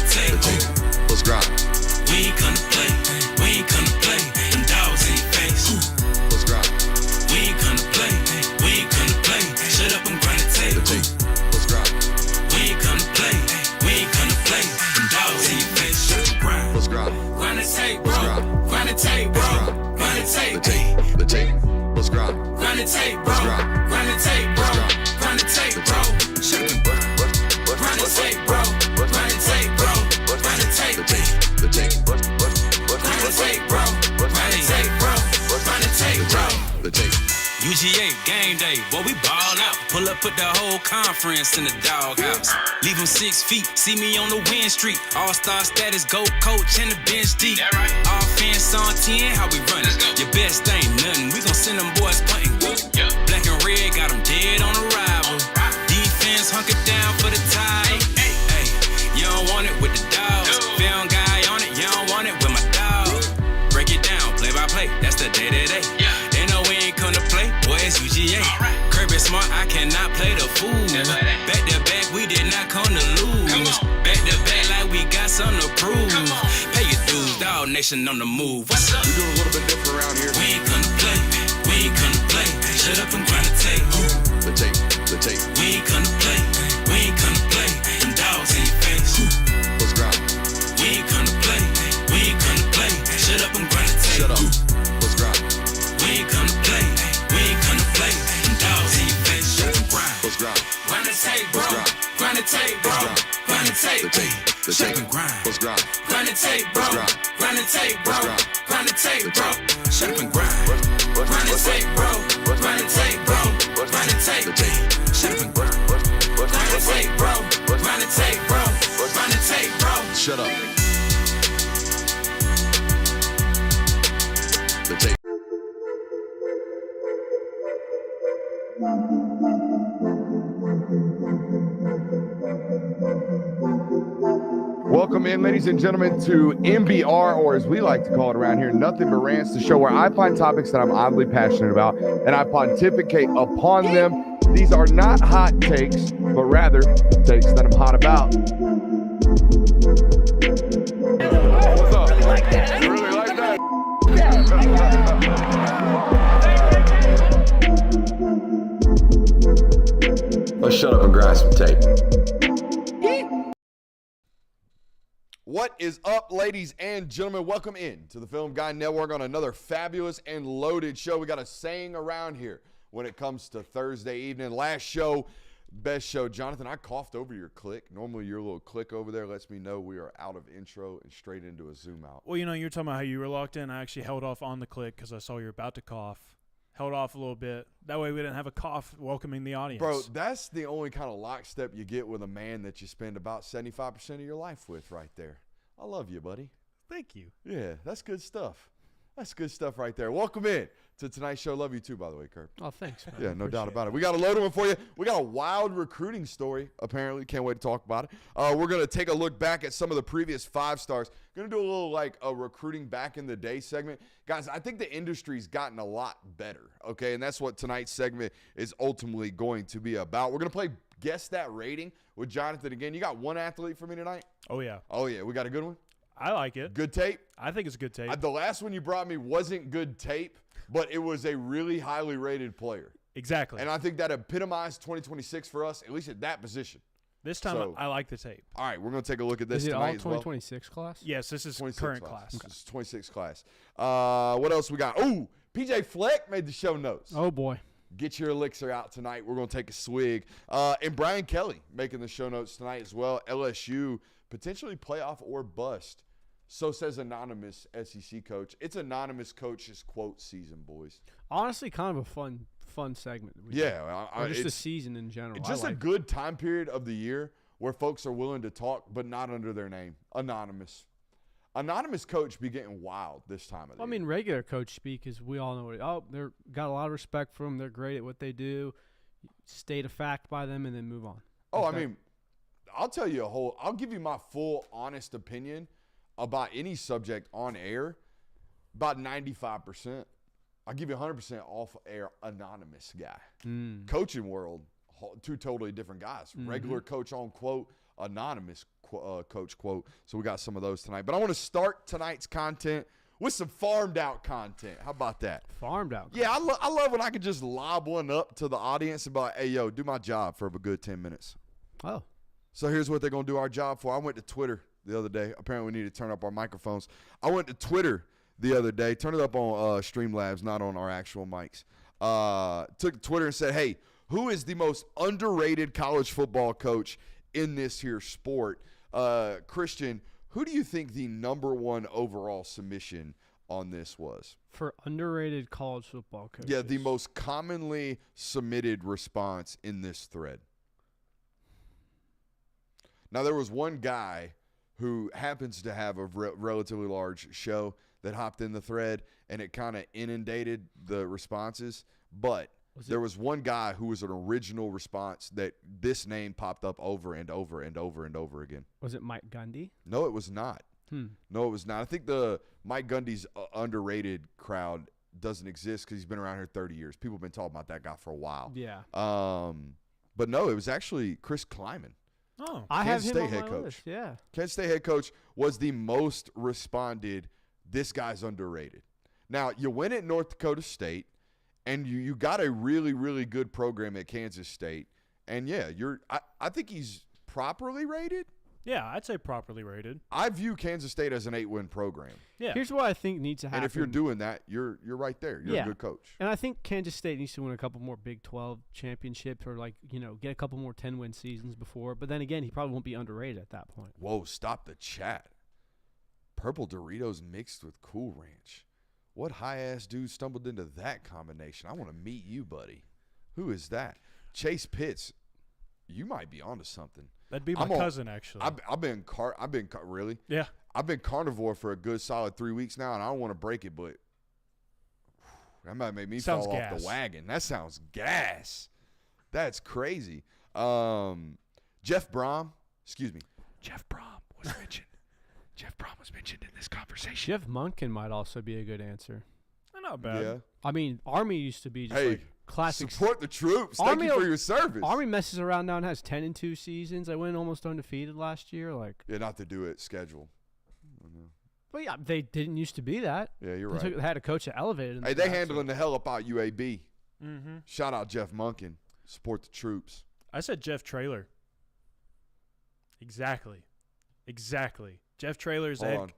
the tape. Let's grind. We ain't come to play. We ain't come to play. Them dogs in your face. Let's grind. We ain't come to play. We ain't come to play. Shut up and grind the tape. Let's grind. We ain't come to play. We ain't come to play. Them dogs in your face. Shut up and grind. Let's grind. Grind the tape, bro. Grind the tape, bro. Grind the tape. The tape. Let's grind. Grind the tape, bro. Grind the tape, bro. Grind the tape, bro. Shut up and grind. Grind the tape, bro. Grind the tape, bro. Grind the tape. The tape. Grind the tape, bro. Grind the tape, bro. Grind the tape, bro. The tape. UGA game day, boy, we ball out. Pull up, put the whole conference in the doghouse. Leave them 6 feet, see me on the win streak. All-star status, go coach, and the bench deep. Offense on 10, how we run it? Your best ain't nothing, we gon' send them boys punting. Black and red, got them dead on arrival. Defense, hunker down for the tie. Hey, you don't want it with the dogs. Found guy on it, you don't want it with my dog. Break it down, play by play, that's the day-to-day. They know we ain't come to play, boy, it's UGA. Kirby smart, I cannot play the fool. Back to back, we did not come to lose. Back to back, like we got something to prove. Pay your dues, dog nation on the move. What's up? We doing a little bit different around here. We ain't come to play, we ain't come to play. Shut up and grind the tape. The tape. The tape. We ain't come to play, we ain't come to play. Them dogs in your face. Let's grind. We ain't come to play, we ain't come to play. Shut up and grind the tape. Shut up. Let's grind. We ain't come to play, we ain't come to play. Them dogs in your face. Shut up and grind. Let's grind. Grind the tape, bro. Grind the tape, bro. Grind the tape. The Shut tape. up and grind. Let's grind. Grind the tape, bro. Grind the tape, bro. Grind the tape, bro. Shut up and grind. Grind the tape, bro. Grind the tape, bro. Grind the tape. Shut up and grind. Grind the tape, bro. Grind the tape, bro. Grind the tape, bro. Shut up. The tape. Welcome in, ladies and gentlemen, to MBR, or as we like to call it around here, Nothing But Rants, the show where I find topics that I'm oddly passionate about and I pontificate upon them. These are not hot takes, but rather takes that I'm hot about. What's up? You really like that? Let's shut up and grind some tape. What is up, ladies and gentlemen? Welcome in to the Film Guy Network on another fabulous and loaded show. We got a saying around here when it comes to Thursday evening. Last show, best show. Jonathan, I coughed over your click. Normally your little click over there lets me know we are out of intro and straight into a zoom out. Well, you know, you're talking about how you were locked in. I actually held off on the click because I saw you were about to cough. Held off a little bit. That way we didn't have a cough welcoming the audience. Bro, that's the only kind of lockstep you get with a man that you spend about 75% of your life with right there. I love you, buddy. Thank you. Yeah, that's good stuff. That's good stuff right there. Welcome in to tonight's show. Love you too, by the way, Kurt. Oh, thanks, man. Yeah, no doubt about it. We got a loaded one for you. We got a wild recruiting story, apparently. Can't wait to talk about it. We're going to take a look back at some of the previous 5 stars. Going to do a little like a recruiting back in the day segment. Guys, I think the industry's gotten a lot better, okay? And that's what tonight's segment is ultimately going to be about. We're going to play Guess That Rating with Jonathan again. You got one athlete for me tonight? Oh, yeah. Oh, yeah. We got a good one? I like it. Good tape? I think it's a good tape. The last one you brought me wasn't good tape, but it was a really highly rated player. Exactly. And I think that epitomized 2026 for us, at least at that position. This time I like the tape. All right, we're going to take a look at this Is it tonight all as well. 2026 class? Yes, this is current class. This is 26 class. What else we got? Oh, PJ Fleck made the show notes. Oh, boy. Get your elixir out tonight. We're going to take a swig. And Brian Kelly making the show notes tonight as well. LSU, potentially playoff or bust. So says anonymous SEC coach. It's anonymous coach's quote season, boys. Honestly, kind of a fun segment. Yeah. Or just the season in general. It's just a good time period of the year where folks are willing to talk, but not under their name. Anonymous. Anonymous coach be getting wild this time of the year. I mean, regular coach speak, as we all know. They're got a lot of respect for them. They're great at what they do. State a fact by them and then move on. I mean, I'll tell you I'll give you my full honest opinion about any subject on air, about 95%. I'll give you 100% off-air anonymous guy. Coaching world, 2 totally different guys. Regular coach on quote, anonymous coach quote. So we got some of those tonight. But I want to start tonight's content with some farmed out content. How about that? Farmed out. Yeah, I love when I can just lob one up to the audience and be like, hey, yo, do my job for a good 10 minutes. Oh. So here's what they're going to do our job for. I went to Twitter the other day. Apparently we need to turn up our microphones. I went to Twitter the other day. Turn it up on Streamlabs, not on our actual mics. Took Twitter and said, hey, who is the most underrated college football coach in this here sport? Christian, who do you think the number one overall submission on this was? For underrated college football coaches. Yeah, the most commonly submitted response in this thread. Now, there was one guy who happens to have a relatively large show that hopped in the thread, and it kind of inundated the responses. But there was one guy who was an original response that this name popped up over and over and over and over again. Was it Mike Gundy? No, it was not. No, it was not. I think the Mike Gundy's underrated crowd doesn't exist because he's been around here 30 years. People have been talking about that guy for a while. Yeah. But no, it was actually Chris Kleiman. Oh, I have Kansas him State on head my coach. list. Yeah. Kansas State head coach was the most responded. This guy's underrated. Now, you win at North Dakota State, and you got a really, really good program at Kansas State. And, yeah, I think he's properly rated. yeah, I'd say properly rated. I view Kansas State as an 8-win program. Yeah. Here's what I think needs to happen. And if you're doing that, you're right there. You're a good coach. And I think Kansas State needs to win a couple more Big 12 championships or, get a couple more 10-win seasons before. But then again, he probably won't be underrated at that point. Whoa, stop the chat. Purple Doritos mixed with Cool Ranch. What high-ass dude stumbled into that combination? I want to meet you, buddy. Who is that? Chase Pitts. You might be onto something. That'd be my cousin, actually. Really? Yeah. I've been carnivore for a good solid 3 weeks now, and I don't want to break it, but that might make me fall off the wagon. That sounds gas. That's crazy. Jeff Brom was mentioned. Jeff Brom was mentioned in this conversation. Jeff Munkin might also be a good answer. Not bad. Yeah. I mean, Army used to be just classic. Support the troops. Thank you for your service. Army messes around now and has 10-2 seasons. I went almost undefeated last year. Yeah, not to do it schedule. But yeah, they didn't used to be that. Yeah, you're right. They had a coach that elevated them. Hey, they handling the hell up out UAB. Mm-hmm. Shout out Jeff Munkin. Support the troops. I said Jeff Traylor. Exactly. Jeff Traylor's Hold on.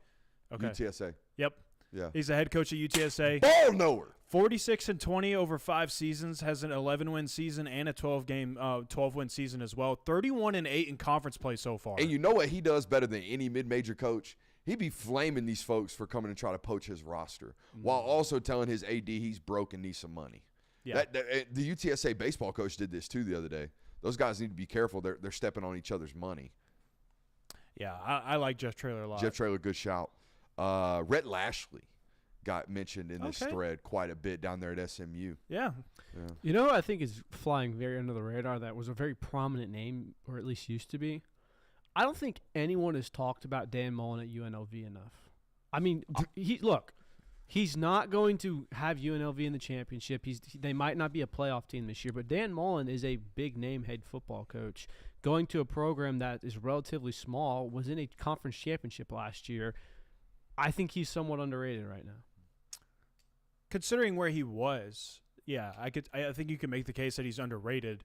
Okay. UTSA. Yep. Yeah. He's the head coach at UTSA. Ball knower. 46-20 over 5 seasons, has an 11-win season and a 12-win season as well. 31-8 in conference play so far. And you know what he does better than any mid-major coach? He'd be flaming these folks for coming and trying to poach his roster while also telling his AD he's broke and needs some money. Yeah. The UTSA baseball coach did this too the other day. Those guys need to be careful. They're stepping on each other's money. Yeah, I like Jeff Traylor a lot. Jeff Traylor, good shout. Rhett Lashley got mentioned in this thread quite a bit down there at SMU. Yeah. You know who I think is flying very under the radar that was a very prominent name, or at least used to be? I don't think anyone has talked about Dan Mullen at UNLV enough. I mean, he's not going to have UNLV in the championship. They might not be a playoff team this year, but Dan Mullen is a big-name head football coach. Going to a program that is relatively small, was in a conference championship last year. I think he's somewhat underrated right now. Considering where he was, yeah, I think you can make the case that he's underrated.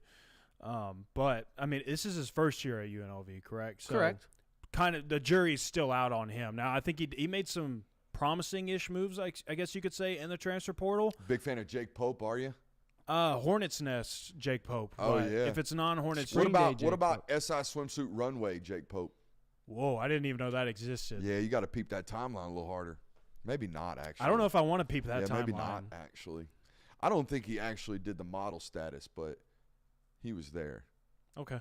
But I mean, this is his first year at UNLV, correct? So correct. Kind of the jury's still out on him. Now, I think he made some promising-ish moves, I guess you could say, in the transfer portal. Big fan of Jake Pope, are you? Hornets Nest, Jake Pope. Oh, but yeah. If it's non-Hornets, What about SI Swimsuit Runway, Jake Pope? Whoa, I didn't even know that existed. Yeah, you got to peep that timeline a little harder. Maybe not, actually. I don't know if I want to peep that timeline. Maybe not, actually. I don't think he actually did the model status, but he was there. Okay.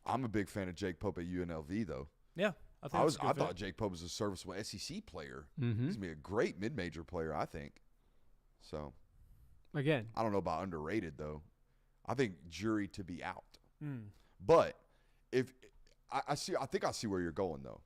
I'm a big fan of Jake Pope at UNLV, though. Yeah, I thought Jake Pope was a serviceable SEC player. Mm-hmm. He's going to be a great mid-major player, I think. So, again, I don't know about underrated, though. I think jury to be out. Mm. But I think I see where you're going, though.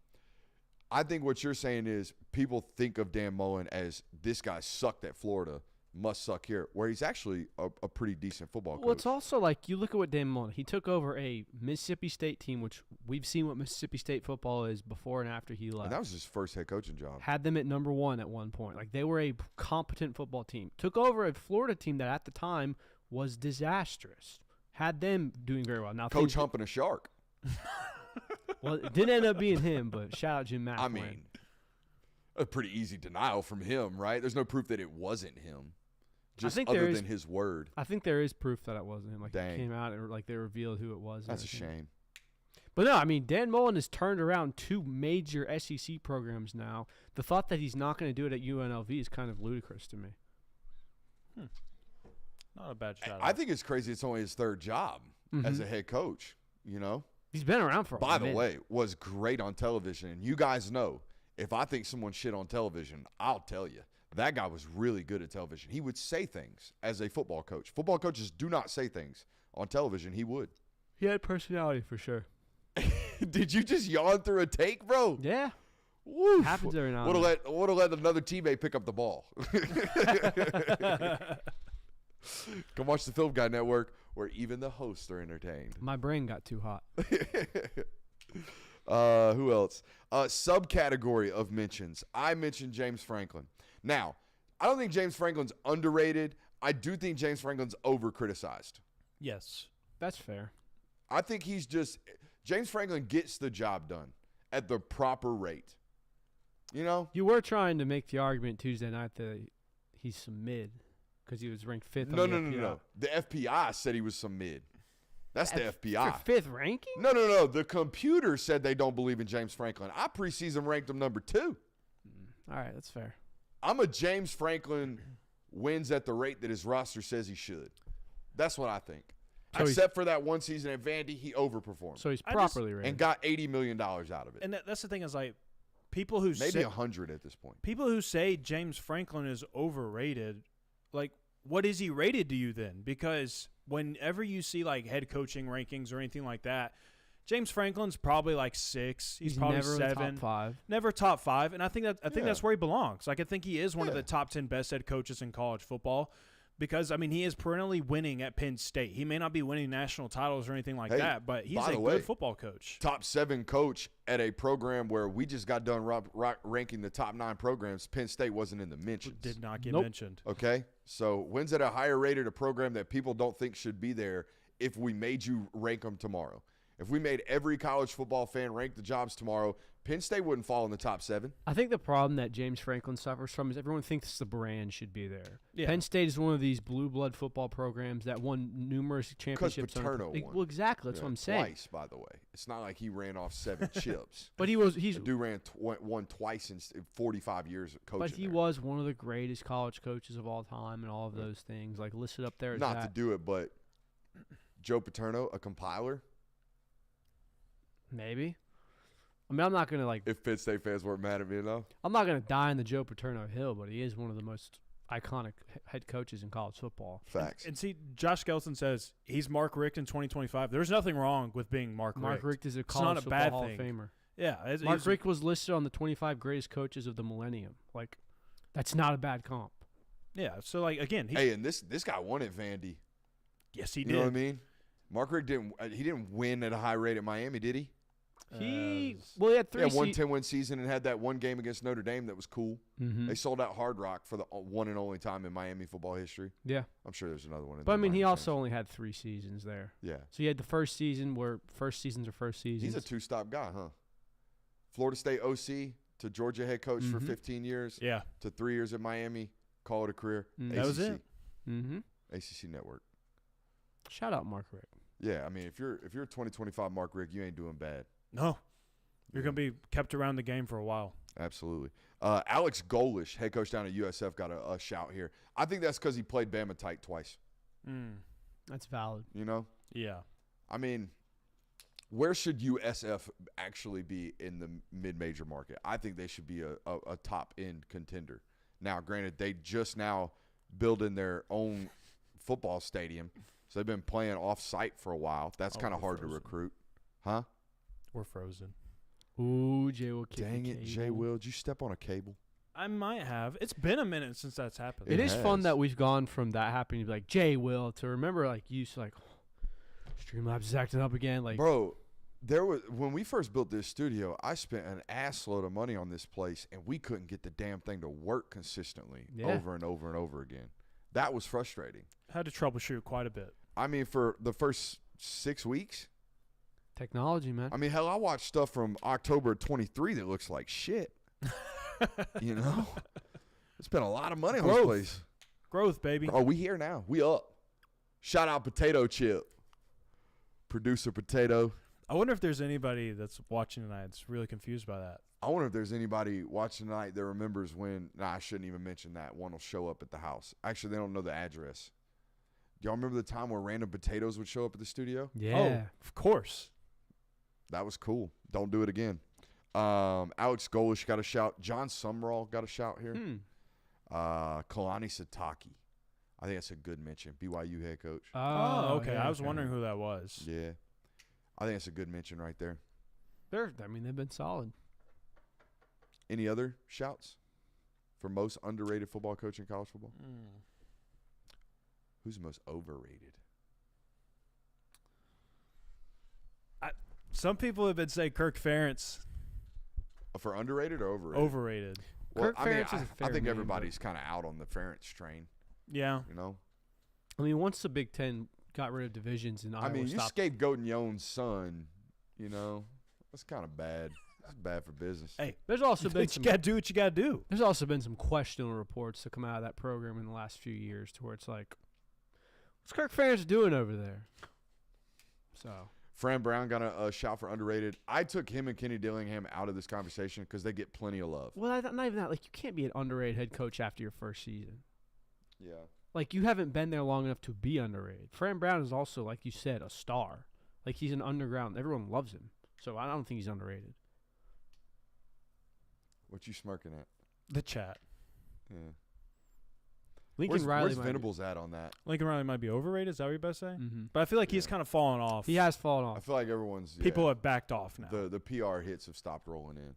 I think what you're saying is people think of Dan Mullen as this guy sucked at Florida, must suck here, where he's actually a pretty decent football coach. Well, it's also like you look at what Dan Mullen, he took over a Mississippi State team, which we've seen what Mississippi State football is before and after he left. And that was his first head coaching job. Had them at number 1 at one point. Like they were a competent football team. Took over a Florida team that at the time was disastrous. Had them doing very well. Now Coach humping a shark. Well, it didn't end up being him, but shout out Jim McElwain. I mean, a pretty easy denial from him, right? There's no proof that it wasn't him, just other than his word. I think there is proof that it wasn't him. Like Dang. He came out and like they revealed who it was. That's a shame. But no, I mean, Dan Mullen has turned around 2 major SEC programs now. The thought that he's not going to do it at UNLV is kind of ludicrous to me. Not a bad shot. I think it's crazy it's only his 3rd job as a head coach, you know? He's been around for a By minute. the way, was great on television. And you guys know, if I think someone shit on television, I'll tell you. That guy was really good at television. He would say things as a football coach. Football coaches do not say things on television. He would. He had personality for sure. Did you just yawn through a take, bro? Yeah. Woo. Happens every now and Would have let another teammate pick up the ball. Come watch the Film Guy Network, where even the hosts are entertained. My brain got too hot. Who else? Subcategory of mentions. I mentioned James Franklin. Now, I don't think James Franklin's underrated. I do think James Franklin's over-criticized. Yes. That's fair. I think James Franklin gets the job done at the proper rate. You know? You were trying to make the argument Tuesday night that he's some mid because he was ranked 5th No. on the FPI. The FBI said he was some mid. That's the FBI. For 5th ranking? No. The computer said they don't believe in James Franklin. I preseason ranked him number 2. All right, that's fair. I'm a James Franklin wins at the rate that his roster says he should. That's what I think. So Except for that one season at Vandy, he overperformed. So he's properly rated. and got $80 million out of it. And that's the thing is like people who Maybe say, 100 at this point. people who say James Franklin is overrated, like what is he rated to you then? Because whenever you see like head coaching rankings or anything like that, James Franklin's probably like 6. He's probably never 7. top 5. Never top 5, and I think that's where he belongs. Like I think he is one of Yeah. the top 10 best head coaches in college football. Because, I mean, he is perennially winning at Penn State. He may not be winning national titles or anything like that, but he's a good football coach. Top 7 coach at a program where we just got done ranking the top 9 programs. Penn State wasn't in the mentions. Did not get Nope. mentioned. Okay? So wins at a higher rated a program that people don't think should be there if we made you rank them tomorrow. If we made every college football fan rank the jobs tomorrow, Penn State wouldn't fall in the top 7. I think the problem that James Franklin suffers from is everyone thinks the brand should be there. Yeah. Penn State is one of these blue blood football programs that won numerous championships. Paterno won. Well, exactly. That's what I'm saying. Twice, by the way. It's not like he ran off 7 chips. But he's The dude won twice in 45 years of coaching. But he was one of the greatest college coaches of all time and all of those things. Like listed up there as Not that. to do it, but Joe Paterno, a compiler. Maybe. I mean, I'm not gonna like. If Penn State fans weren't mad at me enough. I'm not gonna die on the Joe Paterno hill, but he is one of the most iconic head coaches in college football. Facts. And see, Josh Skelton says he's Mark Richt in 2025. There's nothing wrong with being Mark Richt. Mark Richt is a It's college not a football bad Hall thing. of Famer. Yeah. Mark Richt was listed on the 25 greatest coaches of the millennium. Like, that's not a bad comp. Yeah. So, like, again, Hey, and this guy won at Vandy. yes, he You did. know what I mean? Mark Richt didn't win at a high rate at Miami, did he? He had He had 3 one 10-win season and had that one game against Notre Dame that was cool. Mm-hmm. They sold out Hard Rock for the one and only time in Miami football history. Yeah. I'm sure there's another one. But, I mean, he also only had 3 seasons there. Yeah. So, he had the first season where first seasons are first seasons. He's a 2-stop guy, huh? Florida State OC to Georgia head coach for 15 years Yeah. to 3 years at Miami. Call it a career. That was it. Mm-hmm. ACC Network. Shout out Mark Richt. Yeah, I mean, if you're 2025 Mark Richt, you ain't doing bad. No. You're going to be kept around the game for a while. Absolutely. Alex Golish, head coach down at USF, got a shout here. I think that's because he played Bama tight twice. That's valid. You know? Yeah. I mean, where should USF actually be in the mid-major market? I think they should be a top-end contender. Now, granted, they just now building their own football stadium, so they've been playing off-site for a while. That's kind of hard to recruit. Huh? We're frozen. Ooh, Jay will kick Dang the it, cable. Jay Will. Did you step on a cable? I might have. It's been a minute since that's happened. It is fun has. that we've gone from that happening to be like Jay Will to remember like you used to like Streamlabs is acting up again. Like Bro, there was when we first built this studio, I spent an ass load of money on this place, and we couldn't get the damn thing to work consistently over and over and over again. That was frustrating. Had to troubleshoot quite a bit. I mean, for the first 6 weeks, technology, man. I mean, hell, I watched stuff from October 23 that looks like shit. You know? Spent a lot of money on this place. Growth, baby. Oh, we here now. We up. Shout out Potato Chip. Producer Potato. I wonder if there's anybody that's watching tonight that's really confused by that. I wonder if there's anybody watching tonight that remembers when. Nah, I shouldn't even mention that. One will show up at the house. Actually, they don't know the address. Do y'all remember the time where random potatoes would show up at the studio? Yeah. Oh, of course. That was cool. Don't do it again. Alex Golish got a shout. John Sumrall got a shout here. Kalani Sataki. I think that's a good mention. BYU head coach. Oh, okay. yeah, I was wondering who that was. Yeah. I think that's a good mention right there. They've been solid. Any other shouts for most underrated football coach in college football? Who's the most overrated? Some people have been saying Kirk Ferentz For underrated or overrated? overrated. Well, Kirk I mean, Ferentz is a I fair think name, everybody's kind of out on the Ferentz train, Yeah. you know? I mean, once the Big Ten got rid of divisions and I Iowa mean, you stopped, scapegoating your own son, you know? That's kind of bad. That's bad for business. Hey, there's also been you some got to do what you got to do. there's also been some questionable reports to come out of that program in the last few years, to where it's like, what's Kirk Ferentz doing over there? So Fran Brown got a shout for underrated. I took him and Kenny Dillingham out of this conversation because they get plenty of love. well, not even that. Like, you can't be an underrated head coach after your first season. Yeah. Like, you haven't been there long enough to be underrated. Fran Brown is also, like you said, a star. Like, he's an underground. Everyone loves him. So I don't think he's underrated. What you smirking at? The chat. Yeah. Lincoln Riley Where's might be- Venables at on that? Lincoln Riley might be overrated. Is that what you're about to say? Mhm. But I feel like he's Yeah. kind of fallen off. He has fallen I off. feel like everyone's People have backed off now. the PR hits have stopped rolling in.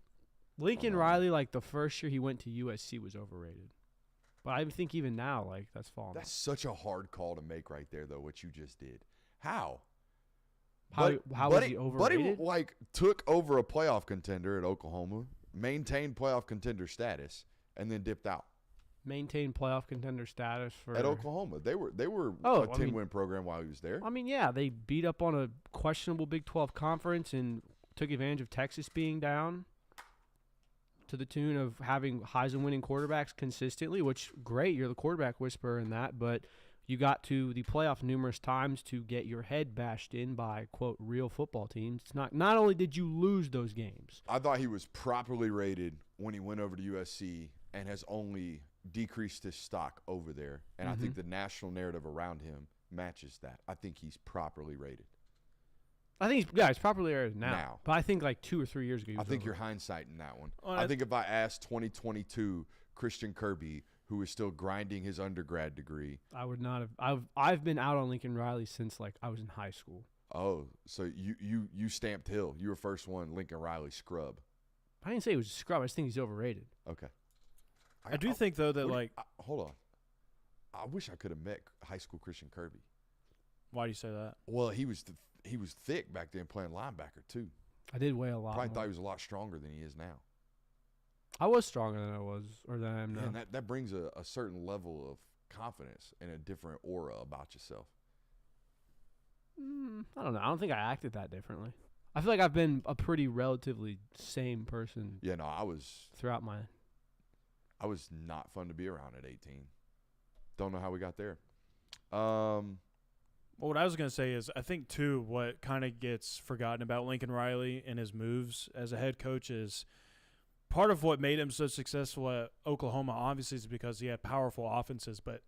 Lincoln Oh, no. Riley, like, the first year he went to USC was overrated. But I think even now, like, that's fallen That's off. such a hard call to make right there, though. What you just did. How? How was he Buddy, overrated? like, took over a playoff contender at Oklahoma, maintained playoff contender status, and then dipped out. Maintain playoff contender status for At Oklahoma, they were Oh, a 10-win program while he was there. I mean, yeah, they beat up on a questionable Big 12 conference and took advantage of Texas being down to the tune of having Heisman winning quarterbacks consistently, which, great, you're the quarterback whisperer in that, but you got to the playoff numerous times to get your head bashed in by, quote, real football teams. It's not only did you lose those games. I thought he was properly rated when he went over to USC and has only decreased his stock over there. And I think the national narrative around him matches that. I think he's properly rated. I think he's properly rated now. Now. But I think like 2 or 3 years ago, he I was think you're overrated. hindsighting that one. Well, I think if I asked 2022 Christian Kirby, who is still grinding his undergrad degree, I would not have. I've been out on Lincoln Riley since like I was in high school. oh, so you stamped Hill. You were first one, Lincoln Riley scrub. I didn't say he was a scrub. I just think he's overrated. Okay. I do think, though, that, like, hold on. I wish I could have met high school Christian Kirby. why do you say that? Well, he was thick back then playing linebacker too. I did weigh a lot. Probably more. thought he was a lot stronger than he is now. I was stronger than I was, or than I am now. Man, that brings a certain level of confidence and a different aura about yourself. I don't know. I don't think I acted that differently. I feel like I've been a pretty relatively same person Yeah, no, I was throughout my. not fun to be around at 18. Don't know how we got there. Um, Well, what I was going to say is I think, too, what kind of gets forgotten about Lincoln Riley and his moves as a head coach is part of what made him so successful at Oklahoma, obviously, is because he had powerful offenses, but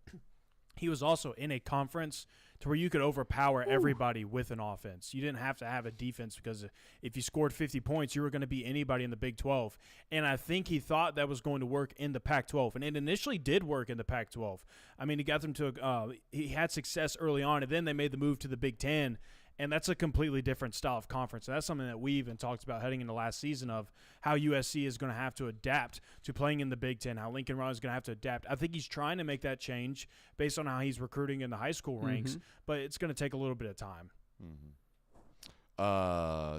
he was also in a conference to where you could overpower everybody with an offense. You didn't have to have a defense because if you scored 50 points, you were going to beat anybody in the Big 12. And I think he thought that was going to work in the Pac-12, and it initially did work in the Pac-12. I mean, he got them to he had success early on, and then they made the move to the Big 10. And that's a completely different style of conference. And that's something that we even talked about heading into last season of how USC is going to have to adapt to playing in the Big Ten, how Lincoln Riley is going to have to adapt. I think he's trying to make that change based on how he's recruiting in the high school ranks, but it's going to take a little bit of time.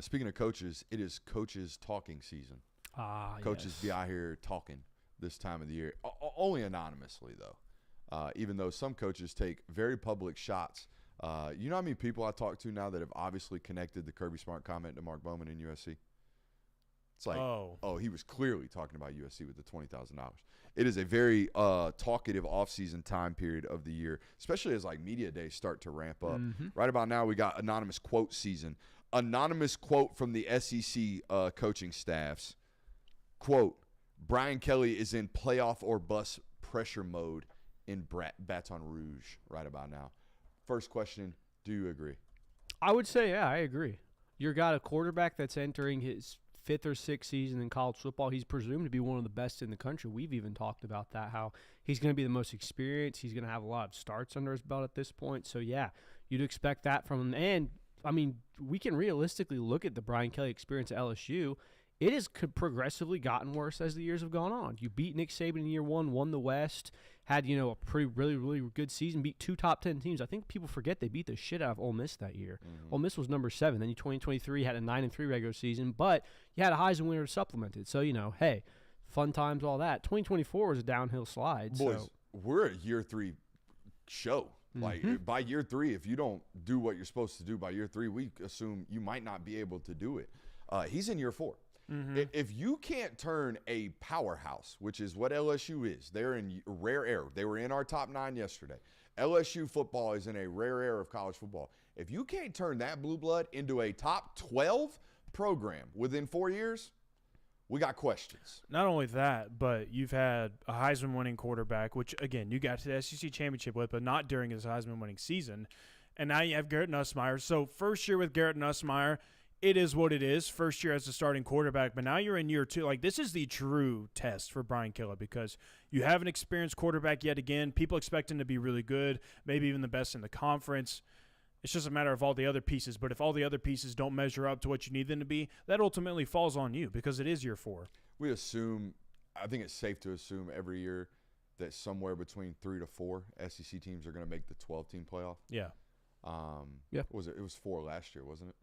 Speaking of coaches, it is coaches talking season. Coaches be out here talking this time of the year, only anonymously though. Even though some coaches take very public shots. You know how many people I talk to now that have obviously connected the Kirby Smart comment to Mark Bowman in USC? It's like, oh, he was clearly talking about USC with the $20,000. It is a very talkative offseason time period of the year, especially as like media days start to ramp up. Right about now, we got anonymous quote season. Anonymous quote from the SEC coaching staffs. Quote, Brian Kelly is in playoff or bust pressure mode in Baton Rouge right about now. First question, do you agree? I would say, yeah, I agree. You got a quarterback that's entering his 5th or 6th season in college football. He's presumed to be one of the best in the country. We've even talked about that, how he's going to be the most experienced. He's going to have a lot of starts under his belt at this point. So, yeah, you'd expect that from him. And, I mean, we can realistically look at the Brian Kelly experience at LSU. It has progressively gotten worse as the years have gone on. You beat Nick Saban in year 1, won the West, had, you know, a really good season, beat 2 top 10 teams. I think people forget they beat the shit out of Ole Miss that year. Ole Miss was number 7. Then 2023 had a 9-3 regular season, but you had a Heisman winner supplemented. So, you know, hey, fun times, all that. 2024 was a downhill slide. Boys, so. We're a year 3 show. Like, by year 3, if you don't do what you're supposed to do by year 3, we assume you might not be able to do it. He's in year 4. If you can't turn a powerhouse, which is what LSU is, they're in rare air. They were in our top 9 yesterday. LSU football is in a rare air of college football. If you can't turn that blue blood into a top 12 program within 4 years, we got questions. Not only that, but you've had a Heisman-winning quarterback, which, again, you got to the SEC championship with, but not during his Heisman-winning season. And now you have Garrett Nussmeier. So first year with Garrett Nussmeier, it is what it is. First year as a starting quarterback, but now you're in year 2. Like, this is the true test for Brian Kelly because you have an experienced quarterback yet again. People expect him to be really good, maybe even the best in the conference. It's just a matter of all the other pieces. But if all the other pieces don't measure up to what you need them to be, that ultimately falls on you because it is year 4. We assume, I think it's safe to assume every year that somewhere between 3 to 4 SEC teams are going to make the 12-team playoff. Yeah. Yeah. It was 4 last year, wasn't it?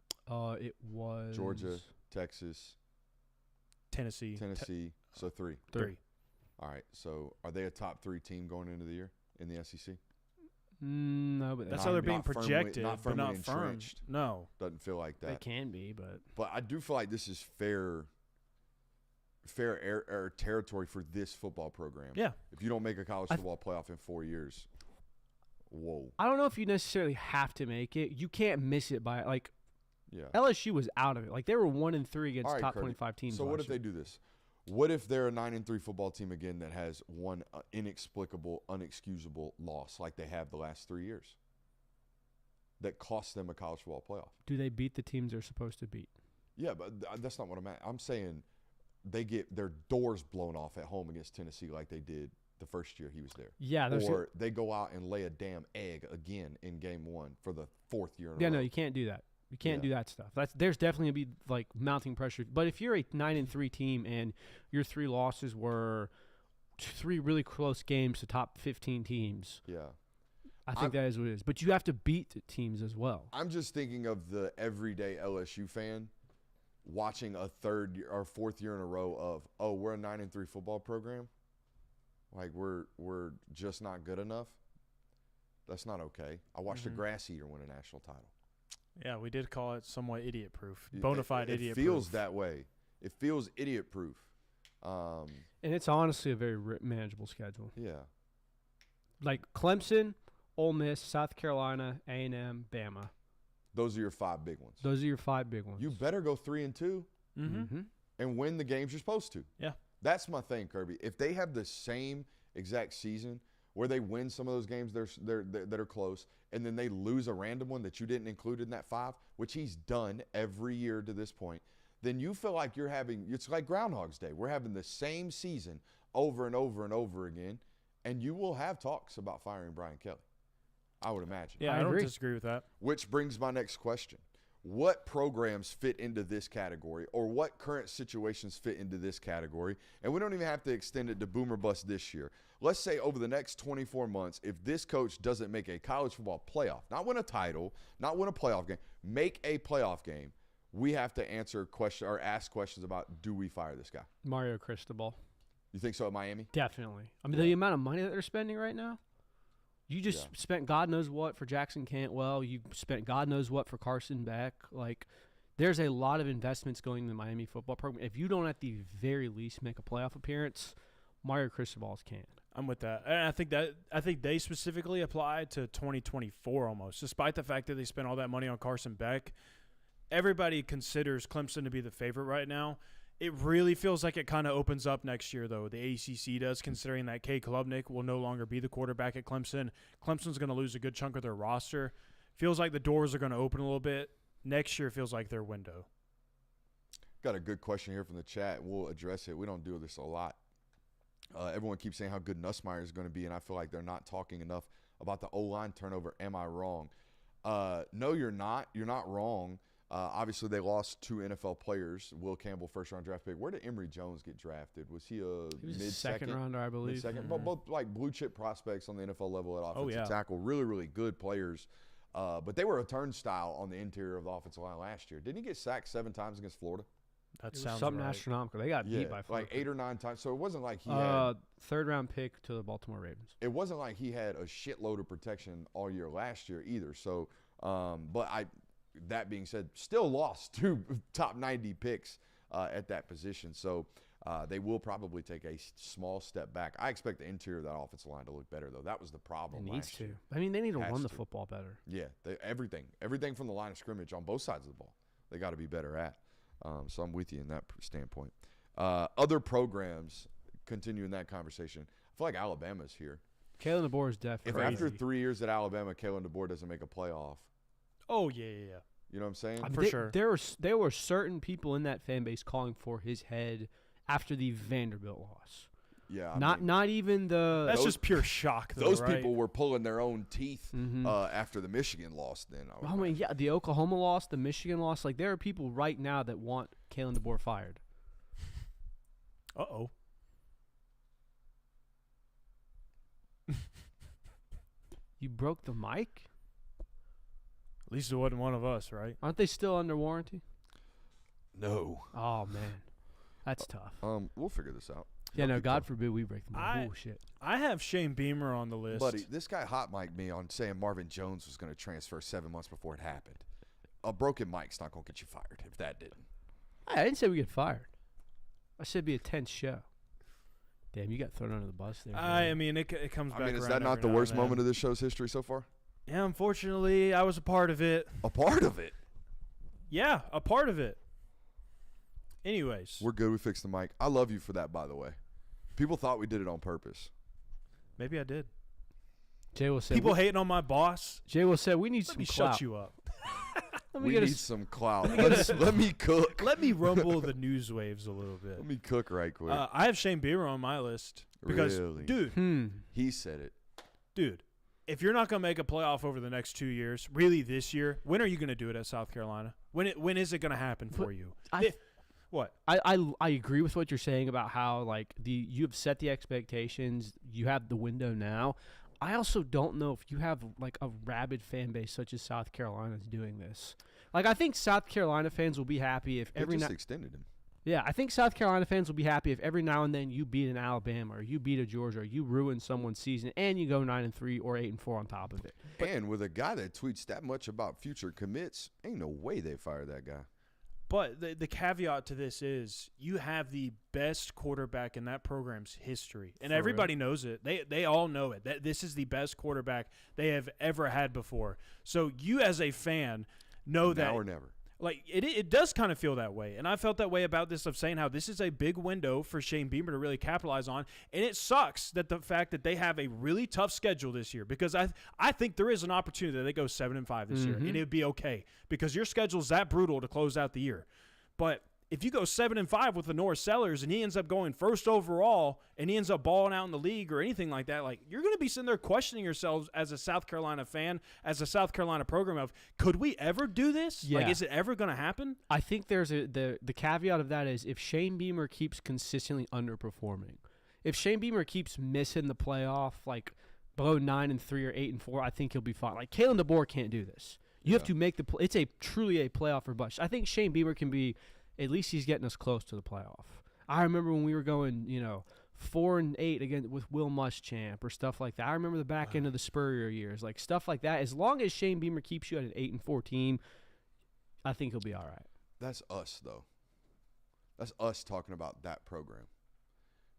It was Georgia, Texas, Tennessee. So 3. 3. All right. So are they a top 3 team going into the year in the SEC? No, but that's how they're being not firmly- projected, not but not firmly firm. entrenched. No. Doesn't feel like they that. can be, but I do feel like this is fair air territory for this football program. Yeah. If you don't make a college football playoff in 4 years, whoa. I don't know if you necessarily have to make it. You can't miss it by like. Yeah. LSU was out of it. Like they were 1-3 against All right, top Kirby. 25 teams. So what if they do this? What if they're a 9-3 football team again that has one inexplicable, unexcusable loss like they have the last 3 years that costs them a college football playoff? Do they beat the teams they're supposed to beat? Yeah, but that's not what I'm at. I'm saying they get their doors blown off at home against Tennessee like they did the first year he was there. Yeah. Or they go out and lay a damn egg again in game 1 for the 4th year in a row. Yeah, no, you can't do that. You can't do that stuff. There's definitely going to be like mounting pressure. But if you're a 9-3 team and your 3 losses were 3 really close games to top 15 teams, I think that is what it is. But you have to beat the teams as well. I'm just thinking of the everyday LSU fan watching a 3rd or 4th year in a row of, we're a 9-3 football program. Like we're just not good enough. That's not okay. I watched a grass eater win a national title. Yeah, we did call it somewhat idiot-proof, bona fide idiot-proof. It feels that way. It feels idiot-proof. And it's honestly a very manageable schedule. Yeah. Like Clemson, Ole Miss, South Carolina, A&M, Bama. Those are your 5 big ones. Those are your 5 big ones. You better go 3-2 and win the games you're supposed to. Yeah. That's my thing, Kirby. If they have the same exact season where they win some of those games that are close, and then they lose a random one that you didn't include in that 5, which he's done every year to this point, then you feel like it's like Groundhog's Day. We're having the same season over and over and over again, and you will have talks about firing Brian Kelly. I would imagine. Yeah, I I don't agree. disagree with that. Which brings my next question. What programs fit into this category, or what current situations fit into this category? And we don't even have to extend it to boom or bust this year. Let's say over the next 24 months, if this coach doesn't make a college football playoff, not win a title, not win a playoff game, make a playoff game, we have to answer question or ask questions about, do we fire this guy? Mario Cristobal. You think so at Miami? Definitely. I mean, the amount of money that they're spending right now. You just spent God knows what for Jackson Cantwell. You spent God knows what for Carson Beck. Like, there's a lot of investments going in the Miami football program. If you don't at the very least make a playoff appearance, Mario Cristobal's can. I'm with that. And I think they specifically apply to 2024 almost, despite the fact that they spent all that money on Carson Beck. Everybody considers Clemson to be the favorite right now. It really feels like it kind of opens up next year, though. The ACC does, considering that Kay Klubnik will no longer be the quarterback at Clemson. Clemson's going to lose a good chunk of their roster. Feels like the doors are going to open a little bit. Next year feels like their window. Got a good question here from the chat. We'll address it. We don't do this a lot. Everyone keeps saying how good Nussmeier is going to be, and I feel like they're not talking enough about the O-line turnover. Am I wrong? No, you're not. You're not wrong. Obviously, they lost 2 NFL players. Will Campbell, first-round draft pick. Where did Emory Jones get drafted? Was he a mid-second? Second rounder, I believe. Mid-second? Mm-hmm. Both like blue-chip prospects on the NFL level at offensive yeah. tackle. Really, really good players. But they were a turnstile on the interior of the offensive line last year. Didn't he get sacked 7 times against Florida? That It was sounds something right. astronomical. They got beat by like Florida. 8 or 9 times. So it wasn't like he had – third-round pick to the Baltimore Ravens. it wasn't like he had a shitload of protection all year last year either. So, that being said, still lost 2 top 90 picks at that position. So they will probably take a small step back. I expect the interior of that offensive line to look better, though. That was the problem It needs last to. year. I mean, they need to Has run the to. football better. Yeah, everything from the line of scrimmage on both sides of the ball, they got to be better at. So I'm with you in that standpoint. Other programs, continuing that conversation, I feel like Alabama's here. Kalen DeBoer is If definitely after 3 years at Alabama, Kalen DeBoer doesn't make a playoff, Oh, yeah. you know what I'm saying? I mean, For sure. There were certain people in that fan base calling for his head after the Vanderbilt loss. Yeah, Not even the. That's Those- just pure shock, though, those right? people were pulling their own teeth Mhm. after the Michigan loss. Then I would I mean, imagine. yeah, the Oklahoma loss, the Michigan loss. Like, there are people right now that want Kalen DeBoer fired. Uh-oh. You broke the mic? At least it wasn't one of us, right? Aren't they still under warranty? No. Oh man, that's tough. We'll figure this out. Yeah, no, That'd be God tough. forbid we break the mic. Oh shit. I have Shane Beamer on the list. Buddy, this guy hot mic'd me on saying Marvin Jones was going to transfer 7 months before it happened. A broken mic's not going to get you fired if that didn't. I didn't say we get fired. I said it'd be a tense show. Damn, you got thrown under the bus there. I mean, it comes back I mean, is around that not every the now worst and then. moment of this show's history so far? Yeah, unfortunately, I was a part of it. A part of it. Yeah, a part of it. Anyways, We're good. We fixed the mic. I love you for that, by the way. People thought we did it on purpose. maybe I did. Jay will say. People hating on my boss. Jay will say we need Let some me clout. shut you up. Let me We get need a, some clout. Let me cook. Let me rumble the news waves a little bit. Let me cook right quick. I have Shane Beamer on my list because, Really? dude, He said it. if you're not going to make a playoff over the next 2 years, really this year, when are you going to do it at South Carolina? When is it going to happen for you? What? I agree with what you're saying about how like you have set the expectations, you have the window now. I also don't know if you have like a rabid fan base such as South Carolina's doing this. Like I think South Carolina fans will be happy if They every just now extended him. yeah, I think South Carolina fans will be happy if every now and then you beat an Alabama or you beat a Georgia or you ruin someone's season and you go 9-3 or 8-4 on top of it. And with a guy that tweets that much about future commits, ain't no way they fire that guy. But the caveat to this is you have the best quarterback in that program's history, and For everybody knows it. They all know it. That this is the best quarterback they have ever had before. So you as a fan know that Now or never. like it does kind of feel that way, and I felt that way about this of saying how this is a big window for Shane Beamer to really capitalize on, and it sucks that the fact that they have a really tough schedule this year because I think there is an opportunity that they go 7-5 this year, and it'd be okay because your schedule's that brutal to close out the year. But if you go 7-5 with Lenore Sellers and he ends up going first overall and he ends up balling out in the league or anything like that, like you're going to be sitting there questioning yourselves as a South Carolina fan, as a South Carolina program of, could we ever do this? Yeah. Like, is it ever going to happen? I think there's the caveat of that is if Shane Beamer keeps consistently underperforming, if Shane Beamer keeps missing the playoff, like below 9-3 or 8-4, I think he'll be fine. Like Kalen DeBoer can't do this. You have to make it's truly a playoff or bust. I think Shane Beamer can be. At least he's getting us close to the playoff. I remember when we were going, 4-8 again with Will Muschamp or stuff like that. I remember the back end of the Spurrier years, like stuff like that. As long as Shane Beamer keeps you at an 8-4 team, I think he'll be all right. That's us, though. That's us talking about that program.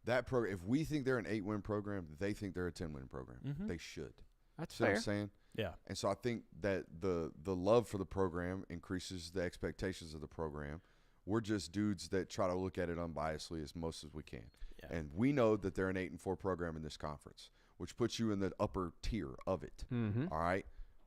That program. If we think they're an 8-win program, they think they're a 10-win program. Mm-hmm. They should. That's See fair. what I'm saying? Yeah. And so I think that the love for the program increases the expectations of the program. We're just dudes that try to look at it unbiasedly as most as we can. Yeah. And we know that they're an 8-4 program in this conference, which puts you in the upper tier of it. Mm-hmm. All right?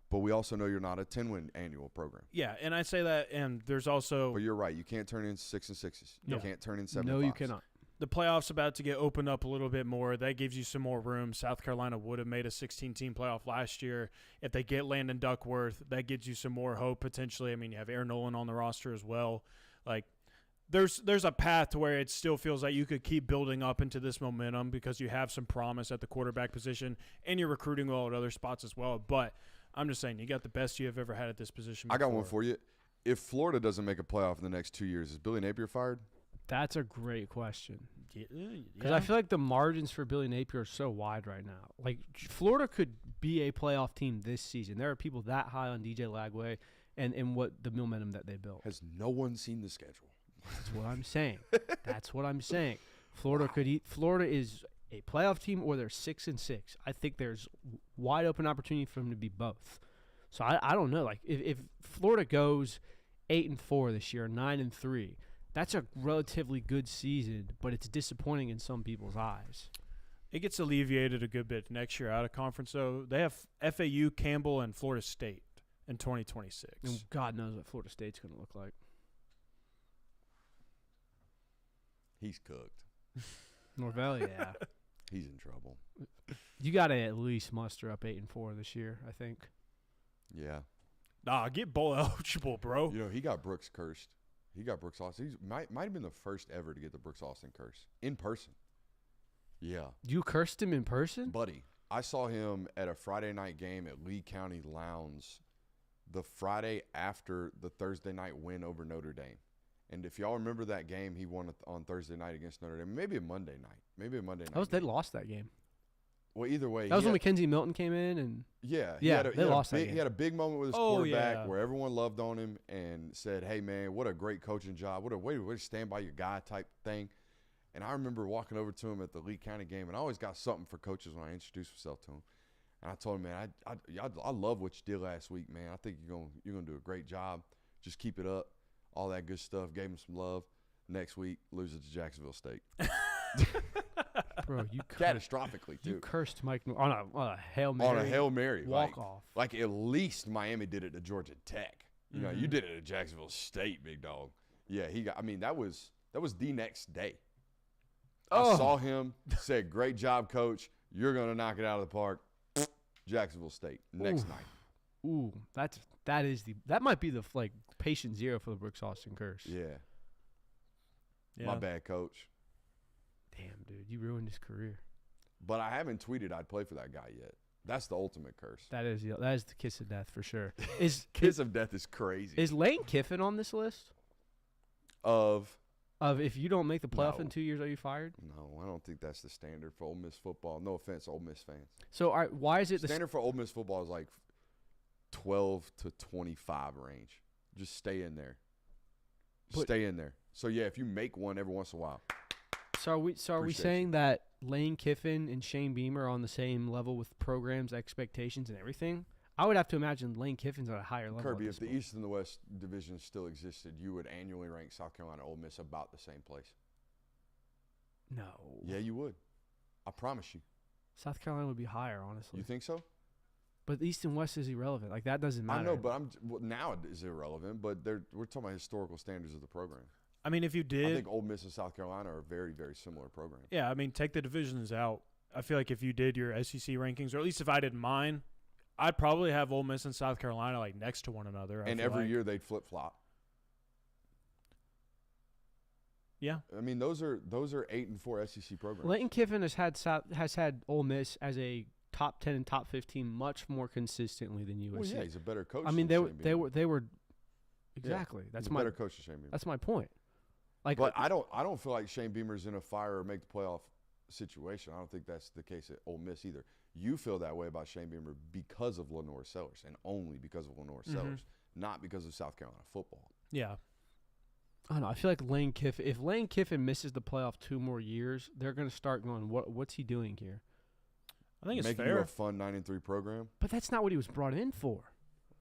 But we also know you're not a 10-win annual program. Yeah, and I say that, and there's also But you're right. You can't turn in 6-6s. You can't turn in 7-5s. No, you cannot. the playoffs about to get opened up a little bit more. That gives you some more room. South Carolina would have made a 16-team playoff last year. If they get Landon Duckworth, that gives you some more hope potentially. I mean, you have Aaron Nolan on the roster as well. Like, there's a path to where it still feels like you could keep building up into this momentum because you have some promise at the quarterback position and you're recruiting well at other spots as well. But I'm just saying, you got the best you have ever had at this position before. I got one for you. If Florida doesn't make a playoff in the next 2 years, is Billy Napier fired? That's a great question. Because Yeah. I feel like the margins for Billy Napier are so wide right now. Like, Florida could be a playoff team this season. There are people that high on DJ Lagway and what the momentum that they built. Has no one seen the schedule? That's what I'm saying. That's what I'm saying. Florida could eat. Florida is a playoff team, or they're 6-6. I think there's wide open opportunity for them to be both. So I don't know. Like if Florida goes 8-4 this year, 9-3, that's a relatively good season, but it's disappointing in some people's eyes. It gets alleviated a good bit next year out of conference, though. They have FAU, Campbell, and Florida State in 2026. And God knows what Florida State's going to look like. He's cooked. Norvell, yeah. He's in trouble. You got to at least muster up 8-4 this year, I think. Yeah. Nah, get bowl eligible, bro. You know, he got Brooks cursed. He got Brooks Austin. He might have been the first ever to get the Brooks Austin curse in person. Yeah. You cursed him in person? Buddy, I saw him at a Friday night game at Lee County Lowndes the Friday after the Thursday night win over Notre Dame. And if y'all remember that game, he won on Thursday night against Notre Dame. Maybe a Monday night. They lost that game. Well, either way. That was when Mackenzie Milton came in and they lost that game. He had a big moment with his Oh, quarterback yeah. where everyone loved on him and said, "Hey man, what a great coaching job! What a way to stand by your guy type thing." And I remember walking over to him at the Lee County game, and I always got something for coaches when I introduced myself to him. And I told him, "Man, I love what you did last week, man. I think you're gonna do a great job. Just keep it up, all that good stuff." Gave him some love. Next week, loses to Jacksonville State. Bro, you Catastrophically too. You cursed Mike on a Hail Mary. On a Hail Mary. Walk off. Like at least Miami did it to Georgia Tech. You know, you did it at Jacksonville State, big dog. Yeah, that was the next day. I saw him, said, "Great job, coach. You're gonna knock it out of the park." Jacksonville State next night. Ooh, that might be the patient zero for the Brooks Austin curse. Yeah. My bad, coach. Damn, dude, you ruined his career. But I haven't tweeted I'd play for that guy yet. That's the ultimate curse. That is the kiss of death for sure. Kiss of death is crazy. Is Lane Kiffin on this list? Of If you don't make the playoff No. in 2 years, are you fired? No, I don't think that's the standard for Ole Miss football. No offense, Ole Miss fans. So why is it the Standard for Ole Miss football is like 12 to 25 range. Just stay in there. Stay in there. So yeah, if you make one every once in a while. So are we Appreciate saying that Lane Kiffin and Shane Beamer are on the same level with programs, expectations, and everything? I would have to imagine Lane Kiffin's at a higher level. Kirby, at if this the point. East and the West divisions still existed, you would annually rank South Carolina and Ole Miss about the same place. No. Yeah, you would. I promise you. South Carolina would be higher, honestly. You think so? But East and West is irrelevant. That doesn't matter. I know, but now it is irrelevant. But we're talking about historical standards of the program. I mean, if you I did, think Ole Miss and South Carolina are very, very similar programs. yeah, I mean, take the divisions out. I feel like if you did your SEC rankings, or at least if I did mine, I'd probably have Ole Miss and South Carolina like next to one another. And every year they'd flip flop. Yeah. I mean, those are 8-4 SEC programs. Lane Kiffin has had Ole Miss as a top 10 and top 15 much more consistently than USC. Well, yeah, he's a better coach. I mean, than they Shane were Beamer. exactly. Yeah, That's he's a my better coach than Shane Beamer. That's my point. Like, But I don't feel like Shane Beamer's in a fire or make the playoff situation. I don't think that's the case at Ole Miss either. You feel that way about Shane Beamer because of Lenore Sellers, and only because of Lenore Sellers, not because of South Carolina football. Yeah. I don't know. I feel like Lane Kiffin. If Lane Kiffin misses the playoff 2 more years, they're going to start going, What's he doing here? I think it's Making fair. you a fun 9-3 program. But that's not what he was brought in for.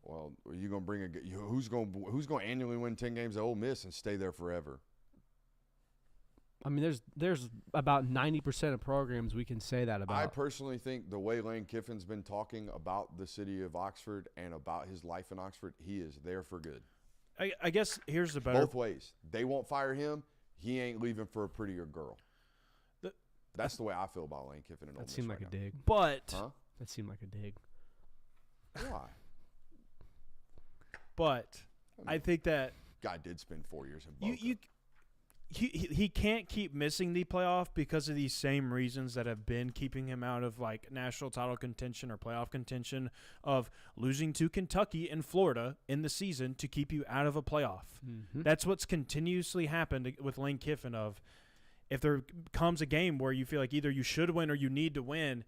Well, are you gonna bring who's gonna annually win 10 games at Ole Miss and stay there forever? I mean, there's about 90% of programs we can say that about. I personally think the way Lane Kiffin's been talking about the city of Oxford and about his life in Oxford, he is there for good. I guess here's the better. Both ways. They won't fire him. He ain't leaving for a prettier girl. That's the way I feel about Lane Kiffin and Ole That Miss seemed right like now. a dig. But Huh? That seemed like a dig. Why? but I think that Guy did spend 4 years in Boca. he can't keep missing the playoff because of these same reasons that have been keeping him out of like national title contention or playoff contention, of losing to Kentucky and Florida in the season to keep you out of a playoff. Mm-hmm. That's what's continuously happened with Lane Kiffin. Of if there comes a game where you feel like either you should win or you need to win,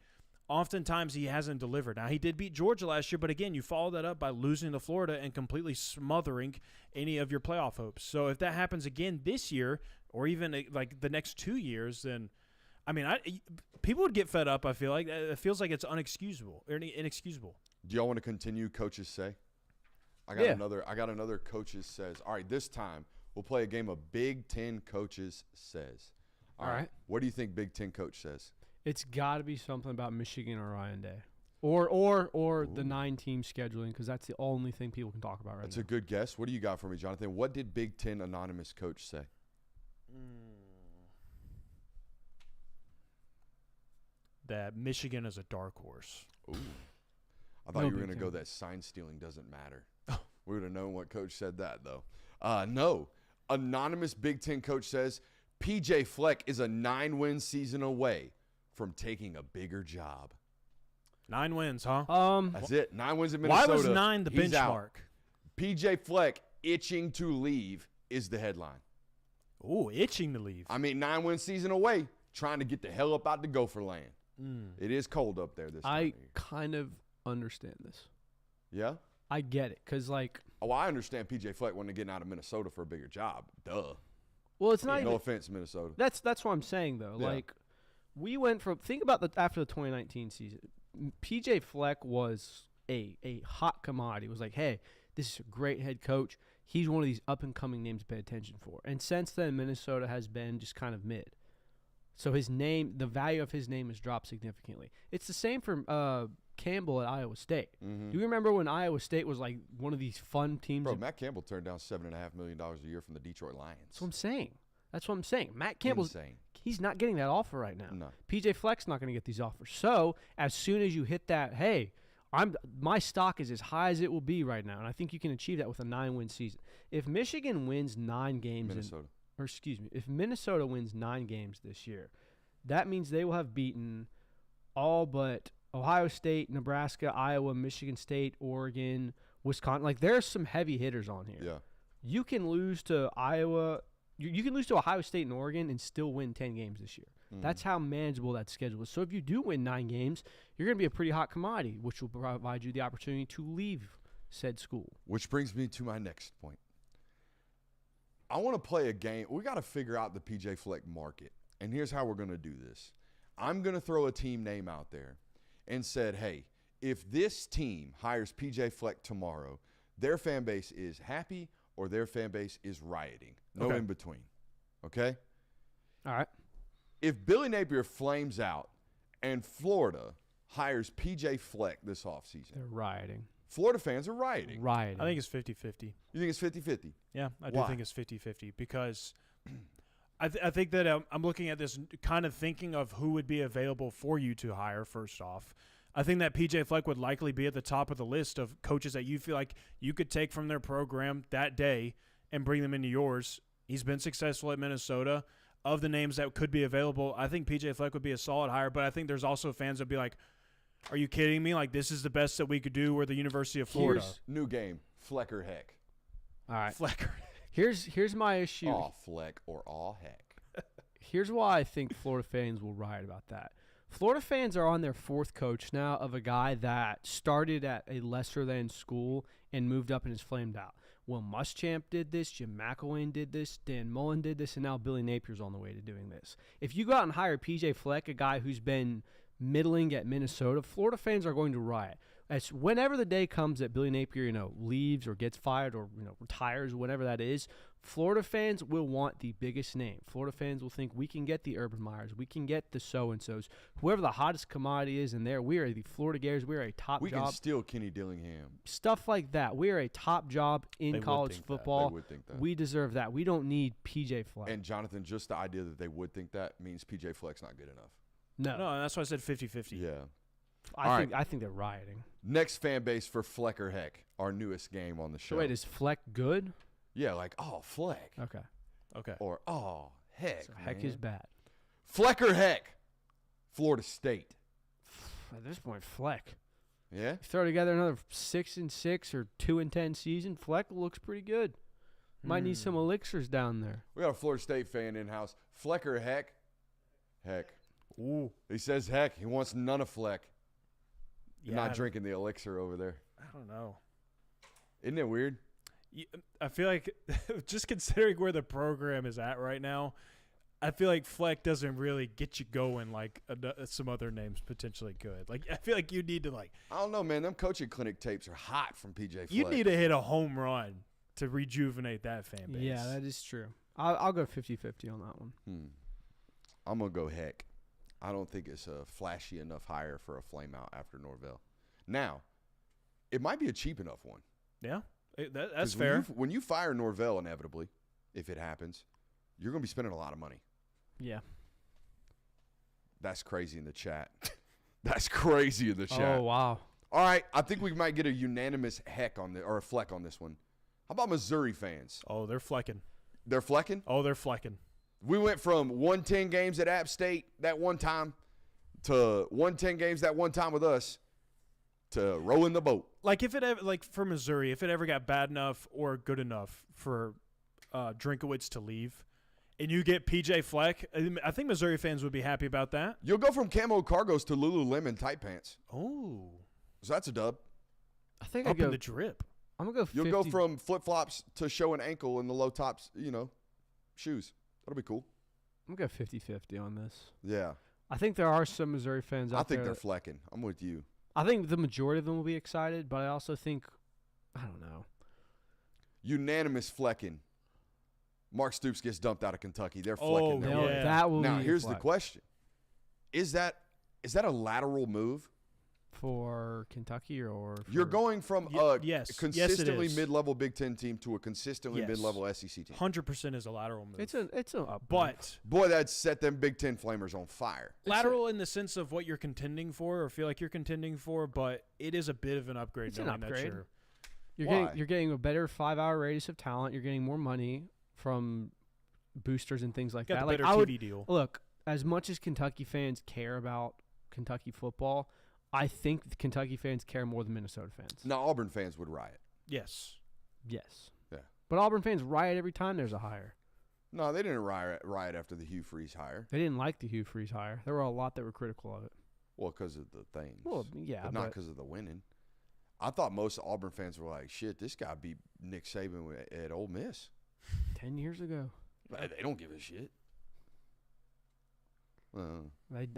oftentimes he hasn't delivered. Now, he did beat Georgia last year, but again, you follow that up by losing to Florida and completely smothering any of your playoff hopes. So if that happens again this year, or even like the next 2 years, then, I mean, people would get fed up, I feel like. It feels like it's inexcusable. Do y'all want to continue Coaches Say? I got another Coaches Says. All right, this time we'll play a game of Big Ten Coaches Says. All right. What do you think Big Ten Coach says? It's got to be something about Michigan or Ryan Day, or the 9-team scheduling, because that's the only thing people can talk about right now. That's a good guess. What do you got for me, Jonathan? What did Big Ten anonymous coach say? That Michigan is a dark horse. Ooh. I thought No you were Big going to go Ten. that sign stealing doesn't matter. We would have known what coach said that, though. No. Anonymous Big Ten coach says PJ Fleck is a 9-win season away from taking a bigger job. 9 wins, huh? That's it. 9 wins in Why Minnesota. was 9 the He's out. benchmark? PJ Fleck itching to leave is the headline. Ooh, itching to leave. I mean, 9-win season away, trying to get the hell up out the Gopher land. It is cold up there this time of I year. kind of understand this. Yeah? I get it, because, like, Oh, I understand PJ Fleck wanting to get out of Minnesota for a bigger job. Duh. well, it's not No even. offense, Minnesota. That's what I'm saying, though. Yeah. Like, we went from – think about after the 2019 season. PJ Fleck was a hot commodity. It was like, hey, this is a great head coach. He's one of these up-and-coming names to pay attention for. And since then, Minnesota has been just kind of mid. So his name, the value of his name has dropped significantly. It's the same for Campbell at Iowa State. Mm-hmm. Do you remember when Iowa State was like one of these fun teams? Bro, Matt Campbell turned down $7.5 million a year from the Detroit Lions. That's what I'm saying. Matt Campbell's Insane. he's not getting that offer right now. No. PJ Fleck's not going to get these offers. So as soon as you hit that, hey, my stock is as high as it will be right now, and I think you can achieve that with a 9-win season. If Michigan wins 9 games, if Minnesota wins 9 games this year, that means they will have beaten all but Ohio State, Nebraska, Iowa, Michigan State, Oregon, Wisconsin. Like, there's some heavy hitters on here. Yeah. You can lose to Iowa. You can lose to Ohio State and Oregon and still win 10 games this year. That's how manageable that schedule is. So if you do win 9 games, you're going to be a pretty hot commodity, which will provide you the opportunity to leave said school. Which brings me to my next point. I want to play a game. We got to figure out the PJ Fleck market. And here's how we're going to do this. I'm going to throw a team name out there and said, hey, if this team hires PJ Fleck tomorrow, their fan base is happy or their fan base is rioting. No in between. Okay? All right. If Billy Napier flames out and Florida hires PJ Fleck this offseason, They're rioting. Florida fans are rioting. Rioting. I think it's 50-50. You think it's 50-50? Yeah, I do Why? think it's 50-50 because I think that I'm looking at this kind of thinking of who would be available for you to hire first off. I think that PJ Fleck would likely be at the top of the list of coaches that you feel like you could take from their program that day and bring them into yours. He's been successful at Minnesota. Of the names that could be available, I think PJ Fleck would be a solid hire, but I think there's also fans that would be like, are you kidding me? Like, this is the best that we could do. We're the University of Florida. New game, Fleck or heck. All right. Fleck. Here's my issue. Aw Fleck or aw heck. Here's why I think Florida fans will riot about that. Florida fans are on their fourth coach now of a guy that started at a lesser-than school and moved up and is flamed out. Will Muschamp did this, Jim McElwain did this, Dan Mullen did this, and now Billy Napier's on the way to doing this. If you go out and hire PJ Fleck, a guy who's been middling at Minnesota, Florida fans are going to riot. As whenever the day comes that Billy Napier, leaves or gets fired or retires, whatever that is, Florida fans will want the biggest name. Florida fans will think we can get the Urban Meyers, we can get the so-and-sos, whoever the hottest commodity is in there. We are the Florida Gators. We are a top job. We can steal Kenny Dillingham. Stuff like that. We are a top job in college football. They would think that. We deserve that. We don't need PJ Fleck. And Jonathan, just the idea that they would think that means PJ Fleck's not good enough. No, that's why I said 50-50. Yeah. I think they're rioting. Next fan base for Fleck or heck, our newest game on the show. So wait, is Fleck good? Yeah, like, oh, Fleck. Okay. Or, oh, heck. So heck man. is bad. Fleck or heck, Florida State. At this point, Fleck. Yeah? Throw together another 6-6 or 2-10 season. Fleck looks pretty good. Might need some elixirs down there. We got a Florida State fan in-house. Fleck or heck? Heck. Ooh. He says heck. He wants none of Fleck. Yeah, Not drinking the elixir over there. I don't know. Isn't it weird? I feel like just considering where the program is at right now, I feel like Fleck doesn't really get you going like some other names potentially could. Like, I feel like you need to I don't know, man. Them coaching clinic tapes are hot from PJ Fleck. You need to hit a home run to rejuvenate that fan base. Yeah, that is true. I'll go 50-50 on that one. I'm going to go heck. I don't think it's a flashy enough hire for a flameout after Norvell. Now, it might be a cheap enough one. Yeah, that's fair. When you fire Norvell, inevitably, if it happens, you're going to be spending a lot of money. Yeah. That's crazy in the chat. That's crazy in the chat. Oh, wow. All right, I think we might get a unanimous heck on or a Fleck on this one. How about Missouri fans? Oh, they're flecking. They're flecking? Oh, they're flecking. We went from 110 games at App State that one time to 110 games that one time with us to rowing the boat. Like, if it ever, for Missouri, if it ever got bad enough or good enough for Drinkowitz to leave, and you get PJ Fleck, I think Missouri fans would be happy about that. You'll go from camo cargos to Lululemon tight pants. Oh, so that's a dub. I think up in the drip. I'm gonna go 50. You'll go from flip flops to show an ankle in the low tops, shoes. That'll be cool. I'm going to go 50-50 on this. Yeah. I think there are some Missouri fans out there. I think they're flecking. I'm with you. I think the majority of them will be excited, but I also think, I don't know. Unanimous flecking. Mark Stoops gets dumped out of Kentucky. They're flecking. Yeah. That will now, be here's the question. Is that a lateral move? For Kentucky or for You're going from a consistently yes, mid-level Big Ten team to a consistently mid-level SEC team. 100% is a lateral move. It's a but boy, that set them Big Ten flamers on fire. Lateral in the sense of what you're contending for or feel like you're contending for, but it is a bit of an upgrade. It's an upgrade. That you're getting a better 5-hour radius of talent. You're getting more money from boosters and things like got that. The better TV deal. Look, as much as Kentucky fans care about Kentucky football, I think the Kentucky fans care more than Minnesota fans. Now, Auburn fans would riot. Yes. Yeah. But Auburn fans riot every time there's a hire. No, they didn't riot after the Hugh Freeze hire. They didn't like the Hugh Freeze hire. There were a lot that were critical of it. Well, because of the things. Well, yeah. But not because of the winning. I thought most Auburn fans were like, shit, this guy beat Nick Saban at Ole Miss. 10 years ago. They don't give a shit. They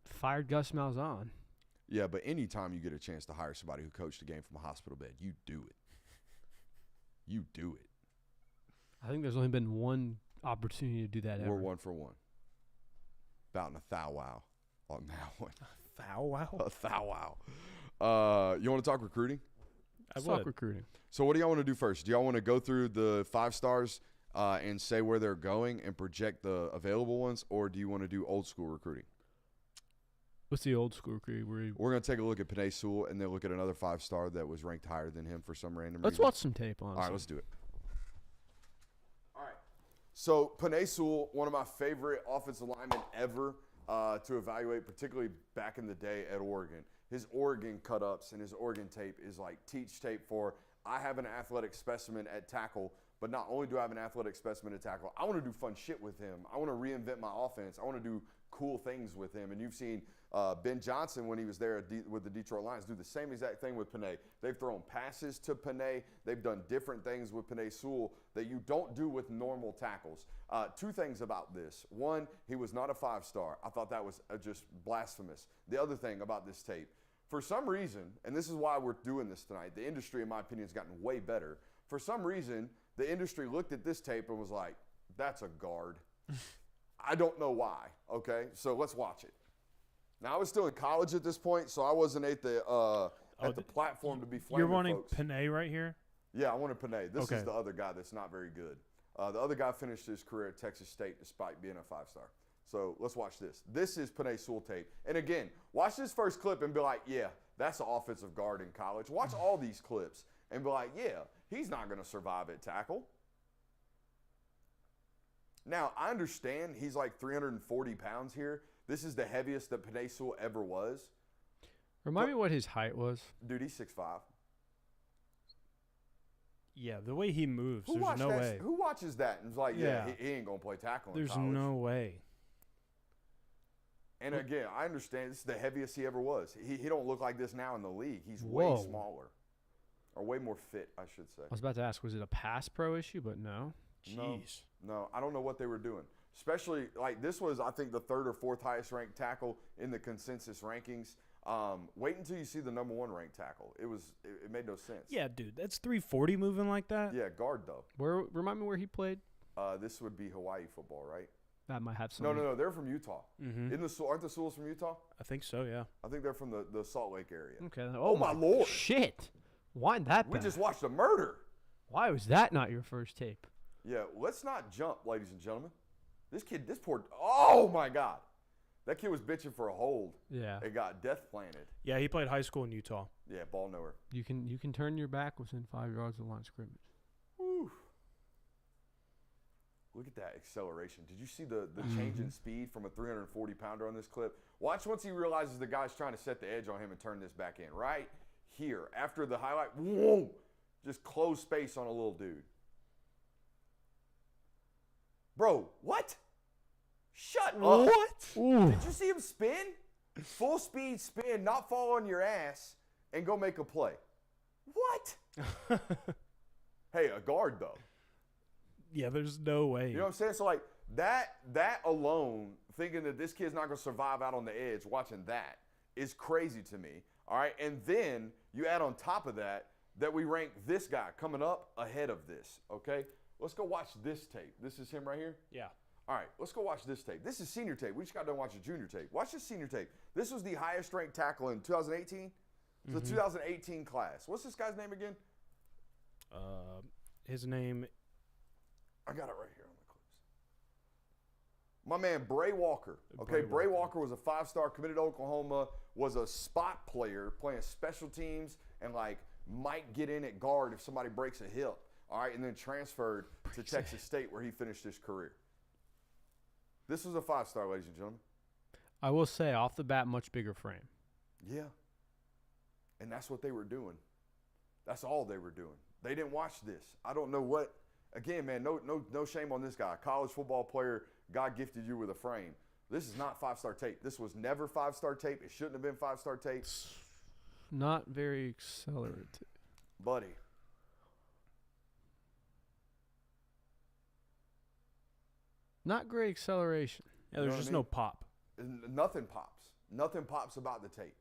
fired Gus Malzahn. Yeah, but anytime you get a chance to hire somebody who coached a game from a hospital bed, you do it. You do it. I think there's only been one opportunity to do that ever. We're 1 for 1. About in a thou wow on that one. Thou wow? A thou wow. You want to talk recruiting? Let's talk recruiting. So what do y'all want to do first? Do y'all want to go through the 5 stars and say where they're going and project the available ones, or do you want to do old school recruiting? What's the old school recruit? We're going to take a look at Penei Sewell and then look at another 5-star that was ranked higher than him for some random Let's reason. watch some tape on. All right, let's do it. All right. So Penei Sewell, one of my favorite offensive linemen ever to evaluate, particularly back in the day at Oregon. His Oregon cut-ups and his Oregon tape is like teach tape for, I have an athletic specimen at tackle, but not only do I have an athletic specimen at tackle, I want to do fun shit with him. I want to reinvent my offense. I want to do cool things with him. And you've seen Ben Johnson, when he was there with the Detroit Lions, do the same exact thing with Penei. They've thrown passes to Penei. They've done different things with Penei Sewell that you don't do with normal tackles. 2 things about this. One, he was not a 5-star. I thought that was just blasphemous. The other thing about this tape, for some reason, and this is why we're doing this tonight, the industry, in my opinion, has gotten way better. For some reason, the industry looked at this tape and was like, that's a guard. I don't know why, okay? So let's watch it. Now, I was still in college at this point, so I wasn't at the platform to be flaming You're wanting folks. Penei right here? Yeah, I wanted Penei. This Okay. is the other guy that's not very good. The other guy finished his career at Texas State despite being a 5-star. So let's watch this. This is Penei Sewell tape. And again, watch this first clip and be like, yeah, that's an offensive guard in college. Watch all these clips and be like, yeah, he's not going to survive at tackle. Now, I understand he's like 340 pounds here. This is the heaviest that Penei Sewell ever was. Remind me what his height was. Dude, he's 6'5". Yeah, the way he moves, Who there's no way. Who watches that and is like, yeah, Yeah. he ain't going to play tackle in There's college. no way. And again, I understand this is the heaviest he ever was. He don't look like this now in the league. He's Whoa. way smaller. Or way more fit, I should say. I was about to ask, was it a pass pro issue? But no. Jeez. No, I don't know what they were doing. Especially, like, this was, I think, the 3rd or 4th highest ranked tackle in the consensus rankings. Wait until you see the number 1 ranked tackle. It made no sense. Yeah, dude, that's 340 moving like that? Yeah, guard, though. Remind me where he played. This would be Hawaii football, right? That might have some. No. They're from Utah. Mm-hmm. Aren't the Sewells from Utah? I think so, yeah. I think they're from the Salt Lake area. Okay. Oh, my Lord. Shit. Wind that We back. just watched a murder. Why was that not your first tape? Yeah, let's not jump, ladies and gentlemen. Oh my God. That kid was bitching for a hold. Yeah. It got death planted. Yeah, he played high school in Utah. Yeah, ball nowhere. You can turn your back within 5 yards of the line of scrimmage. Whew. Look at that acceleration. Did you see the change in speed from a 340-pounder on this clip? Watch once he realizes the guy's trying to set the edge on him and turn this back in. Right here. After the highlight, whoa, just close space on a little dude. Bro, what? Shut up. What? Ooh. Did you see him spin? Full speed spin, not fall on your ass, and go make a play. What? Hey, a guard, though. Yeah, there's no way. You know what I'm saying? So, like, that alone, thinking that this kid's not going to survive out on the edge, watching that, is crazy to me. All right? And then you add on top of that we rank this guy coming up ahead of this, okay? Let's go watch this tape. This is him right here? Yeah. All right, let's go watch this tape. This is senior tape. We just got done watching junior tape. Watch this senior tape. This was the highest ranked tackle in 2018. The 2018 class. What's this guy's name again? His name. I got it right here on the clips. My man, Bray Walker. Okay, Bray Bray Walker was a 5-star, committed to Oklahoma, was a spot player playing special teams and, like, might get in at guard if somebody breaks a hip. All right, and then transferred to Texas State where he finished his career. This was a 5-star, ladies and gentlemen. I will say, off the bat, much bigger frame. Yeah. And that's what they were doing. That's all they were doing. They didn't watch this. I don't know what. Again, man, no shame on this guy. College football player, God gifted you with a frame. This is not 5-star tape. This was never 5-star tape. It shouldn't have been 5-star tape. Not very accelerated. Buddy. Not great acceleration. Yeah, there's know what just I mean? no pop. Nothing pops. Nothing pops about the tape.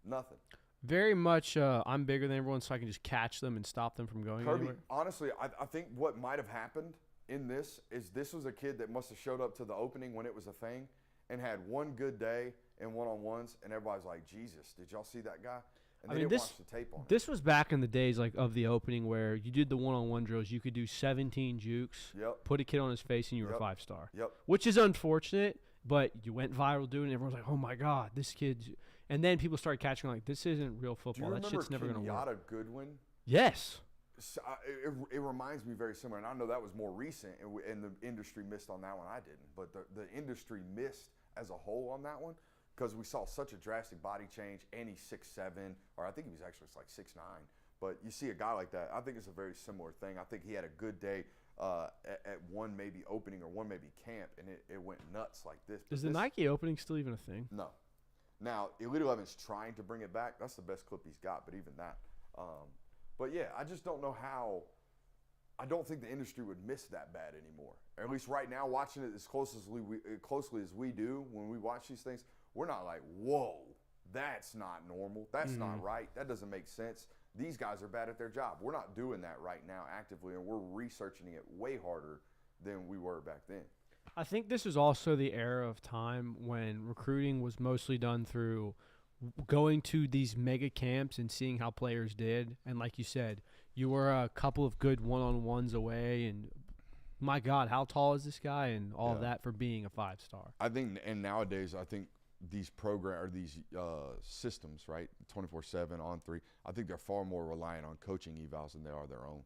Nothing. Very much, I'm bigger than everyone, so I can just catch them and stop them from going Kirby, anywhere. honestly, I think what might have happened in this is this was a kid that must have showed up to the opening when it was a thing and had one good day in one-on-ones, and everybody's like, Jesus, did y'all see that guy? And they didn't watch the tape on it. This was back in the days like of the opening where you did the one-on-one drills. You could do 17 jukes, put a kid on his face, and you were a 5-star. Which is unfortunate, but you went viral doing it. Everyone's like, "Oh my God, this kid's." And then people started catching like, "This isn't real football. That shit's never gonna work." Do you remember Kenyatta Goodwin? Yes. So, it reminds me very similar, and I know that was more recent, and the industry missed on that one. I didn't, but the industry missed as a whole on that one because we saw such a drastic body change, and he's 6'7", or I think he was actually like 6'9". But you see a guy like that, I think it's a very similar thing. I think he had a good day at one maybe opening or one maybe camp, and it went nuts like this. Is the Nike opening still even a thing? No. Now, Elite 11's trying to bring it back. That's the best clip he's got, but even that. But yeah, I just don't know how. I don't think the industry would miss that bad anymore. Or at least right now, watching it as closely as we do when we watch these things, we're not like, whoa, that's not normal. That's not right. That doesn't make sense. These guys are bad at their job. We're not doing that right now actively, and we're researching it way harder than we were back then. I think this is also the era of time when recruiting was mostly done through going to these mega camps and seeing how players did. And like you said, you were a couple of good one-on-ones away, and my God, how tall is this guy, and all of that for being a 5-star. I think, and nowadays, I think these systems, right, 24/7 on 3, I think they're far more reliant on coaching evals than they are their own.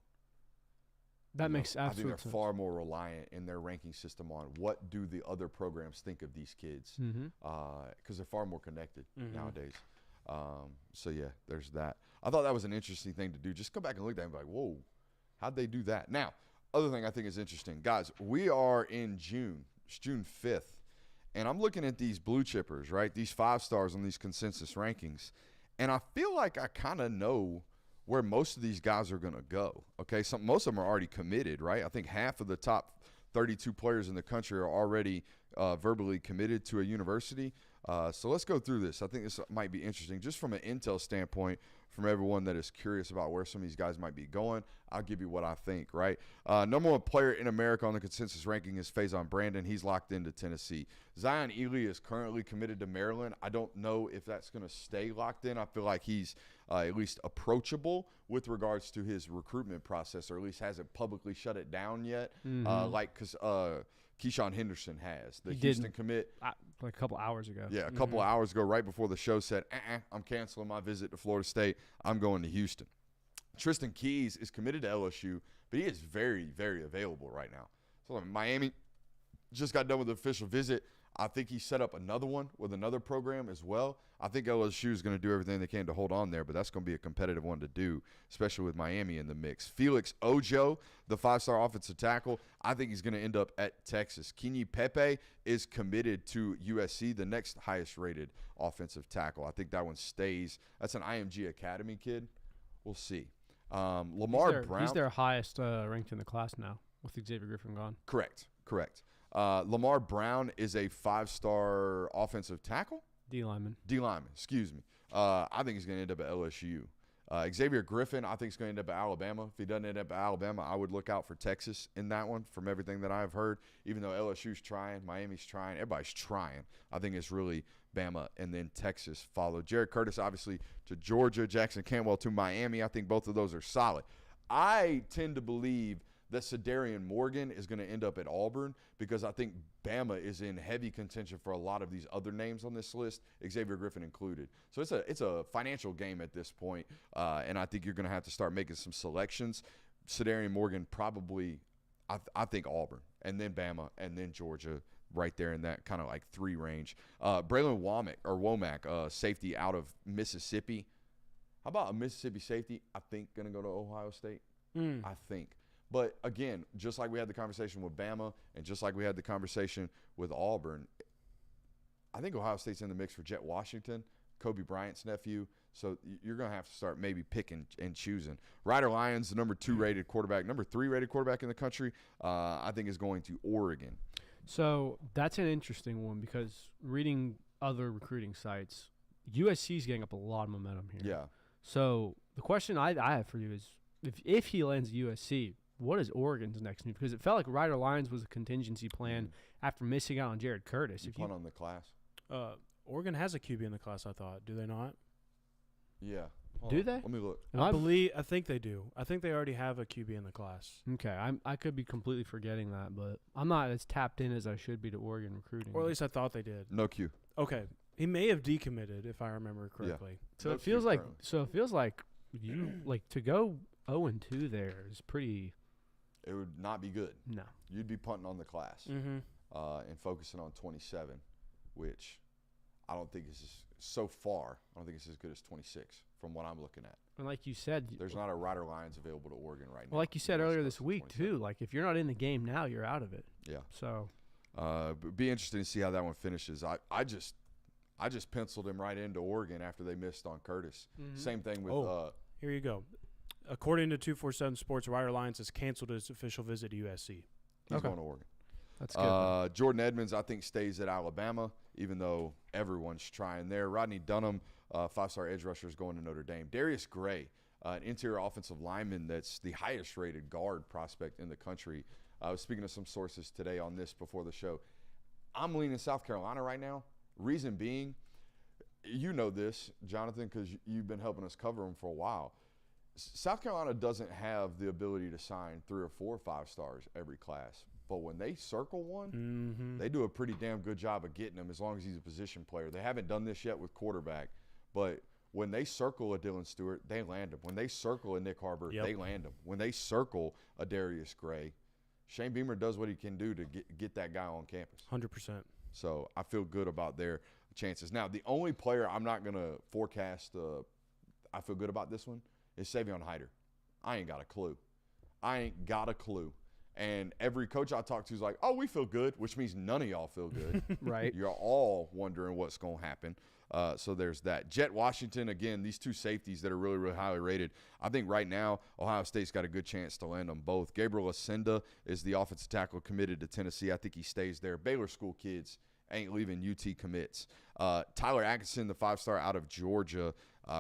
That makes absolute sense. I think they're far more reliant in their ranking system on what do the other programs think of these kids, because they're far more connected nowadays. So yeah, there's that. I thought that was an interesting thing to do. Just go back and look at that and be like, whoa, how'd they do that? Now, other thing I think is interesting, guys, we are in June. It's June 5th. And I'm looking at these blue chippers, right? These 5-stars on these consensus rankings. And I feel like I kind of know where most of these guys are going to go. Okay, most of them are already committed, right? I think half of the top 32 players in the country are already verbally committed to a university. So let's go through this. I think this might be interesting just from an intel standpoint from everyone that is curious about where some of these guys might be going. I'll give you what I think, right? Number one player in America on the consensus ranking is Faison Brandon. He's locked into Tennessee. Zion Ely is currently committed to Maryland. I don't know if that's going to stay locked in. I feel like he's at least approachable with regards to his recruitment process, or at least hasn't publicly shut it down yet. Because Keyshawn Henderson has. The Houston commit. Like a couple hours ago. Yeah, a couple hours ago, right before the show, said, I'm canceling my visit to Florida State. I'm going to Houston. Tristan Keys is committed to LSU, but he is very, very available right now. So Miami just got done with the official visit. I think he set up another one with another program as well. I think LSU is going to do everything they can to hold on there, but that's going to be a competitive one to do, especially with Miami in the mix. Felix Ojo, the 5-star offensive tackle, I think he's going to end up at Texas. Kenyi Pepe is committed to USC, the next highest-rated offensive tackle. I think that one stays. That's an IMG Academy kid. We'll see. Lamar Brown. He's their highest ranked in the class now with Xavier Griffin gone. Correct. Lamar Brown is a 5-star offensive tackle. D lineman, excuse me. I think he's going to end up at LSU. Xavier Griffin, I think he's going to end up at Alabama. If he doesn't end up at Alabama, I would look out for Texas in that one from everything that I've heard. Even though LSU's trying, Miami's trying, everybody's trying. I think it's really Bama and then Texas followed. Jared Curtis, obviously, to Georgia. Jackson Cantwell to Miami. I think both of those are solid. I tend to believe that Cedarian Morgan is going to end up at Auburn because I think Bama is in heavy contention for a lot of these other names on this list, Xavier Griffin included. So it's a financial game at this point, and I think you're going to have to start making some selections. Cedarian Morgan probably, I think Auburn, and then Bama, and then Georgia, right there in that kind of like 3 range. Braylon Womack, safety out of Mississippi. How about a Mississippi safety? I think going to go to Ohio State. I think. But, again, just like we had the conversation with Bama and just like we had the conversation with Auburn, I think Ohio State's in the mix for Jet Washington, Kobe Bryant's nephew. So you're going to have to start maybe picking and choosing. Ryder Lyons, the number 2 rated quarterback, number 3 rated quarterback in the country, I think is going to Oregon. So that's an interesting one because reading other recruiting sites, USC is getting up a lot of momentum here. Yeah. So the question I have for you is if he lands at USC, what is Oregon's next move? Because it felt like Ryder Lyons was a contingency plan after missing out on Jared Curtis. If you punt on the class. Oregon has a QB in the class, I thought. Do they not? Yeah. Do they? Let me look. I think they do. I think they already have a QB in the class. Okay, I could be completely forgetting that, but I'm not as tapped in as I should be to Oregon recruiting. Or at least I thought they did. No Q. Okay. He may have decommitted if I remember correctly. So No it feels Q like currently. you like to go 0-2 there is pretty. It would not be good. No. You'd be punting on the class Mm-hmm. and focusing on 27, which I don't think is so far. I don't think it's as good as 26 from what I'm looking at. And like you said, There's not a Rider Lions available to Oregon right now. well, like you said It's earlier close this to week 27. too. Like if you're not in the game now, you're out of it. Yeah. So Be interesting to see how that one finishes. I just penciled him right into Oregon after they missed on Curtis. Same thing with Here you go. According to 247 Sports, Ryder Lyons has canceled his official visit to USC. he's Okay. going to Oregon. that's good. Jordan Edmonds, I think, stays at Alabama, even though everyone's trying there. Rodney Dunham, 5-star edge rusher, is going to Notre Dame. Darius Gray, an interior offensive lineman that's the highest-rated guard prospect in the country. I was speaking to some sources today on this before the show. I'm leaning South Carolina right now. Reason being, you know this, Jonathan, because you've been helping us cover them for a while. South Carolina doesn't have the ability to sign 3 or 4 5-stars every class. But when they circle one, they do a pretty damn good job of getting him as long as he's a position player. They haven't done this yet with quarterback, but when they circle a Dylan Stewart, they land him. When they circle a Nick Harbor, they land him. When they circle a Darius Gray, Shane Beamer does what he can do to get that guy on campus. 100%. So I feel good about their chances. Now, the only player I'm not going to forecast I feel good about this one is Savion Hyder. I ain't got a clue. And every coach I talk to is like, oh, we feel good, which means none of y'all feel good. Right. You're all wondering what's going to happen. So there's that. Jet Washington, again, these two safeties that are really, really highly rated. I think right now Ohio State's got a good chance to land them both. Gabriel Ascenda is the offensive tackle committed to Tennessee. I think he stays there. Baylor school kids ain't leaving. UT commits. Tyler Atkinson, the 5-star out of Georgia.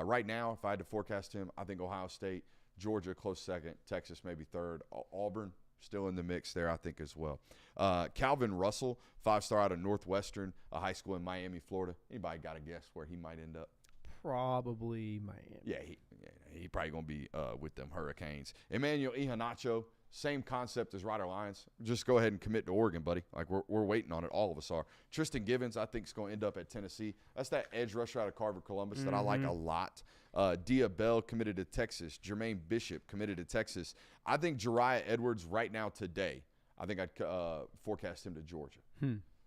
Right now, if I had to forecast him, I think Ohio State, Georgia, close second, Texas maybe third, Auburn still in the mix there, I think, as well. Calvin Russell, 5-star out of Northwestern, a high school in Miami, Florida. Anybody got a guess where he might end up? Probably Miami. Yeah, he probably going to be with them Hurricanes. Emmanuel Iheanacho, same concept as Ryder Lyons. Just go ahead and commit to Oregon, buddy. Like, we're waiting on it. All of us are. Tristan Givens, I think, is going to end up at Tennessee. That's that edge rusher out of Carver, Columbus that I like a lot. Dia Bell committed to Texas. Jermaine Bishop committed to Texas. I think Jariah Edwards right now today, I think I'd forecast him to Georgia.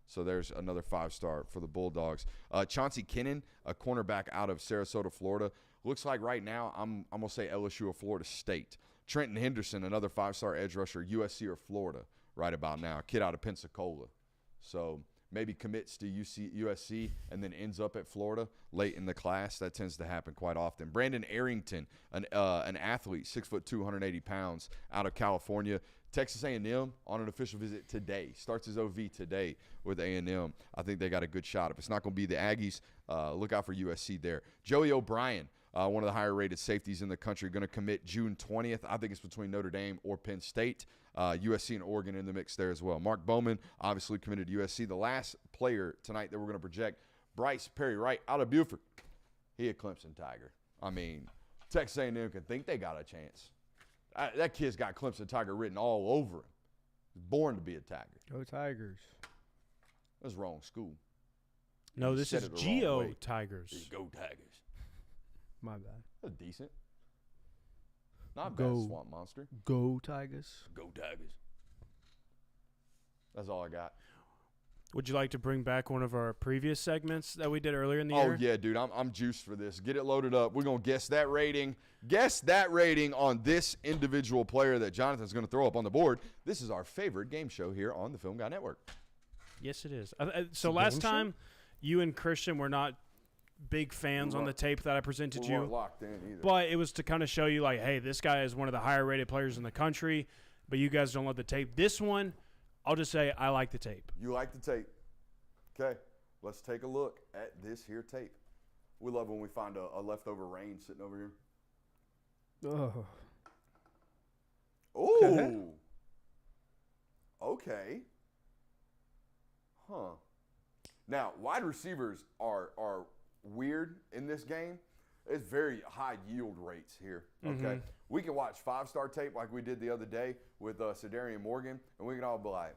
So there's another 5-star for the Bulldogs. Chauncey Kennan, a cornerback out of Sarasota, Florida. Looks like right now I'm going to say LSU or Florida State. Trenton Henderson, another 5-star edge rusher, USC or Florida right about now. Kid out of Pensacola. So maybe commits to USC and then ends up at Florida late in the class. That tends to happen quite often. Brandon Arrington, an athlete, 6'2", 180 pounds, out of California. Texas A&M on an official visit today. Starts his OV today with A&M. I think they got a good shot. If it's not going to be the Aggies, look out for USC there. Joey O'Brien, one of the higher-rated safeties in the country, going to commit June 20th. I think it's between Notre Dame or Penn State. USC and Oregon in the mix there as well. Mark Bowman, obviously committed to USC. The last player tonight that we're going to project, Bryce Perry Wright out of Buford. He a Clemson Tiger. I mean, Texas A&M can think they got a chance. That kid's got Clemson Tiger written all over him. He's born to be a Tiger. Go Tigers. That's wrong school. No, You this said is it the wrong Geo way. Tigers. Go Tigers. My bad. That's decent. Not Go. bad, Swamp Monster. Go Tigers. Go Tigers. That's all I got. Would you like to bring back one of our previous segments that we did earlier in the Oh, year? yeah, dude. I'm juiced for this. Get it loaded up. We're going to guess that rating. Guess that rating on this individual player that Jonathan's going to throw up on the board. This is our favorite game show here on the Film Guy Network. Yes, it is. So last time, you and Christian were not big fans on the tape that I presented We you. weren't locked in either. But it was to kind of show you, like, hey, this guy is one of the higher-rated players in the country, but you guys don't love the tape. This one, I'll just say I like the tape. You like the tape. Okay, let's take a look at this here tape. We love when we find a leftover rain sitting over here. Oh. Ooh. Okay. Huh. Now, wide receivers are weird in this game It's very high yield rates here. Okay, we can watch 5-star tape like we did the other day with Sedarian Morgan, and we can all be like,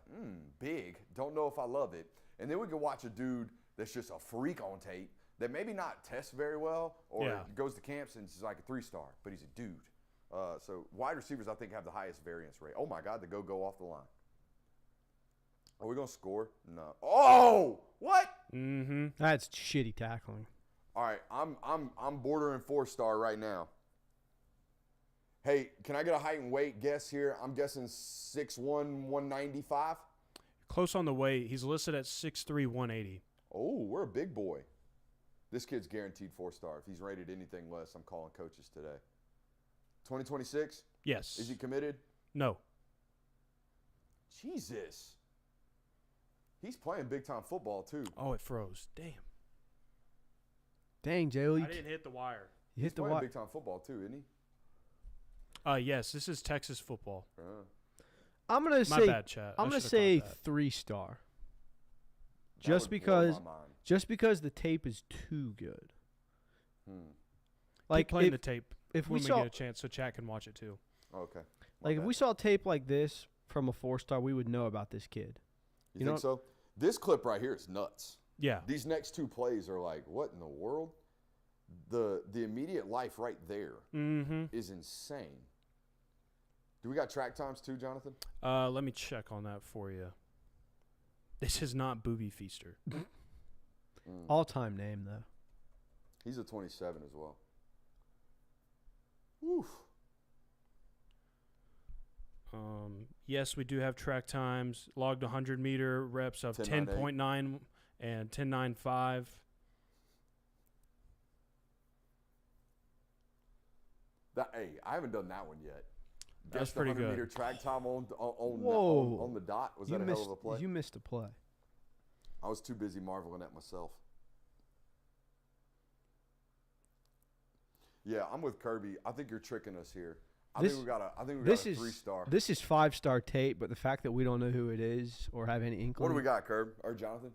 big. Don't know if I love it. And then we can watch a dude that's just a freak on tape that maybe not tests very well or goes to camps and is like a 3-star, but he's a dude. So wide receivers, I think, have the highest variance rate. Oh my God, the go off the line. Are we gonna score? No. Oh, what? That's shitty tackling. All right, I'm bordering 4-star right now. Hey, can I get a height and weight guess here? I'm guessing 6'1", 195. Close on the weight. He's listed at 6'3", 180. Oh, we're a big boy. This kid's guaranteed 4-star. If he's rated anything less, I'm calling coaches today. 2026? Yes. Is he committed? No. Jesus. He's playing big-time football, too. Oh, it froze. Damn. Dang, Joe. I didn't hit the wire. You hit the playing wire. big-time football, too, isn't he? Yes, this is Texas football. I'm gonna My say. bad, chat. I'm I gonna should've say caught that. 3-star. That Just would blow because. my mind. Just because the tape is too good. Keep playing if, the tape if when we we saw get a chance, so chat can watch it too. Okay. if we saw tape like this from a 4-star, we would know about this kid. You think so? This clip right here is nuts. Yeah. These next 2 plays are like, what in the world? The immediate life right there is insane. Do we got track times too, Jonathan? Let me check on that for you. This is not Booby Feaster. All-time name though. He's a 27 as well. Oof. Yes, we do have track times. Logged 100-meter reps of 10.9 and 10.95. Hey, I haven't done that one yet. That's pretty good. 100-meter track time on the dot. Was that a hell of a play? You missed a play. I was too busy marveling at myself. Yeah, I'm with Kirby. I think you're tricking us here. I think we got a 3-star. This is 5-star tape, but the fact that we don't know who it is or have any inkling. What do we got, Kirby or Jonathan?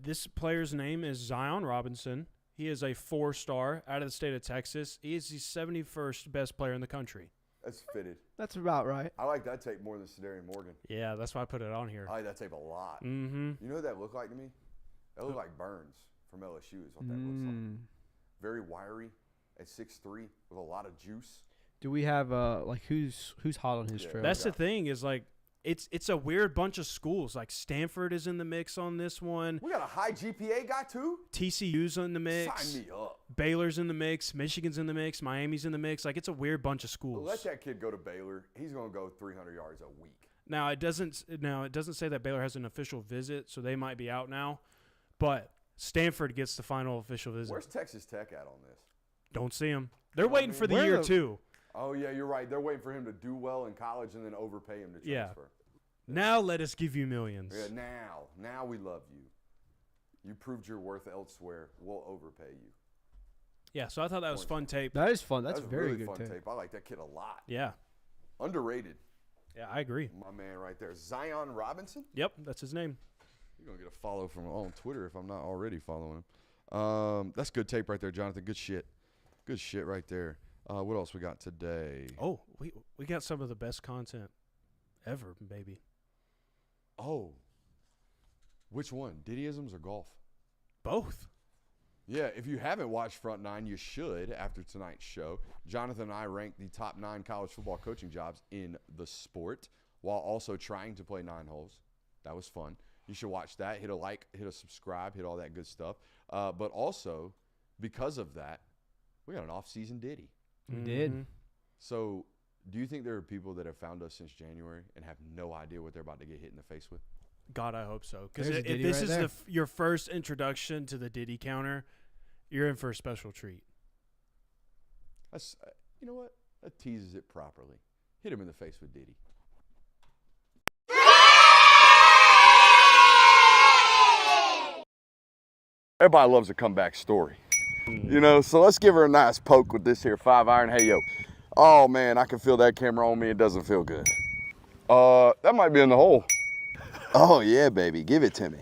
This player's name is Zion Robinson. He is a 4-star out of the state of Texas. He is the 71st best player in the country. That's fitted. That's about right. I like that tape more than Sedarian Morgan. Yeah, that's why I put it on here. I like that tape a lot. Mm-hmm. You know what that looked like to me? That looked like Burns from LSU is what that looks like. Very wiry at 6'3", with a lot of juice. Do we have who's hot on his trail? That's the thing is like it's a weird bunch of schools. Like Stanford is in the mix on this one. We got a high GPA guy too. TCU's in the mix. Sign me up. Baylor's in the mix. Michigan's in the mix. Miami's in the mix. Like it's a weird bunch of schools. Let that kid go to Baylor. He's gonna go 300 yards a week. Now it doesn't say that Baylor has an official visit, so they might be out now. But Stanford gets the final official visit. Where's Texas Tech at on this? Don't see him. They're waiting for the year too. Oh yeah, you're right. They're waiting for him to do well in college and then overpay him to transfer. Yeah. Now let us give you millions. Yeah, now we love you. You proved your worth elsewhere. We'll overpay you. Yeah, so I thought that was fun tape. That is fun. That's That was very really good fun tape. I like that kid a lot. Yeah. Underrated. Yeah, I agree. My man right there. Zion Robinson? Yep, that's his name. You're going to get a follow from on Twitter if I'm not already following him. That's good tape right there, Jonathan. Good shit. Good shit right there. What else we got today? Oh, we got some of the best content ever, baby. Oh. Which one? Diddyisms or golf? Both. Yeah, if you haven't watched Front Nine, you should after tonight's show. Jonathan and I ranked the top 9 college football coaching jobs in the sport while also trying to play 9 holes. That was fun. You should watch that. Hit a like, hit a subscribe, hit all that good stuff. But also, because of that, we got an off-season Diddy. We did. So, do you think there are people that have found us since January and have no idea what they're about to get hit in the face with? God, I hope so. Because There's a if Diddy this right is there. your first introduction to the Diddy counter, you're in for a special treat. That's, you know what? That teases it properly. Hit him in the face with Diddy. Everybody loves a comeback story. You know, so let's give her a nice poke with this here 5-iron. Hey, yo. Oh, man, I can feel that camera on me. It doesn't feel good. That might be in the hole. Oh, yeah, baby. Give it to me.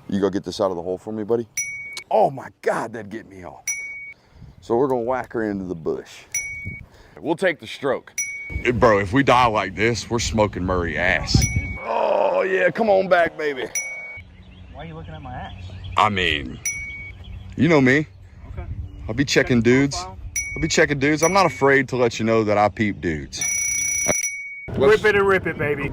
You go get this out of the hole for me, buddy? Oh, my God, that'd get me off. So we're going to whack her into the bush. We'll take the stroke. Bro, if we die like this, we're smoking Murray ass. Oh, yeah. Come on back, baby. Why are you looking at my ass? I mean, you know me. Okay. I'll be checking dudes. I'm not afraid to let you know that I peep dudes. Rip it and rip it, baby.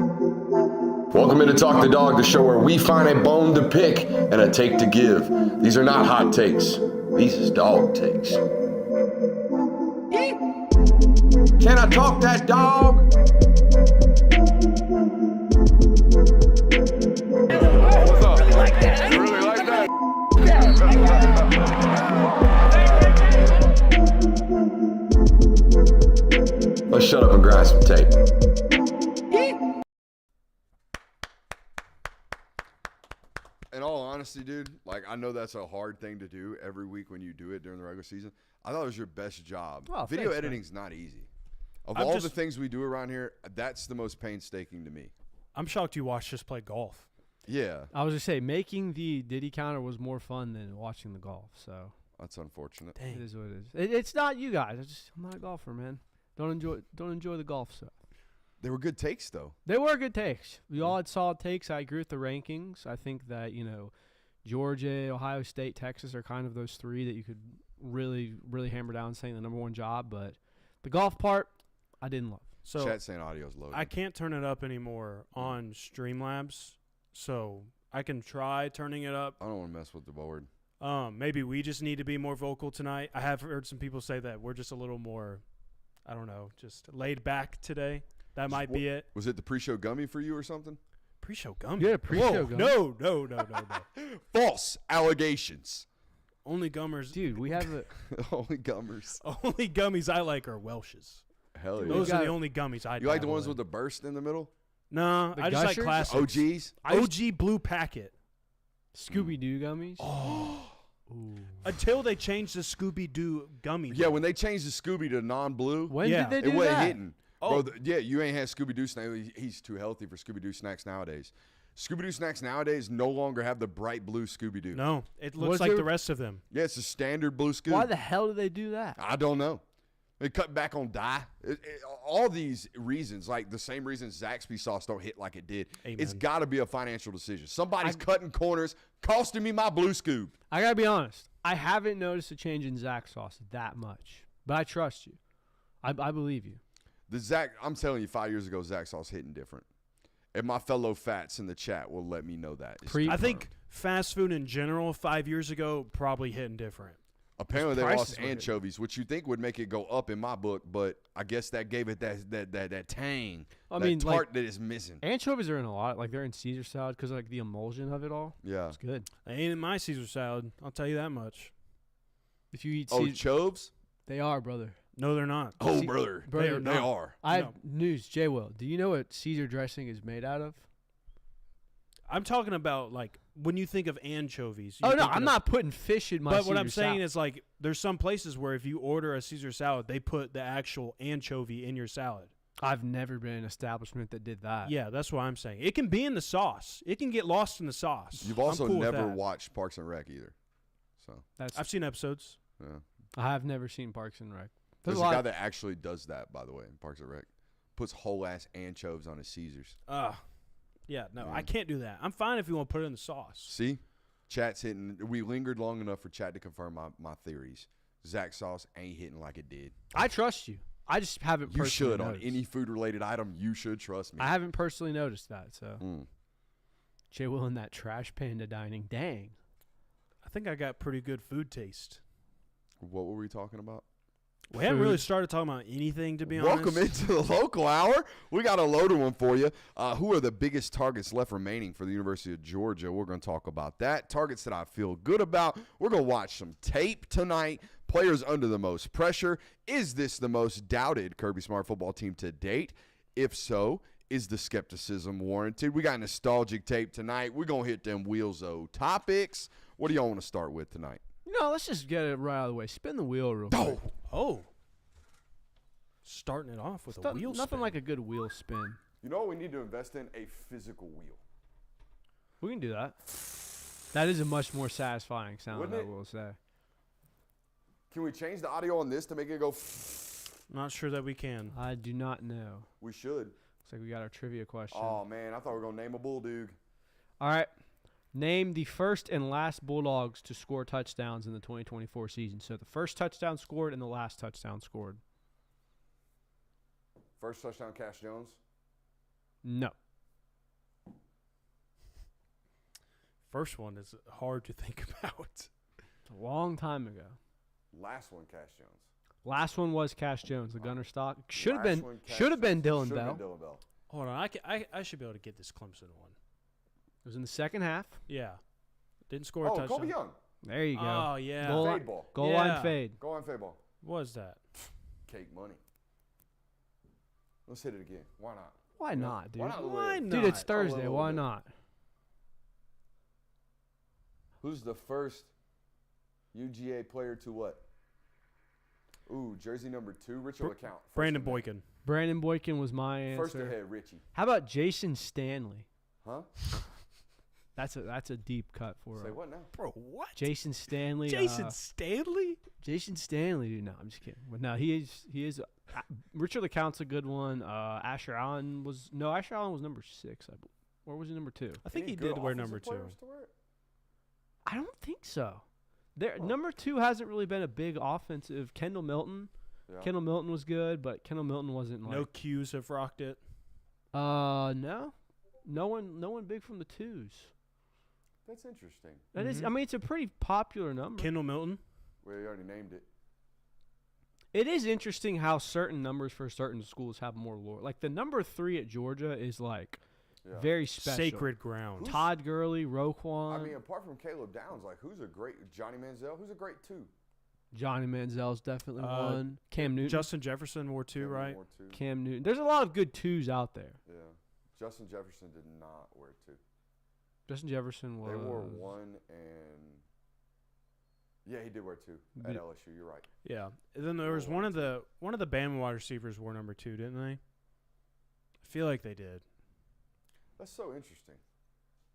Welcome into Talk the Dog, the show where we find a bone to pick and a take to give. These are not hot takes. These is dog takes. Can I talk that dog? What's up? You really like that? Let's shut up and grind some tape. In all honesty, dude, like, I know that's a hard thing to do every week when you do it during the regular season. I thought it was your best job. Oh, Video thanks, editing's not easy. Of I'm all just- the things we do around here, that's the most painstaking to me. I'm shocked you watched us play golf. Yeah, I was just say making the Diddy counter was more fun than watching the golf. So that's unfortunate. it is what it is. It's not you guys. I'm not a golfer, man. Don't enjoy the golf stuff. They were good takes, though. They were good takes. We all had solid takes. I agree with the rankings. I think that Georgia, Ohio State, Texas are kind of those three that you could really, really hammer down saying the number one job. But the golf part, I didn't love. So Chat saying audio's loaded. I can't turn it up anymore on Streamlabs, so I can try turning it up. I don't want to mess with the board. Maybe we just need to be more vocal tonight. I have heard some people say that we're just a little more, I don't know, just laid back today. That might be it. Was it the pre-show gummy for you or something? Pre-show gummy. Yeah, pre-show Whoa, gummy. No. False allegations. Only gummers. Dude, we have a Only gummers. Only gummies I like are Welshes. Hell yeah. Those are the got- only gummies I You like the ones with the burst in the middle? No, The I just like Gushers? classics. OGs? OG blue packet. Scooby Doo gummies. Ooh. Until they changed the Scooby Doo gummy. Yeah, when they changed the Scooby to non-blue, When Yeah. did they it do wasn't that? hitting. Oh. Bro, yeah, you ain't had Scooby-Doo snacks. He's too healthy for Scooby-Doo snacks nowadays. Scooby-Doo snacks nowadays no longer have the bright blue Scooby-Doo. No, it looks Was like there- the rest of them. Yeah, it's a standard blue Scooby. Why the hell did they do that? I don't know. They cut back on dye. All these reasons, like the same reasons Zaxby sauce don't hit like it did. Amen. It's got to be a financial decision. Somebody's cutting corners, costing me my blue Scoob. I gotta be honest. I haven't noticed a change in Zach sauce that much, but I trust you. I believe you. I'm telling you, 5 years ago, Zach sauce hitting different. And my fellow fats in the chat will let me know that. It's I think fast food in general 5 years ago probably hitting different. apparently they prices lost were hitting. anchovies, which you think would make it go up in my book, but I guess that gave it that tang. I that mean, like- tart that is missing. Anchovies are in a lot. Like, they're in Caesar salad because, like, the emulsion of it all. Yeah. It's good. They ain't in my Caesar salad. I'll tell you that much. If you eat Oh, Caesar, choves? they are, brother. No, they're not. Oh, See- brother. brother, They are. I No. have news, J. Will. Do you know what Caesar dressing is made out of? I'm talking about like when you think of anchovies. Oh you're no, thinking I'm of- not putting fish in my. But what Caesar I'm saying salad. is like there's some places where if you order a Caesar salad, they put the actual anchovy in your salad. I've never been in an establishment that did that. Yeah, that's what I'm saying. It can be in the sauce. It can get lost in the sauce. You've I'm also cool with never that. watched Parks and Rec either. So, that's. I've seen episodes. yeah. I have never seen Parks and Rec. There's There's a a lot. guy that actually does that, by the way, in Parks and Rec. Puts whole ass anchovies on his Caesars. Yeah, no, Yeah. I can't do that. I'm fine if you want to put it in the sauce. See? Chat's hitting. We lingered long enough for Chat to confirm my theories. Zach sauce ain't hitting like it did. I trust you. I just haven't. You personally should. On noticed. any food related item, you should trust me. I haven't personally noticed that. So, Mm. J. Will in that trash panda dining. Dang. I think I got pretty good food taste. What were we talking about? We haven't really Food. started talking about anything, to be Welcome honest. into the local hour. We got a loaded one for you. Who are the biggest targets left remaining for the University of Georgia? We're going to talk about that. Targets that I feel good about. We're going to watch some tape tonight. Players under the most pressure. Is this the most doubted Kirby Smart football team to date? If so, is the skepticism warranted? We got nostalgic tape tonight. We're going to hit them wheels, though. Topics. What do y'all want to start with tonight? Let's just get it right out of the way. Spin the wheel real quick. Oh. Starting it off with a wheel spin. Nothing like a good wheel spin. You know what we need to invest in? A physical wheel. We can do that. That is a much more satisfying sound, Wouldn't I it? will say. Can we change the audio on this to make it go? Not sure that we can. I do not know. We should. Looks like we got our trivia question. Oh, man. I thought we were going to name a Bulldog. All right. Name the first and last Bulldogs to score touchdowns in the 2024 season. So the first touchdown scored and the last touchdown scored. First touchdown, Cash Jones. No. First one is hard to think about. It's a long time ago. Last one, Cash Jones. Last one was Cash Jones, the gunner stock. Should have Last been one, Cash Dylan Should've Bell. been Dylan Bell. Hold on. I should be able to get this Clemson one. It was in the second half. Yeah. Didn't score a Oh, touchdown. Kobe Young. There you go. Oh, yeah. Goal Fade ball. Goal Yeah. line fade. Go on, fade ball. What was that? Cake money. Let's hit it again. Why not? Why not, dude? Why not? Why live? not? Dude, it's I'll live Thursday. a Why little bit. not? Who's the first UGA player to what? Ooh, jersey number 2, Richard LeCount. Brandon Boykin. Brandon Boykin was my answer. First ahead, Richie. How about Jason Stanley? Huh? That's a deep cut for Say him. what now? Bro, what? Jason Stanley. Jason Stanley? Jason Stanley, dude. No, I'm just kidding. But no, he is. Richard LeCount's a good one. Asher Allen was number 6, I believe. Or was he number 2? I think Any he good did wear offensive number 2. players to wear it? I don't think so. Number 2 hasn't really been a big offensive. Kendall Milton. Yeah. Kendall Milton was good, but Kendall Milton wasn't like. No Qs have rocked it. No. No one big from the 2s. That's interesting. That is. I mean, it's a pretty popular number. Kendall Milton. We already named it. It is interesting how certain numbers for certain schools have more lore. Like the number 3 at Georgia is like Yeah. very special. Sacred ground. Todd Gurley, Roquan, I mean, apart from Caleb Downs, like who's a great Johnny Manziel? Who's a great 2? Johnny Manziel's definitely one. Cam Newton. Justin Jefferson wore 2, right? Wore 2. Cam Newton. There's a lot of good 2s out there. Yeah. Justin Jefferson did not wear 2. Justin Jefferson was. They wore 1 and yeah, he did wear 2 at Yeah. LSU. You're right. Yeah. And then there was one of the Bama wide receivers wore number 2, didn't they? I feel like they did. That's so interesting.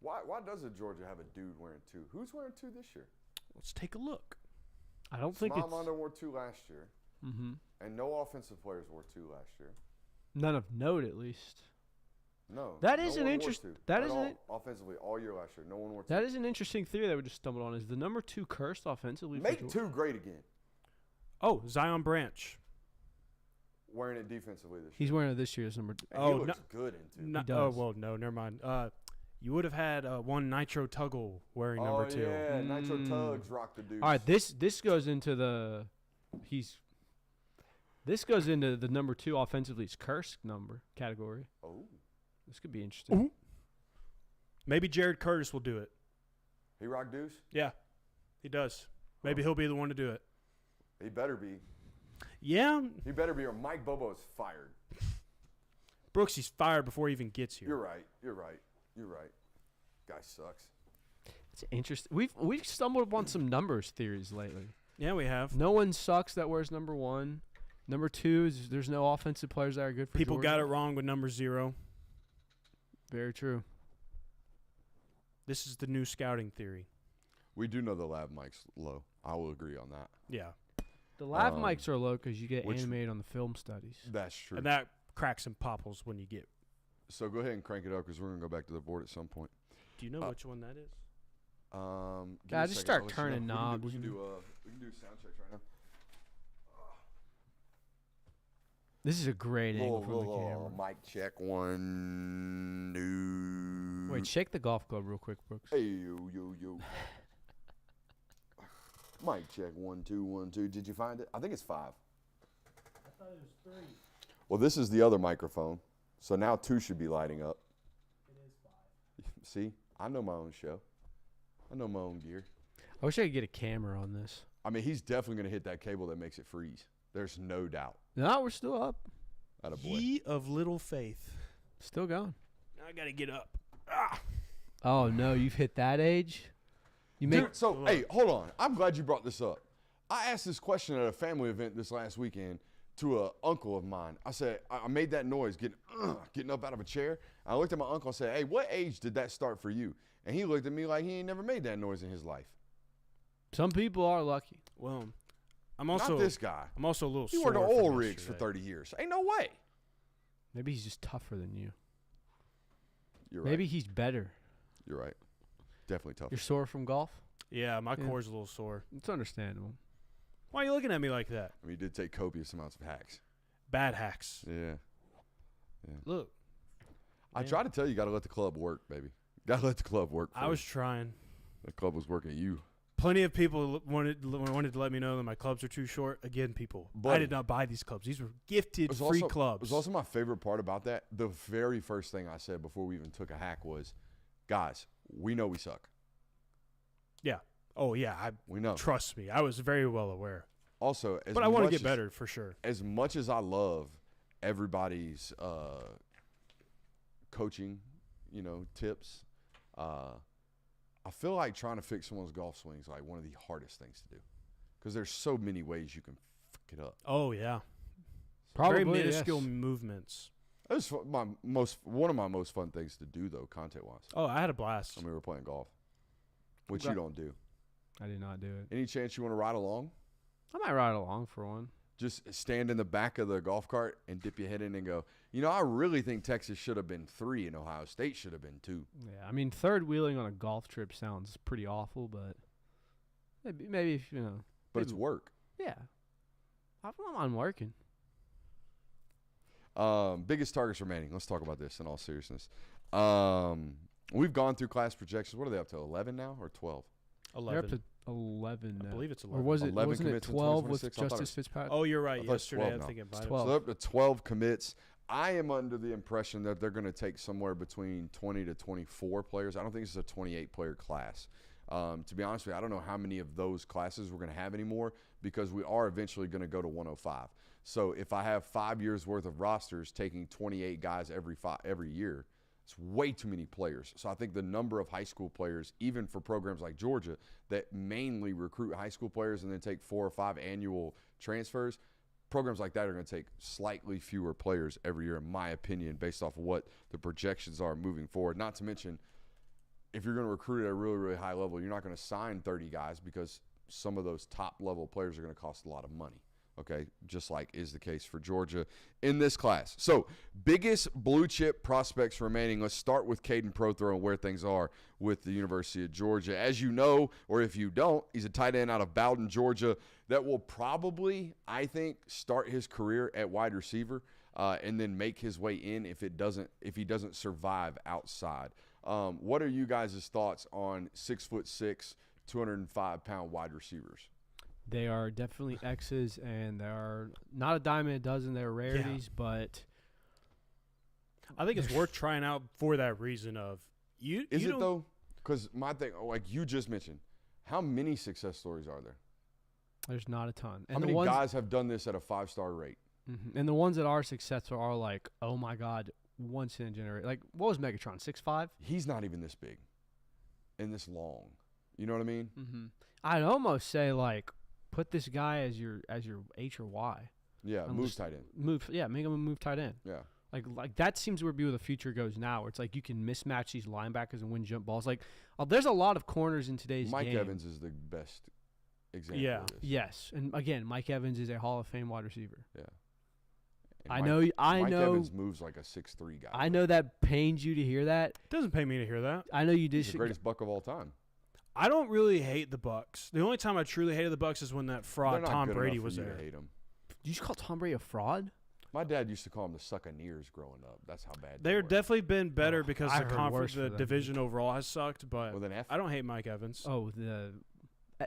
Why doesn't Georgia have a dude wearing 2? Who's wearing 2 this year? Let's take a look. I don't think it's. Mondo wore 2 last year, Mm-hmm. and no offensive players wore 2 last year. None of note, at least. No. That no is an one wore interest- 2 that at is all. an- Offensively all year last year. No one wore 2. That is an interesting theory that we just stumbled on. Is the number 2 cursed offensively? for Make Georgia? 2 great again. Oh, Zion Branch. Wearing it defensively this year. He's wearing it this year's number. And Oh, he looks no- good in 2. No, does. oh, well, no, never mind. You would have had one Nitro Tuggle wearing number 2. Yeah, Nitro Mm. Tugs rock the dudes. All right, this goes into the This goes into the number 2 offensively is cursed number category. Oh, This could be interesting. Ooh. Maybe Jared Curtis will do it. he rock deuce? Yeah, he does. Maybe he'll be the one to do it. He better be. Yeah, He better be or Mike Bobo is fired. Brooks, he's fired before he even gets here. You're right. You're right. You're right. Guy sucks. It's interesting. We've stumbled upon some numbers theories lately. Yeah, we have. No one sucks that wears number 1. Number 2 is there's no offensive players that are good for People Georgia. got it wrong with number 0. Very true. This is the new scouting theory. We do know the lab mic's low. I will agree on that. Yeah, The lav mics are low because you get which- animated on the film studies. That's true. and that cracks and popples when you get. So go ahead and crank it up because we're going to go back to the board at some point. Do you know which one that is? Give me Yeah, a just second. start I'll let you turning know. knobs. We can do sound checks right now. This is a great angle from the camera. Mic check 1, 2. Wait, shake the golf club real quick, Brooks. Hey, yo. Mic check 1, 2, 1, 2. Did you find it? I think it's 5. I thought it was 3. Well, this is the other microphone. So now 2 should be lighting up. It is 5. See? I know my own show. I know my own gear. I wish I could get a camera on this. I mean, he's definitely going to hit that cable that makes it freeze. There's no doubt. No, we're still up. Attaboy. Ye of little faith. Still going. Now I got to get up. Oh, no. You've hit that age? Dude, so, hey, hold on. I'm glad you brought this up. I asked this question at a family event this last weekend to an uncle of mine. I said, I made that noise getting up out of a chair. I looked at my uncle and said, hey, what age did that start for you? And he looked at me like he ain't never made that noise in his life. Some people are lucky. Well, I'm also Not this guy. I'm also a little He sore worked on from oil rigs for yesterday. 30 years. Ain't no way. Maybe he's just tougher than you. You're right. Maybe he's better. You're right. Definitely tough. You're sore from golf? Yeah, my Yeah. core's a little sore. It's understandable. Why are you looking at me like that? I mean, he did take copious amounts of hacks. Bad hacks. Yeah. Look, I Yeah. try to tell you, got to let the club work, baby. Got to let the club work. I was trying. The club was working you. Plenty of people wanted to let me know that my clubs are too short. Again, people, I Buddy. did not buy these clubs. These were gifted It was free also- clubs. It was also my favorite part about that. The very first thing I said before we even took a hack was, guys, we know we suck. Oh yeah, We know. trust me. I was very well aware. Also, But I want to get better for sure. As much as I love everybody's coaching, tips, I feel like trying to fix someone's golf swing is like one of the hardest things to do because there's so many ways you can fuck it up. Oh yeah, Probably, very minuscule yes. movements. That was one of my most fun things to do though, content wise. Oh, I had a blast. When we were playing golf, which Okay. you don't do. I did not do it. Any chance you want to ride along? I might ride along for one. Just stand in the back of the golf cart and dip your head in and go, I really think Texas should have been 3 and Ohio State should have been 2. Yeah, I mean, third wheeling on a golf trip sounds pretty awful, but maybe if But it's work. yeah, I'm on working. Biggest targets remaining. Let's talk about this in all seriousness. We've gone through class projections. What are they up to? 11 now or 12? 11. They're up to 11 I now. believe it's Or 11. was it? 11 Wasn't it commits in 12 with 2026? I thought it Justice Fitzpatrick? Oh, you're right. I thought it's Yesterday, 12 I now. think it might It's have 12. So they're up to 12 commits. I am under the impression that they're going to take somewhere between 20 to 24 players. I don't think it's a 28-player class. To be honest with you, I don't know how many of those classes we're going to have anymore because we are eventually going to go to 105. So if I have 5 years worth of rosters taking 28 guys every year, it's way too many players. So I think the number of high school players, even for programs like Georgia that mainly recruit high school players and then take 4 or 5 annual transfers, programs like that are going to take slightly fewer players every year, in my opinion, based off of what the projections are moving forward. Not to mention, if you're going to recruit at a really, really high level, you're not going to sign 30 guys because some of those top-level players are going to cost a lot of money, okay, just like is the case for Georgia in this class. So, biggest blue-chip prospects remaining. Let's start with Caden Prothro and where things are with the University of Georgia. As you know, or if you don't, he's a tight end out of Bowden, Georgia, that will probably, I think, start his career at wide receiver and then make his way in if he doesn't survive outside. What are you guys' thoughts on 6'6", 205-pound wide receivers? They are definitely X's, and they are not a dime a dozen. They're rarities, but I think it's worth trying out for that reason of you. Is you it don't- though? Because my thing, like you just mentioned, how many success stories are there? there's not a ton. And How many guys have done this at a 5-star rate? And the ones that are successful are like, oh my God, once in a generation. Like, what was Megatron, 6'5"? He's not even this big and this long. You know what I mean? Mm-hmm. I'd almost say like, put this guy as your H or Y. Yeah, I'm move just- tight end. Make him a move tight end. Yeah. Like that seems to be where the future goes now. Where it's like you can mismatch these linebackers and win jump balls. Like there's a lot of corners in today's Mike game. Evans is the best example Yeah. of this. Yes, and again, Mike Evans is a Hall of Fame wide receiver. Yeah. I And know. Mike Evans moves like a 6'3" guy. I know that pains you to hear that. doesn't pay me to hear that. I know you He's did. the greatest buck of all time. I don't really hate the Bucks. The only time I truly hated the Bucks is when that They're fraud not Tom good Brady enough for was you there. to hate him. Did you just call Tom Brady a fraud? My dad used to call him the Succaneers growing up. That's how bad They're they were. definitely been better Oh, because I the heard conference, worse for the them. division overall has sucked. But With an F? I don't hate Mike Evans. Oh,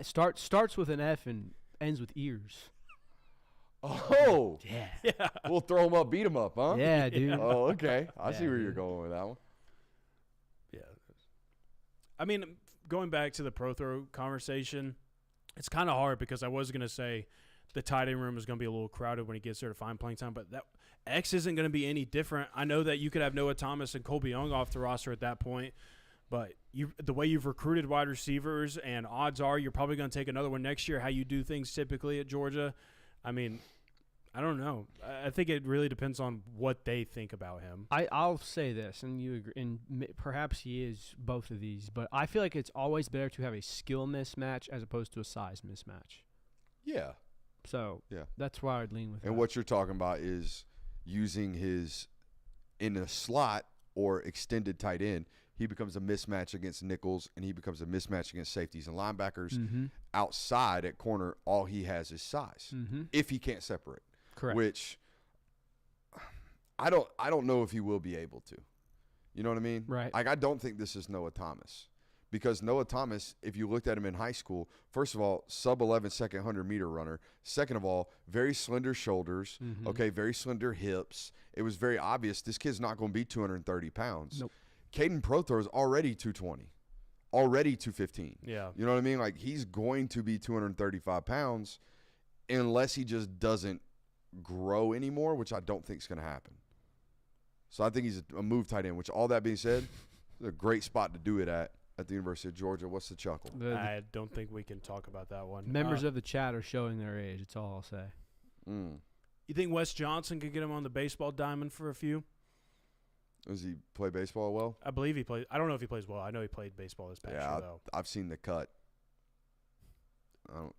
starts with an F and ends with ears. Oh, Yeah. Yeah. we'll throw him up, beat him up, huh? Yeah, dude. Oh, okay. I see Yeah, where you're dude. going with that one. Yeah. I mean, going back to the pro throw conversation, it's kind of hard because I was going to say the tight end room is going to be a little crowded when he gets there to find playing time, but that X isn't going to be any different. I know that you could have Noah Thomas and Colby Young off the roster at that point, but the way you've recruited wide receivers, and odds are you're probably going to take another one next year, how you do things typically at Georgia. I mean, I don't know. I think it really depends on what they think about him. I'll say this, and you agree, and perhaps he is both of these, but I feel like it's always better to have a skill mismatch as opposed to a size mismatch. Yeah. So Yeah. that's why I'd lean with And that. what you're talking about is using his in a slot or extended tight end. He becomes a mismatch against nickels, and he becomes a mismatch against safeties and linebackers. Mm-hmm. Outside at corner, all he has is size. Mm-hmm. If he can't separate. Correct. Which I don't know if he will be able to. You know what I mean? Right. Like, I don't think this is Noah Thomas. Because Noah Thomas, if you looked at him in high school, first of all, sub-11 second 100-meter runner. Second of all, very slender shoulders, Mm-hmm. okay, very slender hips. It was very obvious this kid's not going to be 230 pounds. Nope. Caden Prothor is already 220, already 215. Yeah. You know what I mean? Like, he's going to be 235 pounds unless he just doesn't grow anymore, which I don't think is going to happen. So I think he's a move tight end, which, all that being said, it's a great spot to do it at the University of Georgia. What's the chuckle? I don't think we can talk about that one. Members of the chat are showing their age. That's all I'll say. You think Wes Johnson could get him on the baseball diamond for a few? Does he play baseball well? I believe he plays. I don't know if he plays well. I know he played baseball this past year, though. I've seen the cut.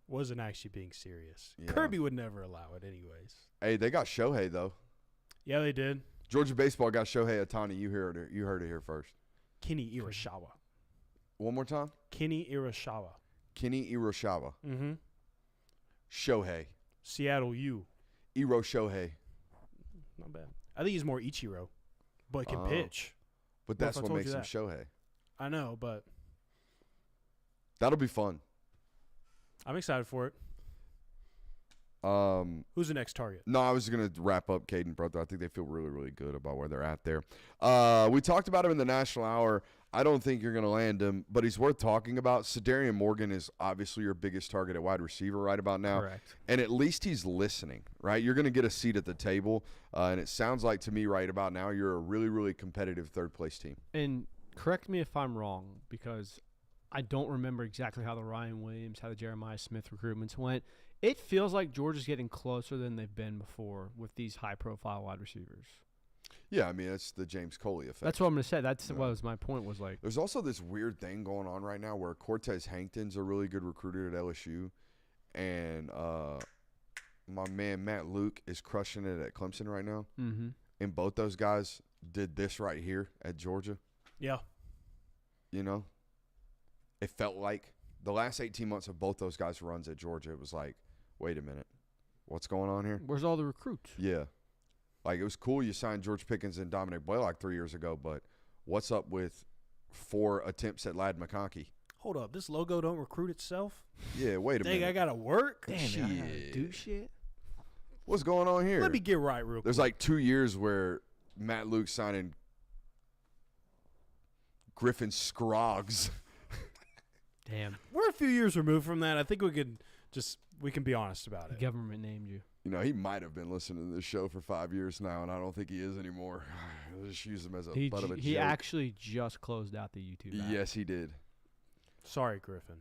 Wasn't actually being serious. Yeah. Kirby would never allow it anyways. Hey, they got Shohei, though. Yeah, they did. Georgia baseball got Shohei Ohtani. You heard it here first. Kenny Irashawa. One more time. Kenny Irashawa. Kenny Iroshawa. Mm-hmm. Shohei. Seattle U. Iro Shohei. Not bad. I think he's more Ichiro, but can pitch. But What that's if I what told makes you him that? Shohei. I know, but That'll be fun. I'm excited for it. Who's the next target? No, I was going to wrap up Caden Prothor. I think they feel really, really good about where they're at there. We talked about him in the National Hour. I don't think you're going to land him, but he's worth talking about. Sedarian Morgan is obviously your biggest target at wide receiver right about now. Correct. And at least he's listening, right? You're going to get a seat at the table, and it sounds like to me right about now you're a really, really competitive third-place team. And correct me if I'm wrong, because I don't remember exactly how the Ryan Williams, how the Jeremiah Smith recruitments went. It feels like Georgia's getting closer than they've been before with these high-profile wide receivers. Yeah, I mean, it's the James Coley effect. That's what I'm going to say. That's what was my point was like. There's also this weird thing going on right now where Cortez Hankton's a really good recruiter at LSU, and my man Matt Luke is crushing it at Clemson right now. Mm-hmm. And both those guys did this right here at Georgia. Yeah. You know, it felt like the last 18 months of both those guys' runs at Georgia, it was like, wait a minute, what's going on here? Where's all the recruits? Yeah. Like, it was cool you signed George Pickens and Dominic Blaylock 3 years ago, but what's up with 4 attempts at Ladd McConkey? Hold up. This logo don't recruit itself? Yeah, wait a Dang, minute. I got to work? Damn, Shit. I gotta do shit. What's going on here? Let me get right real quick. There's like 2 years where Matt Luke signing Griffin Scroggs. Damn. We're a few years removed from that. I think we can be honest about The it. government named you. You know, he might have been listening to this show for 5 years now, and I don't think he is anymore. Let's just use him as a butt of a He joke. actually just closed out the YouTube app. Yes, he did. Sorry, Griffin.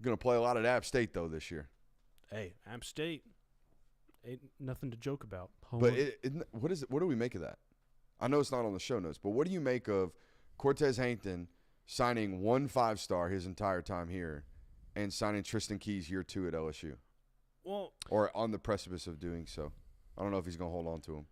Going to play a lot at App State, though, this year. Hey, App State. Ain't nothing to joke about. But what do we make of that? I know it's not on the show notes, but what do you make of Cortez Hankton signing 1 5-star his entire time here and signing Tristan Keys year 2 at LSU? Well, Or on the precipice of doing so. I don't know if he's going to hold on to him.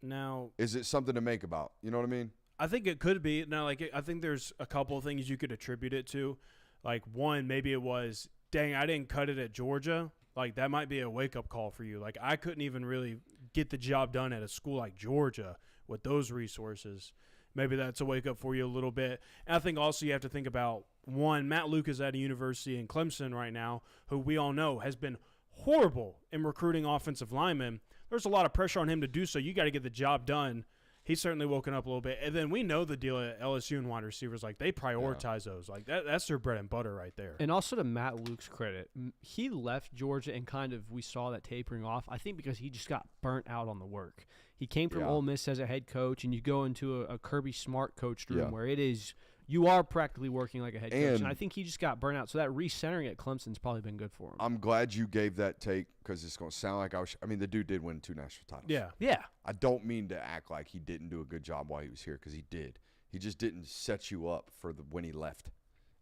now, Is it something to make about? You know what I mean? I think it could be. Now, I think there's a couple of things you could attribute it to. Like, one, maybe it was, dang, I didn't cut it at Georgia. Like, that might be a wake-up call for you. Like, I couldn't even really get the job done at a school like Georgia with those resources. Maybe that's a wake-up for you a little bit. And I think also you have to think about, one, Matt Luke is at a university in Clemson right now, who we all know has been horrible in recruiting offensive linemen. There's a lot of pressure on him to do so. You got to get the job done. He's certainly woken up a little bit. And then we know the deal at LSU and wide receivers. Like, they prioritize those. Like, that's their bread and butter right there. And also to Matt Luke's credit, he left Georgia and kind of we saw that tapering off, I think because he just got burnt out on the work. He came from Ole Miss as a head coach, and you go into a Kirby Smart coached room where it is you are practically working like a head coach. And I think he just got burnt out. So that recentering at Clemson's probably been good for him. I'm glad you gave that take because it's going to sound like I mean, the dude did win 2 national titles. Yeah. I don't mean to act like he didn't do a good job while he was here because he did. He just didn't set you up for when he left.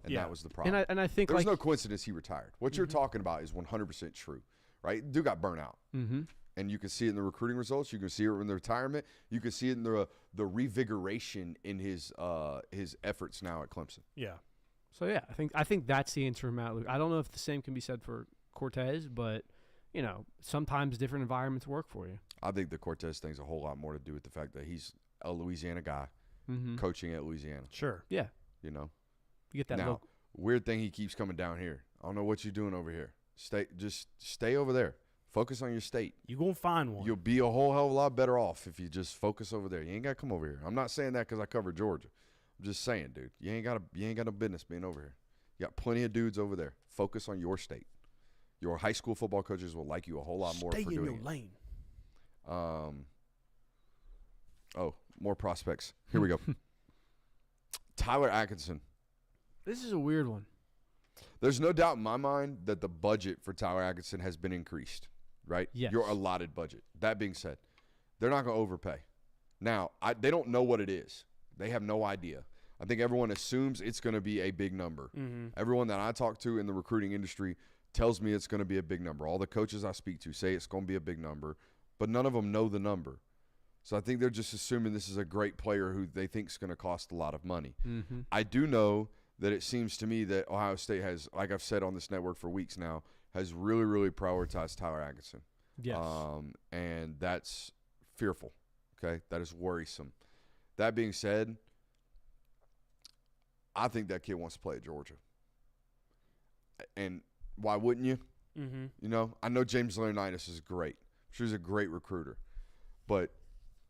And that was the problem. And I think there's no coincidence he retired. What you're talking about is 100% true, right? Dude got burnt out. Mm-hmm. And you can see it in the recruiting results. You can see it in the retirement. You can see it in the revigoration in his efforts now at Clemson. Yeah. So yeah, I think that's the answer for Matt Luke. I don't know if the same can be said for Cortez, but sometimes different environments work for you. I think the Cortez thing's a whole lot more to do with the fact that he's a Louisiana guy coaching at Louisiana. Sure. Yeah. You get that look. Weird thing, he keeps coming down here. I don't know what you're doing over here. Stay over there. Focus on your state. You're going to find one. You'll be a whole hell of a lot better off if you just focus over there. You ain't got to come over here. I'm not saying that because I cover Georgia. I'm just saying, dude, you ain't got no business being over here. You got plenty of dudes over there. Focus on your state. Your high school football coaches will like you a whole lot more for doing it. Stay in your lane. More prospects. Here we go. Tyler Atkinson. This is a weird one. There's no doubt in my mind that the budget for Tyler Atkinson has been increased, right? Yes. Your allotted budget. That being said, they're not going to overpay. Now, they don't know what it is. They have no idea. I think everyone assumes it's going to be a big number. Mm-hmm. Everyone that I talk to in the recruiting industry tells me it's going to be a big number. All the coaches I speak to say it's going to be a big number, but none of them know the number. So I think they're just assuming this is a great player who they think is going to cost a lot of money. Mm-hmm. I do know that it seems to me that Ohio State has, like I've said on this network for weeks now, has really, really prioritized Tyler Atkinson. Yes. And that's fearful, okay? That is worrisome. That being said, I think that kid wants to play at Georgia. And why wouldn't you? Mm-hmm. I know James Laurinaitis is great. I'm sure he's a great recruiter. But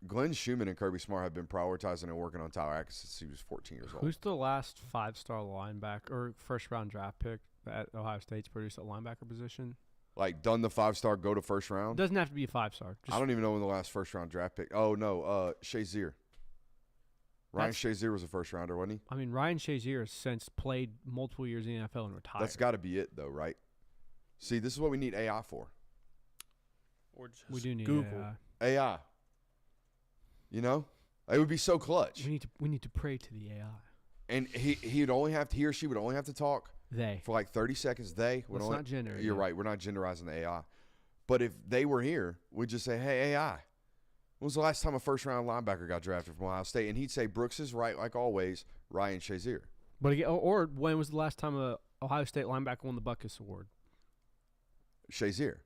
Glenn Schumann and Kirby Smart have been prioritizing and working on Tyler Atkinson since he was 14 years old. Who's the last 5-star linebacker or first-round draft pick that Ohio State's produced at linebacker position? Like, done the 5-star, go to first round? Doesn't have to be a 5-star. I don't even know when the last first-round draft pick. Oh, no, Shazier. Ryan Shazier was a first-rounder, wasn't he? I mean, Ryan Shazier has since played multiple years in the NFL and retired. That's got to be it, though, right? See, this is what we need AI for. Or just we do need Google. AI. It would be so clutch. We need to pray to the AI. And he or she would only have to talk they for like 30 seconds. They would Let's not gender. You're right. We're not genderizing the AI. But if they were here, we'd just say, "Hey, AI, when was the last time a first-round linebacker got drafted from Ohio State?" And he'd say, "Brooks is right, like always. Ryan Shazier." But again, or when was the last time a Ohio State linebacker won the Butkus Award? Shazier.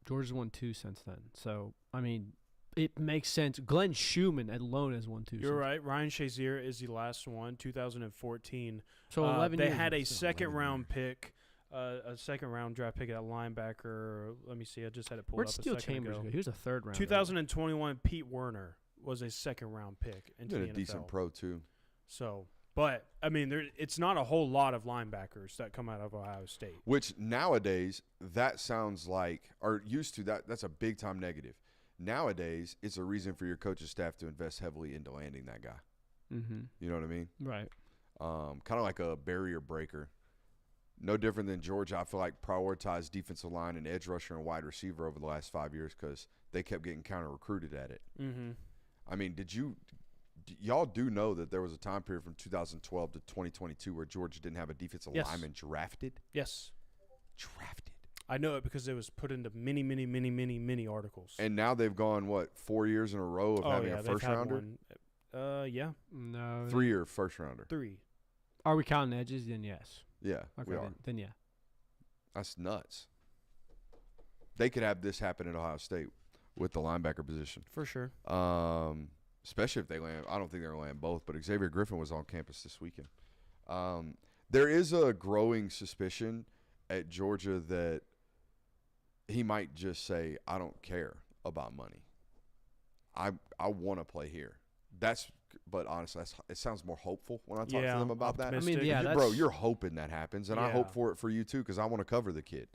Georgia's won 2 since then. So I mean, it makes sense. Glenn Schumann alone has won 2. You're right. Ryan Shazier is the last one, 2014. So 11 They years. had a second-round pick, a second-round draft pick at linebacker. Let me see. I just had it pulled Where'd up Steel a second Chambers ago. go? He was a third round. 2021, Pete Werner was a second-round pick into He's the a NFL. decent pro, too. So, but, I mean, it's not a whole lot of linebackers that come out of Ohio State. Which nowadays, that sounds like, or used to, that's a big-time negative. Nowadays, it's a reason for your coaching staff to invest heavily into landing that guy. Mm-hmm. You know what I mean? Right. Kind of like a barrier breaker. No different than Georgia. I feel like prioritized defensive line and edge rusher and wide receiver over the last 5 years because they kept getting counter-recruited at it. Mm-hmm. I mean, y'all do know that there was a time period from 2012 to 2022 where Georgia didn't have a defensive lineman drafted? Yes. Drafted. I know it because it was put into many articles. And now they've gone, 4 years in a row of having a first-rounder? Yeah. No. 3-year first-rounder. 3. Are we counting edges? Then yes. Yeah, Okay, we are. then yeah. That's nuts. They could have this happen at Ohio State with the linebacker position. For sure. Especially if they land. I don't think they're going to land both, but Xavier Griffin was on campus this weekend. There is a growing suspicion at Georgia that he might just say, "I don't care about money." I want to play here. But honestly, it sounds more hopeful when I talk to them about that. I mean, Bro, you're hoping that happens, and I hope for it for you too because I want to cover the kid.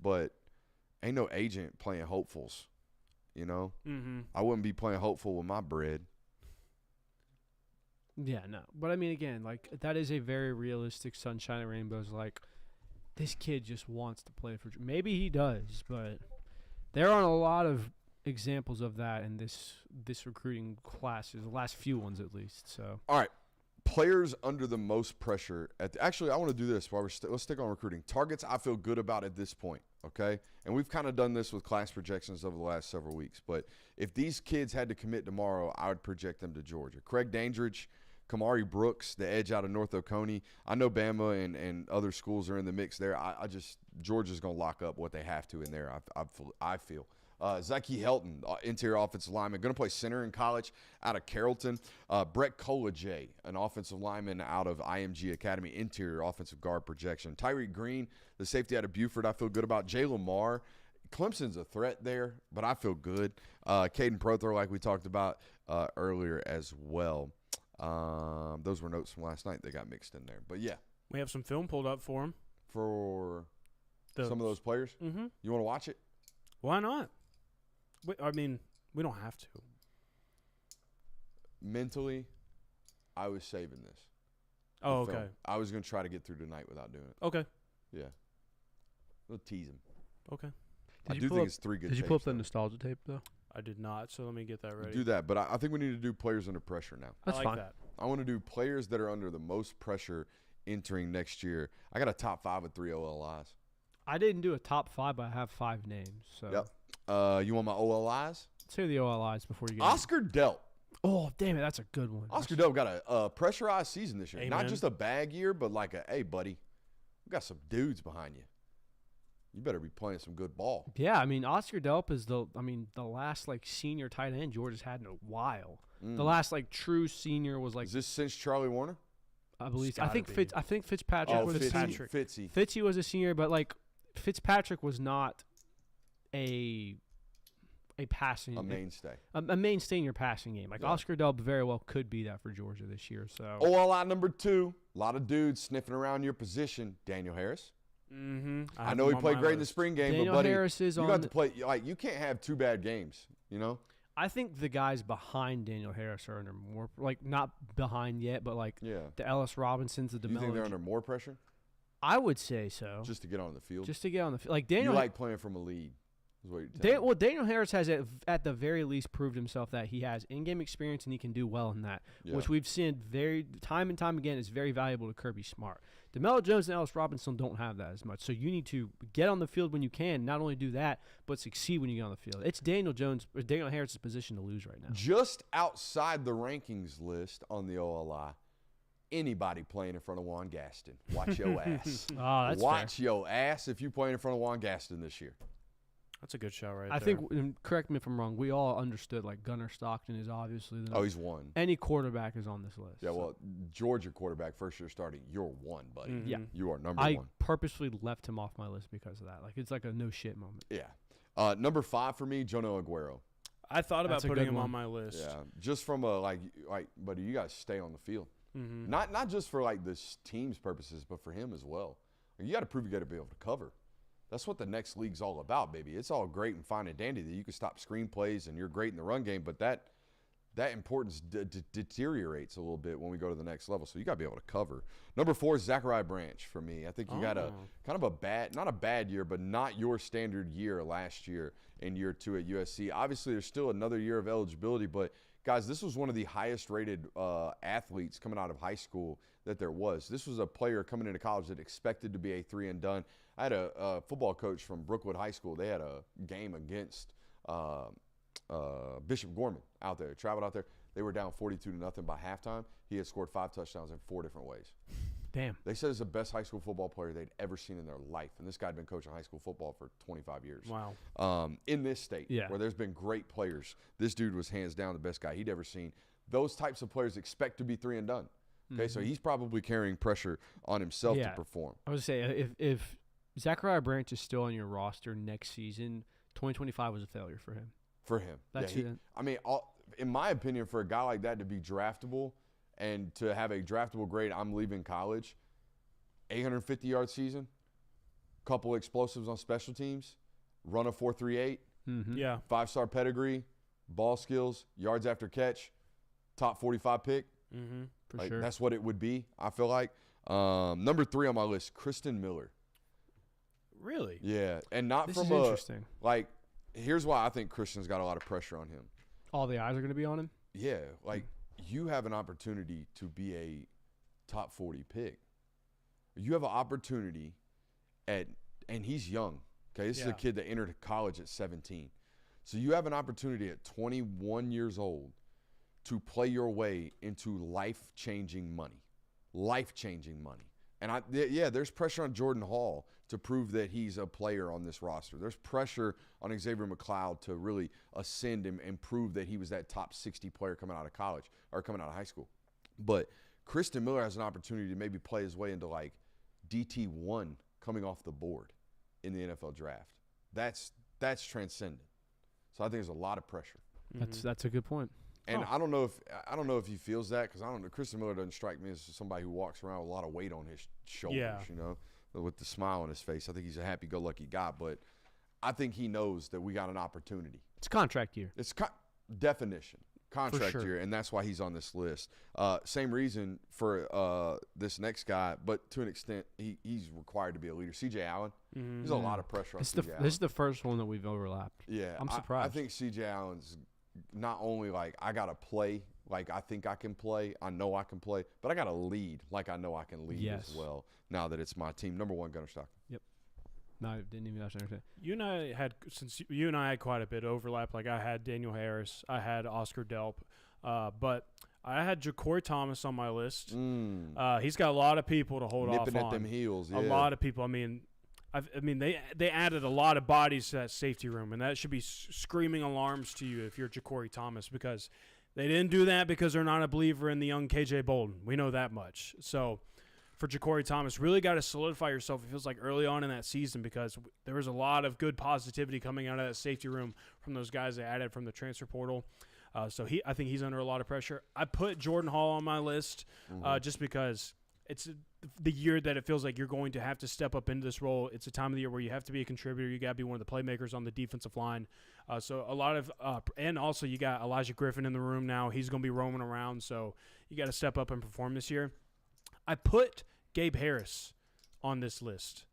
But ain't no agent playing hopefuls, you know? Mm-hmm. I wouldn't be playing hopeful with my bread. Yeah, no. But I mean, again, like that is a very realistic sunshine and rainbows. Like this kid just wants to play for. Maybe he does, but there aren't a lot of examples of that in this recruiting classes. The last few ones, at least. So. All right, players under the most pressure. Actually, I want to do this while let's stick on recruiting. Targets I feel good about at this point. Okay, and we've kind of done this with class projections over the last several weeks. But if these kids had to commit tomorrow, I would project them to Georgia. Craig Dandridge, Kamari Brooks, the edge out of North Oconee. I know Bama and other schools are in the mix there. Georgia's going to lock up what they have to in there, I feel. Zyke Helton, interior offensive lineman, going to play center in college out of Carrollton. Brett Colajay, an offensive lineman out of IMG Academy, interior offensive guard projection. Tyreek Green, the safety out of Buford, I feel good about. Jay Lamar, Clemson's a threat there, but I feel good. Caden Prothro, like we talked about earlier as well. Those were notes from last night that got mixed in there. But, yeah. We have some film pulled up for him. For some of those players? Mm-hmm. You want to watch it? Why not? I mean, we don't have to. Mentally, I was saving this. Oh, film. okay. I was going to try to get through tonight without doing it. Okay. Yeah. We'll tease him. Okay. I do think it's 3 good Did you tapes, pull up the though. nostalgia tape, though? I did not, so let me get that ready. Do that, but I think we need to do players under pressure now. That's I like fine. that. I want to do players that are under the most pressure entering next year. I got a top 5 with 3 OLIs. I didn't do a top 5, but I have 5 names. So. Yep. You want my OLIs? Let's hear the OLIs before you get Oscar Delp. Oh, damn it. That's a good one. Oscar Delp got a pressurized season this year. Amen. Not just a bag year, but like hey, buddy, we got some dudes behind you. You better be playing some good ball. Yeah, I mean, Oscar Delp is the last, like, senior tight end Georgia's had in a while. The last, like, true senior was, like, Is this since Charlie Warner? I believe. It's gotta be. I think Fitzpatrick was a senior. Fitzy. Fitzy was a senior, but, like, Fitzpatrick was not a passing A mainstay. a mainstay in your passing game. Like Yeah. Oscar Delp very well could be that for Georgia this year. So OLI number 2, a lot of dudes sniffing around your position. Daniel Harris. Mm-hmm. I know he played great in the spring game, Daniel but buddy, Harris is you on got to play. Like you can't have 2 bad games. You know. I think the guys behind Daniel Harris are under more, like, not behind yet, but like Yeah. the Ellis Robinsons, the You think they're DeMello. under more pressure I would say so. just to get on the field? Just to get on the field, like you Daniel. like playing from a lead. Is what you're telling me. Well, Daniel Harris has at the very least proved himself that he has in-game experience and he can do well in that, Yeah. which we've seen very time and time again is very valuable to Kirby Smart. DeMello Jones and Ellis Robinson don't have that as much, so you need to get on the field when you can. Not only do that, but succeed when you get on the field. It's Daniel Harris' position to lose right now. Just outside the rankings list on the OLI, anybody playing in front of Juan Gaston, watch your ass. Oh, that's Watch your ass if you playing in front of Juan Gaston this year. That's a good show right I there. think, and correct me if I'm wrong, we all understood, like, Gunnar Stockton is obviously the Oh, he's one. any quarterback is on this list. Yeah, so. well, Georgia quarterback, first year starting, you're one, buddy. Mhm. Yeah. You are number I one. purposely left him off my list because of that. Like, it's like a no shit moment. Yeah. Number 5 for me, Jono Aguero. I thought about That's a putting good him one. on my list. Yeah, just from a like, buddy, you guys stay on the field. Mm-hmm. Not just for like this team's purposes, but for him as well. You got to prove you got to be able to cover. That's what the next league's all about, baby. It's all great and fine and dandy that you can stop screen plays and you're great in the run game, but that importance deteriorates a little bit when we go to the next level. So you got to be able to cover. Number 4 is Zachariah Branch for me. I think you got a kind of a bad, not a bad year, but not your standard year last year in year 2 at USC. Obviously, there's still another year of eligibility, but guys, this was one of the highest rated athletes coming out of high school that there was. This was a player coming into college that expected to be a 3 and done. I had a football coach from Brookwood High School. They had a game against Bishop Gorman out there, traveled out there. They were down 42-0 by halftime. He had scored 5 touchdowns in 4 different ways. Damn. They said it's the best high school football player they'd ever seen in their life. And this guy had been coaching high school football for 25 years. Wow. In this state, Yeah. where there's been great players, this dude was hands down the best guy he'd ever seen. Those types of players expect to be 3 and done. Okay, so he's probably carrying pressure on himself to Yeah. perform. I was going to say, if Zachariah Branch is still on your roster next season, 2025 was a failure for him. For him. That's yeah, it. I mean, in my opinion, for a guy like that to be draftable and to have a draftable grade, I'm leaving college, 850-yard season, couple explosives on special teams, run a 4.38, Yeah. 5-star pedigree, ball skills, yards after catch, top 45 pick. For sure. That's what it would be, I feel like. Number 3 on my list, Kristen Miller. Really? Yeah, and not This from is a interesting. like. Here's why I think Christian's got a lot of pressure on him. All the eyes are going to be on him. Yeah, like you have an opportunity to be a top 40 pick. You have an opportunity and he's young. Okay, this is a Yeah. kid that entered college at 17. So you have an opportunity at 21 years old to play your way into life-changing money. Life-changing money. And there's pressure on Jordan Hall to prove that he's a player on this roster. There's pressure on Xavier McLeod to really ascend and prove that he was that top 60 player coming out of college or coming out of high school. But Kristen Miller has an opportunity to maybe play his way into like DT1 coming off the board in the NFL draft. That's transcendent. So I think there's a lot of pressure. That's a good point. And I don't know if he feels that because I don't know. Kristen Miller doesn't strike me as somebody who walks around with a lot of weight on his shoulders, Yeah. you know, with the smile on his face. I think he's a happy-go-lucky guy, but I think he knows that we got an opportunity. It's contract year. It's definition, contract sure. year, and that's why he's on this list. Same reason for this next guy, but to an extent, he's required to be a leader. C.J. Allen, there's a lot of pressure on C.J. Allen. This is the first one that we've overlapped. Yeah, I'm surprised. I think C.J. Allen's not only like I got to play like I think I can play, I know I can play, but I got to lead like I know I can lead as well now that it's my team. Number 1, Gunnar Stockton. Yep. No, I didn't even understand. You and I had quite a bit of overlap. Like I had Daniel Harris, I had Oscar Delp, but I had Ja'Cory Thomas on my list. He's got a lot of people to hold Nipping off at on. them heels. Yeah. A lot of people. I mean, they added a lot of bodies to that safety room, and that should be screaming alarms to you if you're Ja'Cory Thomas, because they didn't do that because they're not a believer in the young KJ Bolden. We know that much. So for Ja'Cory Thomas, really got to solidify yourself, it feels like, early on in that season, because there was a lot of good positivity coming out of that safety room from those guys they added from the transfer portal. So I think he's under a lot of pressure. I put Jordan Hall on my list just because it's the year that it feels like you're going to have to step up into this role. It's a time of the year where you have to be a contributor. You got to be one of the playmakers on the defensive line. So a lot of and also you got Elijah Griffin in the room now. He's going to be roaming around, so you got to step up and perform this year. I put Gabe Harris on this list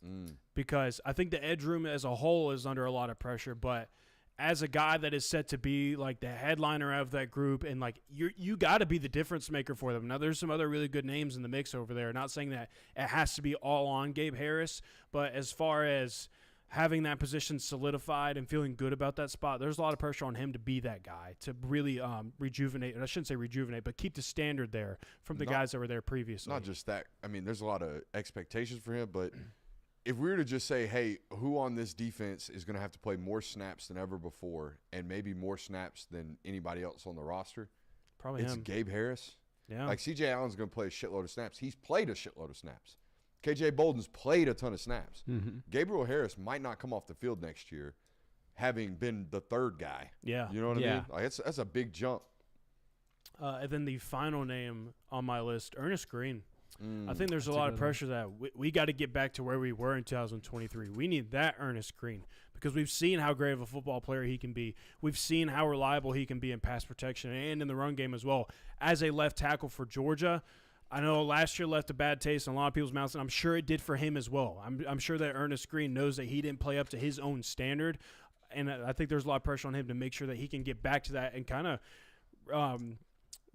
because I think the edge room as a whole is under a lot of pressure, but as a guy that is set to be like the headliner of that group, and like you got to be the difference maker for them. Now there's some other really good names in the mix over there. Not saying that it has to be all on Gabe Harris, but as far as having that position solidified and feeling good about that spot, there's a lot of pressure on him to be that guy, to really rejuvenate. And I shouldn't say rejuvenate, but keep the standard there from the guys that were there previously. Not just that. I mean, there's a lot of expectations for him, but if we were to just say, hey, who on this defense is going to have to play more snaps than ever before and maybe more snaps than anybody else on the roster, Probably it's him. Gabe Harris. Yeah. Like C.J. Allen's going to play a shitload of snaps. He's played a shitload of snaps. K.J. Bolden's played a ton of snaps. Gabriel Harris might not come off the field next year having been the third guy. Yeah. You know what I mean? Like that's a big jump. And then the final name on my list, Ernest Green. I think there's a lot of pressure that we got to get back to where we were in 2023. We need that Ernest Green because we've seen how great of a football player he can be. We've seen how reliable he can be in pass protection and in the run game as well. As a left tackle for Georgia, I know last year left a bad taste in a lot of people's mouths, and I'm sure it did for him as well. I'm sure that Ernest Green knows that he didn't play up to his own standard, and I think there's a lot of pressure on him to make sure that he can get back to that and kind of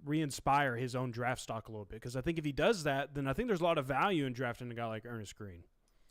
re-inspire his own draft stock a little bit. Because I think if he does that, then I think there's a lot of value in drafting a guy like Ernest Green.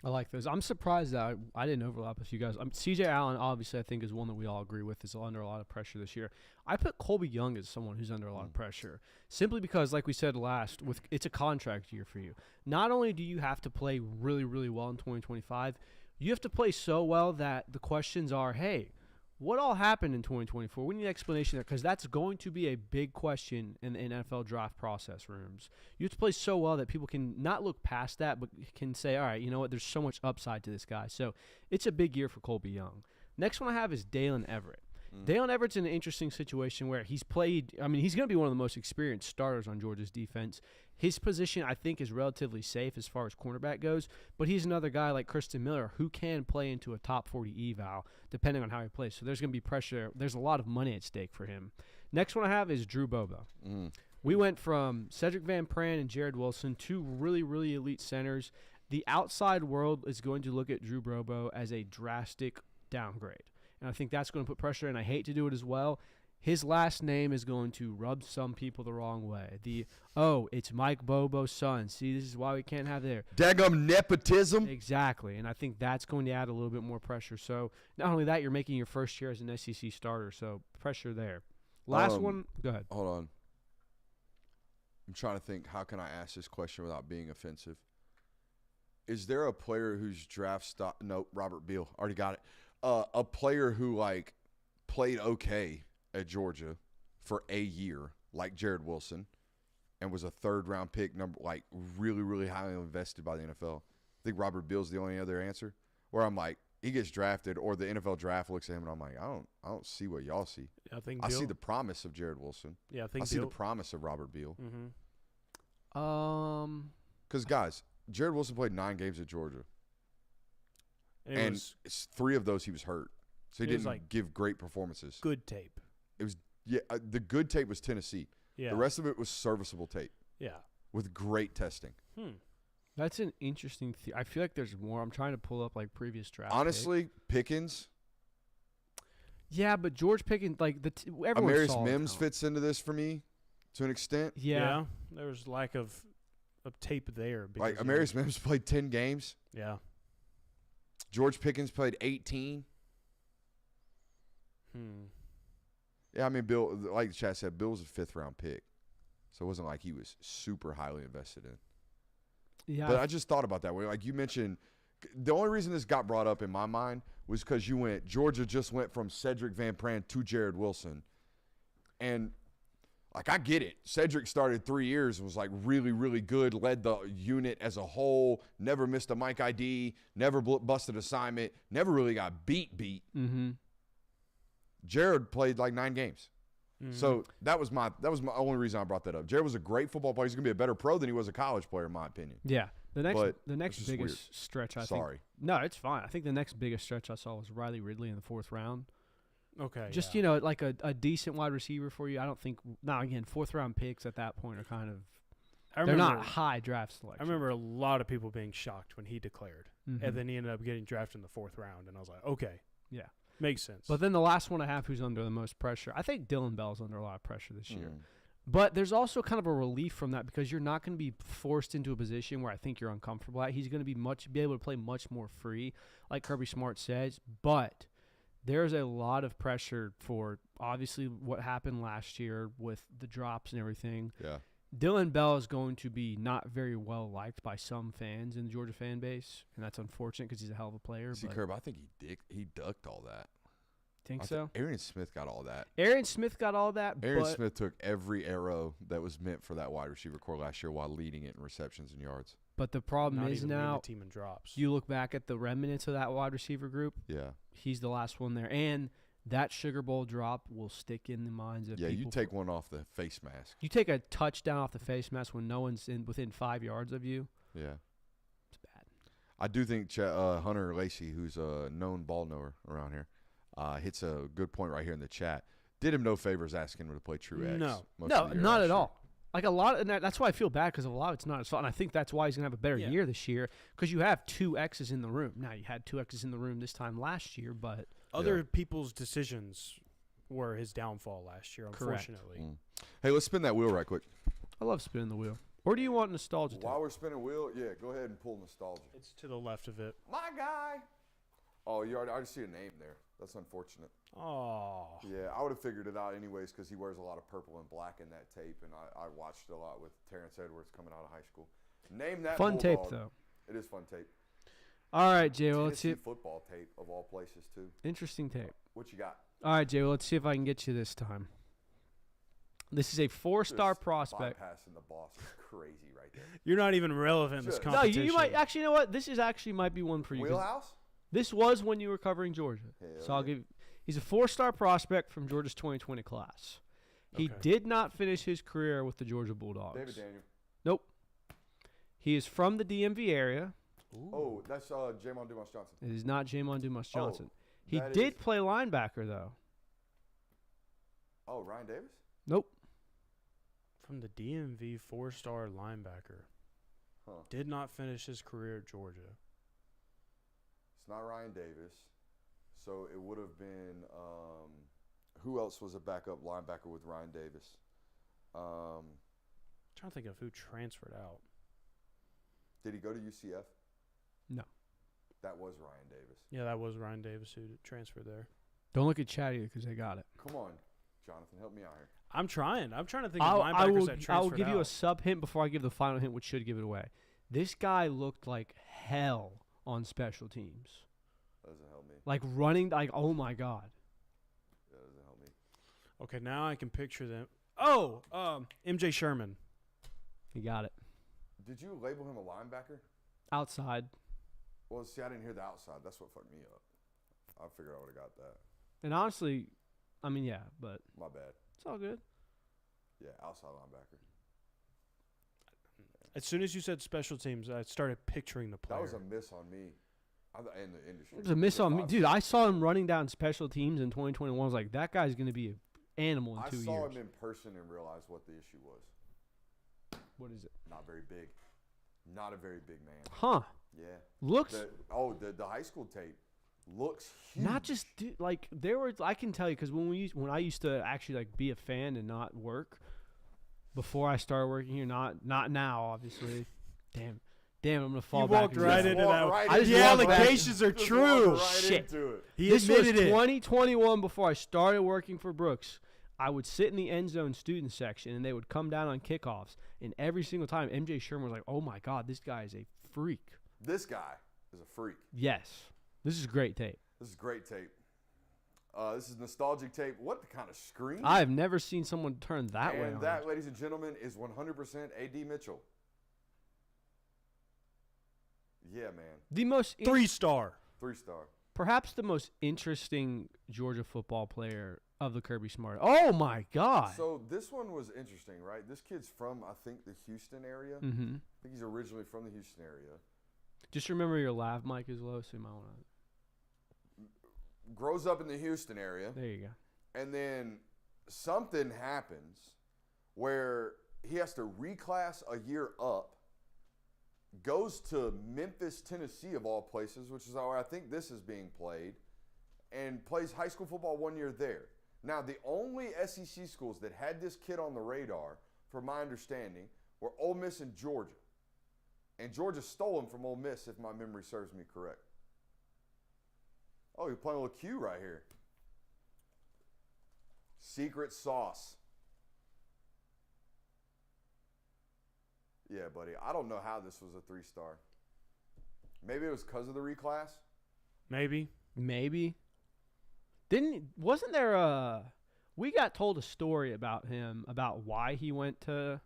I like those. I'm surprised that I didn't overlap with you guys. C.J. Allen, obviously, I think is one that we all agree with is under a lot of pressure this year. I put Colby Young as someone who's under a lot of pressure, simply because, like we said last, it's a contract year for you. Not only do you have to play really, really well in 2025, you have to play so well that the questions are, hey, what all happened in 2024? We need an explanation there because that's going to be a big question in the NFL draft process rooms. You have to play so well that people can not look past that but can say, all right, you know what, there's so much upside to this guy. So it's a big year for Colby Young. Next one I have is Dalen Everett. Dalen Everett's in an interesting situation where he's played. I mean, he's going to be one of the most experienced starters on Georgia's defense. His position, I think, is relatively safe as far as cornerback goes, but he's another guy like Christian Miller who can play into a top 40 eval depending on how he plays. So there's going to be pressure. There's a lot of money at stake for him. Next one I have is Drew Bobo. We went from Cedric Van Pran and Jared Wilson, two really, really elite centers. The outside world is going to look at Drew Bobo as a drastic downgrade, and I think that's going to put pressure, and I hate to do it as well. His last name is going to rub some people the wrong way. It's Mike Bobo's son. See, this is why we can't have there. Daggum nepotism. Exactly, and I think that's going to add a little bit more pressure. So not only that, you're making your first year as an SEC starter, so pressure there. Last one, go ahead. Hold on. I'm trying to think, how can I ask this question without being offensive? Is there a player whose draft stock – no, Robert Beal. Already got it. A player who, like, played okay at Georgia for a year, like Jared Wilson, and was a third-round pick, really, really highly invested by the NFL. I think Robert Beal's the only other answer. Where I'm like, he gets drafted, or the NFL draft looks at him, and I'm like, I don't see what y'all see. I see the promise of Jared Wilson. Yeah, I see the promise of Robert Beal. Mm-hmm. Because, guys, Jared Wilson played 9 games at Georgia. And 3 of those he was hurt. So he didn't give great performances. Good tape. It was the good tape was Tennessee. Yeah. The rest of it was serviceable tape. Yeah. With great testing. That's an interesting I feel like there's more. I'm trying to pull up like previous drafts. Honestly, Pickens. Yeah, but George Pickens, like everyone Amarius saw Mims fits into this for me to an extent. Yeah. There was lack of tape there. Like Amarius Mims played 10 games. Yeah. George Pickens played 18. Yeah, I mean, Bill, like the chat said, Bill was a 5th-round pick. So it wasn't like he was super highly invested in. Yeah. But I just thought about that. Like you mentioned, the only reason this got brought up in my mind was because Georgia just went from Cedric Van Pran to Jared Wilson. And, like, I get it. Cedric started 3 years and was, like, really, really good, led the unit as a whole, never missed a Mike ID, never busted assignment, never really got beat. Mm-hmm. Jared played, like, 9 games. Mm-hmm. So that was my only reason I brought that up. Jared was a great football player. He's going to be a better pro than he was a college player, in my opinion. Yeah. The next biggest stretch, I think. Sorry. No, it's fine. I think the next biggest stretch I saw was Riley Ridley in the 4th round. Okay. Just, like a decent wide receiver for you. I don't think – now, again, 4th-round picks at that point are kind of – they're not high draft selection. I remember a lot of people being shocked when he declared. Mm-hmm. And then he ended up getting drafted in the 4th round. And I was like, okay. Yeah. Makes sense. But then the last one I have who's under the most pressure, I think Dylan Bell's under a lot of pressure this year. But there's also kind of a relief from that because you're not going to be forced into a position where I think you're uncomfortable at. He's going to be able to play much more free, like Kirby Smart says. But there's a lot of pressure for obviously what happened last year with the drops and everything. Yeah. Dylan Bell is going to be not very well liked by some fans in the Georgia fan base, and that's unfortunate because he's a hell of a player. See, Kirby, I think he ducked all that. Think so? Aaron Smith got all that. Aaron Smith took every arrow that was meant for that wide receiver core last year while leading it in receptions and yards. But the problem Not is even now the team in drops. you look back at the remnants of that wide receiver group. Yeah. He's the last one there. And that Sugar Bowl drop will stick in the minds of people. Yeah, you take one off the face mask. You take a touchdown off the face mask when no one's within 5 yards of you. Yeah. It's bad. I do think Hunter Lacey, who's a known ball knower around here, hits a good point right here in the chat. Did him no favors asking him to play true X. No, not at all. Like a lot, and that's why I feel bad because a lot of it's not as fun. I think that's why he's gonna have a better year this year because you have 2 X's in the room. Now you had 2 X's in the room this time last year, but other people's decisions were his downfall last year. Unfortunately. Hey, let's spin that wheel right quick. I love spinning the wheel. Or do you want nostalgia? While we're spinning wheel, go ahead and pull nostalgia. It's to the left of it. My guy. Oh, I already see a name there. That's unfortunate. Oh. Yeah, I would have figured it out anyways because he wears a lot of purple and black in that tape, and I watched a lot with Terrence Edwards coming out of high school. Name that fun tape, Bulldog. though. It is fun tape. All right, Jay. Well, let's see. Football tape of all places, too. Interesting tape. What you got? All right, Jay. Well, let's see if I can get you this time. This is a 4-star prospect. Bypassing the boss is crazy right there. You're not even relevant in this No, competition. you might actually. You know what? This is actually might be one for you. Wheelhouse? This was when you were covering Georgia. Hell so I'll give. He's a 4-star prospect from Georgia's 2020 class. He Okay. did not finish his career with the Georgia Bulldogs. David Daniel. Nope. He is from the DMV area. Oh, that's Jamon Dumas Johnson. It is not Jamon Dumas Johnson. He that did is- play linebacker, though. Oh, Ryan Davis? Nope. From the DMV 4-star linebacker. Huh. Did not finish his career at Georgia. It's not Ryan Davis. So it would have been who else was a backup linebacker with Ryan Davis? Trying to think of who transferred out. Did he go to UCF? No. That was Ryan Davis. Yeah, that was Ryan Davis who transferred there. Don't look at Chad either because they got it. Come on, Jonathan, help me out here. I'm trying. I'm trying to think of I linebackers will, that transferred I will give you a out. sub hint before I give the final hint, which should give it away. This guy looked like hell on special teams. That doesn't help me. Like running, like, oh my God. That doesn't help me. Okay, now I can picture them. Oh, MJ Sherman. He got it. Did you label him a linebacker? Outside. Well, see, I didn't hear the outside. That's what fucked me up. I figured I would have got that. And honestly, I mean, yeah, but My bad. it's all good. Yeah, outside linebacker. As soon as you said special teams, I started picturing the player. That was a miss on me. In the industry. It was a miss on me. Dude, I saw him running down special teams in 2021. I was like, that guy's going to be an animal in 2 years. I saw him in person and realized what the issue was. What is it? Not very big. Not a very big man. Huh. Yeah. Looks The high school tape looks huge. not just like there were. I can tell you because when I used to actually like be a fan and not work before I started working here. Not now, obviously. Damn, I'm gonna fall You back. walked into right that. into walked that. right I just The walked back. allegations are Just true. walked right Shit. into it. He This was admitted it. 2021 before I started working for Brooks. I would sit in the end zone student section, and they would come down on kickoffs. And every single time, MJ Sherman was like, "Oh my God, this guy is a freak." This guy is a freak. Yes, this is great tape. This is great tape. This is nostalgic tape. What kind of screen? I have never seen someone turn that way And on. that, ladies and gentlemen, is 100% A.D. Mitchell. Yeah, man. The most 3-star. 3-star. perhaps the most interesting Georgia football player of the Kirby Smart. Oh my God! So this one was interesting, right? This kid's from, I think, the Houston area. Mm-hmm. I think he's originally from the Houston area. Just remember your lav mic is low, so you might want to. Grows up in the Houston area. There you go. And then something happens where he has to reclass a year up, goes to Memphis, Tennessee, of all places, which is where I think this is being played, and plays high school football 1 year there. Now, the only SEC schools that had this kid on the radar, from my understanding, were Ole Miss and Georgia. And Georgia stole him from Ole Miss, if my memory serves me correct. Oh, you're playing a little Q right here. Secret sauce. Yeah, buddy. I don't know how this was a 3-star. Maybe it was because of the reclass. Maybe. Wasn't there a? We got told a story about him about why he went to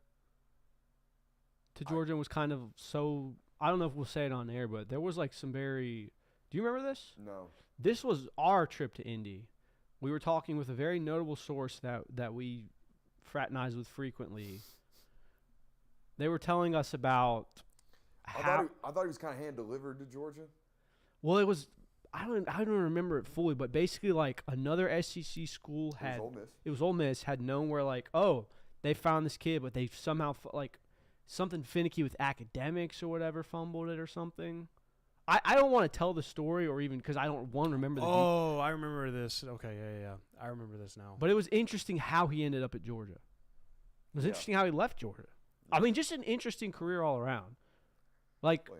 Georgia and was kind of so. I don't know if we'll say it on air, but there was like some very. Do you remember this? No. This was our trip to Indy. We were talking with a very notable source that we fraternize with frequently. They were telling us about how. I thought he was kind of hand delivered to Georgia. Well, it was. I don't remember it fully, but basically, like another SEC school had. It was Ole Miss. It was Ole Miss had known where like, oh, they found this kid, but they somehow like something finicky with academics or whatever, fumbled it or something. I don't want to tell the story or even because I don't want to remember the. Oh, I remember this. Okay, yeah. I remember this now. But it was interesting how he ended up at Georgia. It was interesting how he left Georgia. I mean, just an interesting career all around. Like, Well,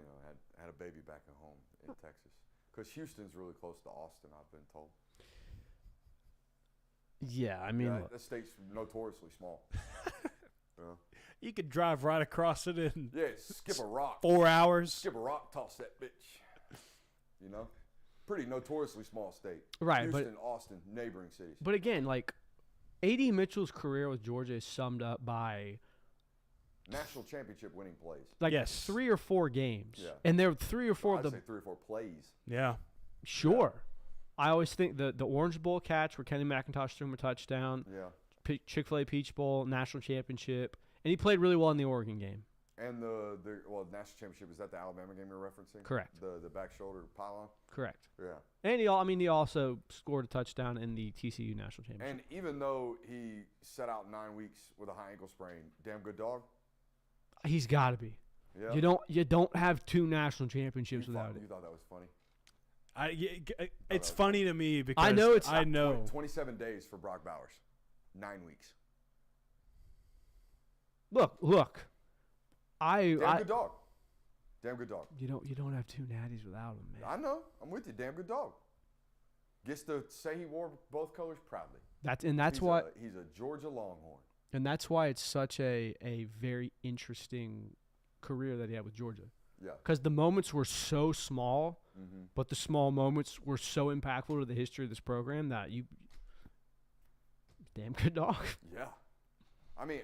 had a baby back at home in Texas. Because Houston's really close to Austin, I've been told. yeah, I mean, Yeah, look, that state's notoriously small. Yeah. You could drive right across it in Yeah, skip a rock. 4 hours. Skip a rock, toss that bitch. You know? Pretty notoriously small state. Right, but- Houston, Austin, neighboring cities. but again, like, A.D. Mitchell's career with Georgia is summed up by National championship winning plays. like Yes. 3 or 4 games, Yeah. and there were 3 or 4 I'd of say the 3 or 4 plays. Yeah. sure. I always think the Orange Bowl catch where Kenny McIntosh threw him a touchdown, Yeah. Chick-fil-A Peach Bowl, national championship, and he played really well in the Oregon game. And the national championship, is that the Alabama game you're referencing? Correct. The back shoulder pylon? Correct. Yeah. And he also scored a touchdown in the TCU national championship. And even though he set out 9 weeks with a high ankle sprain, damn good dog. He's got to be. Yeah. You don't have 2 national championships without it. You thought that was funny? It's funny to me because I know. 27 days for Brock Bowers. 9 weeks. Look. Damn good dog. Damn good dog. You don't have 2 natties without him, man. I know. I'm with you. Damn good dog. Gets to say he wore both colors proudly. That's why he's a Georgia Longhorn. And that's why it's such a very interesting career that he had with Georgia. Yeah. Because the moments were so small, but the small moments were so impactful to the history of this program that damn good dog. Yeah. I mean,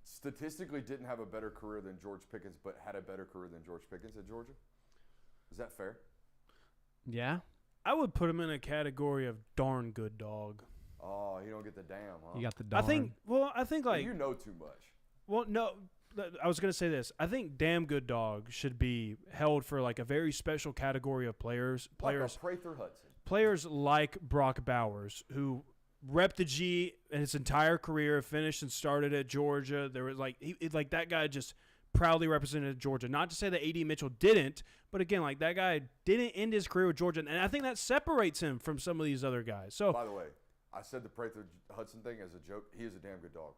statistically didn't have a better career than George Pickens, but had a better career than George Pickens at Georgia. Is that fair? Yeah. I would put him in a category of darn good dog. Oh, you don't get the damn, huh? You got the darn. I think like you know too much. Well, no, I was gonna say this. I think damn good dog should be held for like a very special category of players. Like a Prather Hudson. Players like Brock Bowers, who repped the G in his entire career, finished and started at Georgia. There was like that guy just proudly represented Georgia. Not to say that A.D. Mitchell didn't, but again, like that guy didn't end his career with Georgia, and I think that separates him from some of these other guys. So, by the way, I said the Prather Hudson thing as a joke. He is a damn good dog.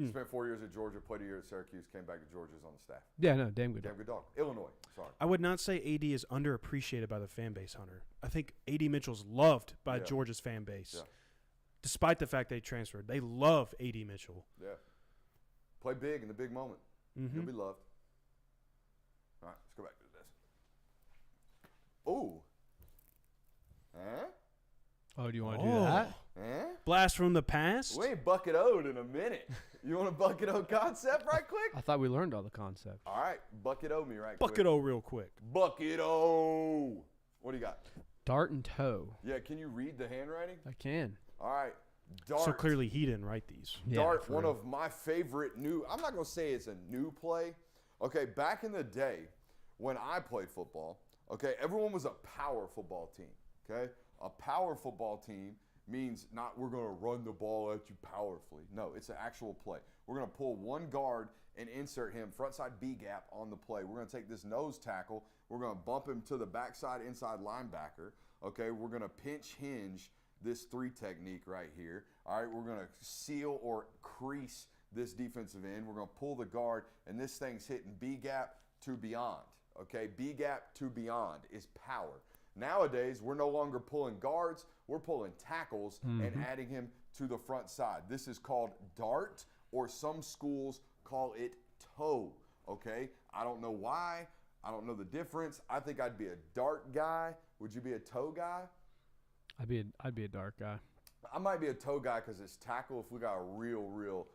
Spent 4 years at Georgia, played a year at Syracuse, came back to Georgia, is on the staff. Yeah, no, damn good Damn dog. good dog. Illinois, sorry. I would not say AD is underappreciated by the fan base, Hunter. I think AD Mitchell's loved by Georgia's fan base. Yeah. Despite the fact they transferred. They love AD Mitchell. Yeah. Play big in the big moment. You'll be loved. All right, let's go back to this. Ooh. Huh? Oh, do you want to do that? Huh? Blast from the past? We ain't bucket O'd in a minute. You want a bucket O concept right quick? I thought we learned all the concepts. All right, bucket O me right Bucket quick. O real quick. Bucket O. What do you got? Dart and toe. Yeah, can you read the handwriting? I can. All right. Dart. So clearly he didn't write these. Dart, Yeah, one real. of my favorite I'm not going to say it's a new play. Okay, back in the day when I played football, okay, everyone was a power football team, okay? A power football team means not we're going to run the ball at you powerfully. No, it's an actual play. We're going to pull one guard and insert him frontside B gap on the play. We're going to take this nose tackle. We're going to bump him to the backside inside linebacker. Okay, we're going to pinch hinge this 3 technique right here. All right, we're going to seal or crease this defensive end. We're going to pull the guard, and this thing's hitting B gap to beyond. Okay, B gap to beyond is power. Nowadays, we're no longer pulling guards, we're pulling tackles and adding him to the front side. This is called dart, or some schools call it toe, okay? I don't know why. I don't know the difference. I think I'd be a dart guy. Would you be a toe guy? I'd be a dart guy. I might be a toe guy because it's tackle. If we got a real,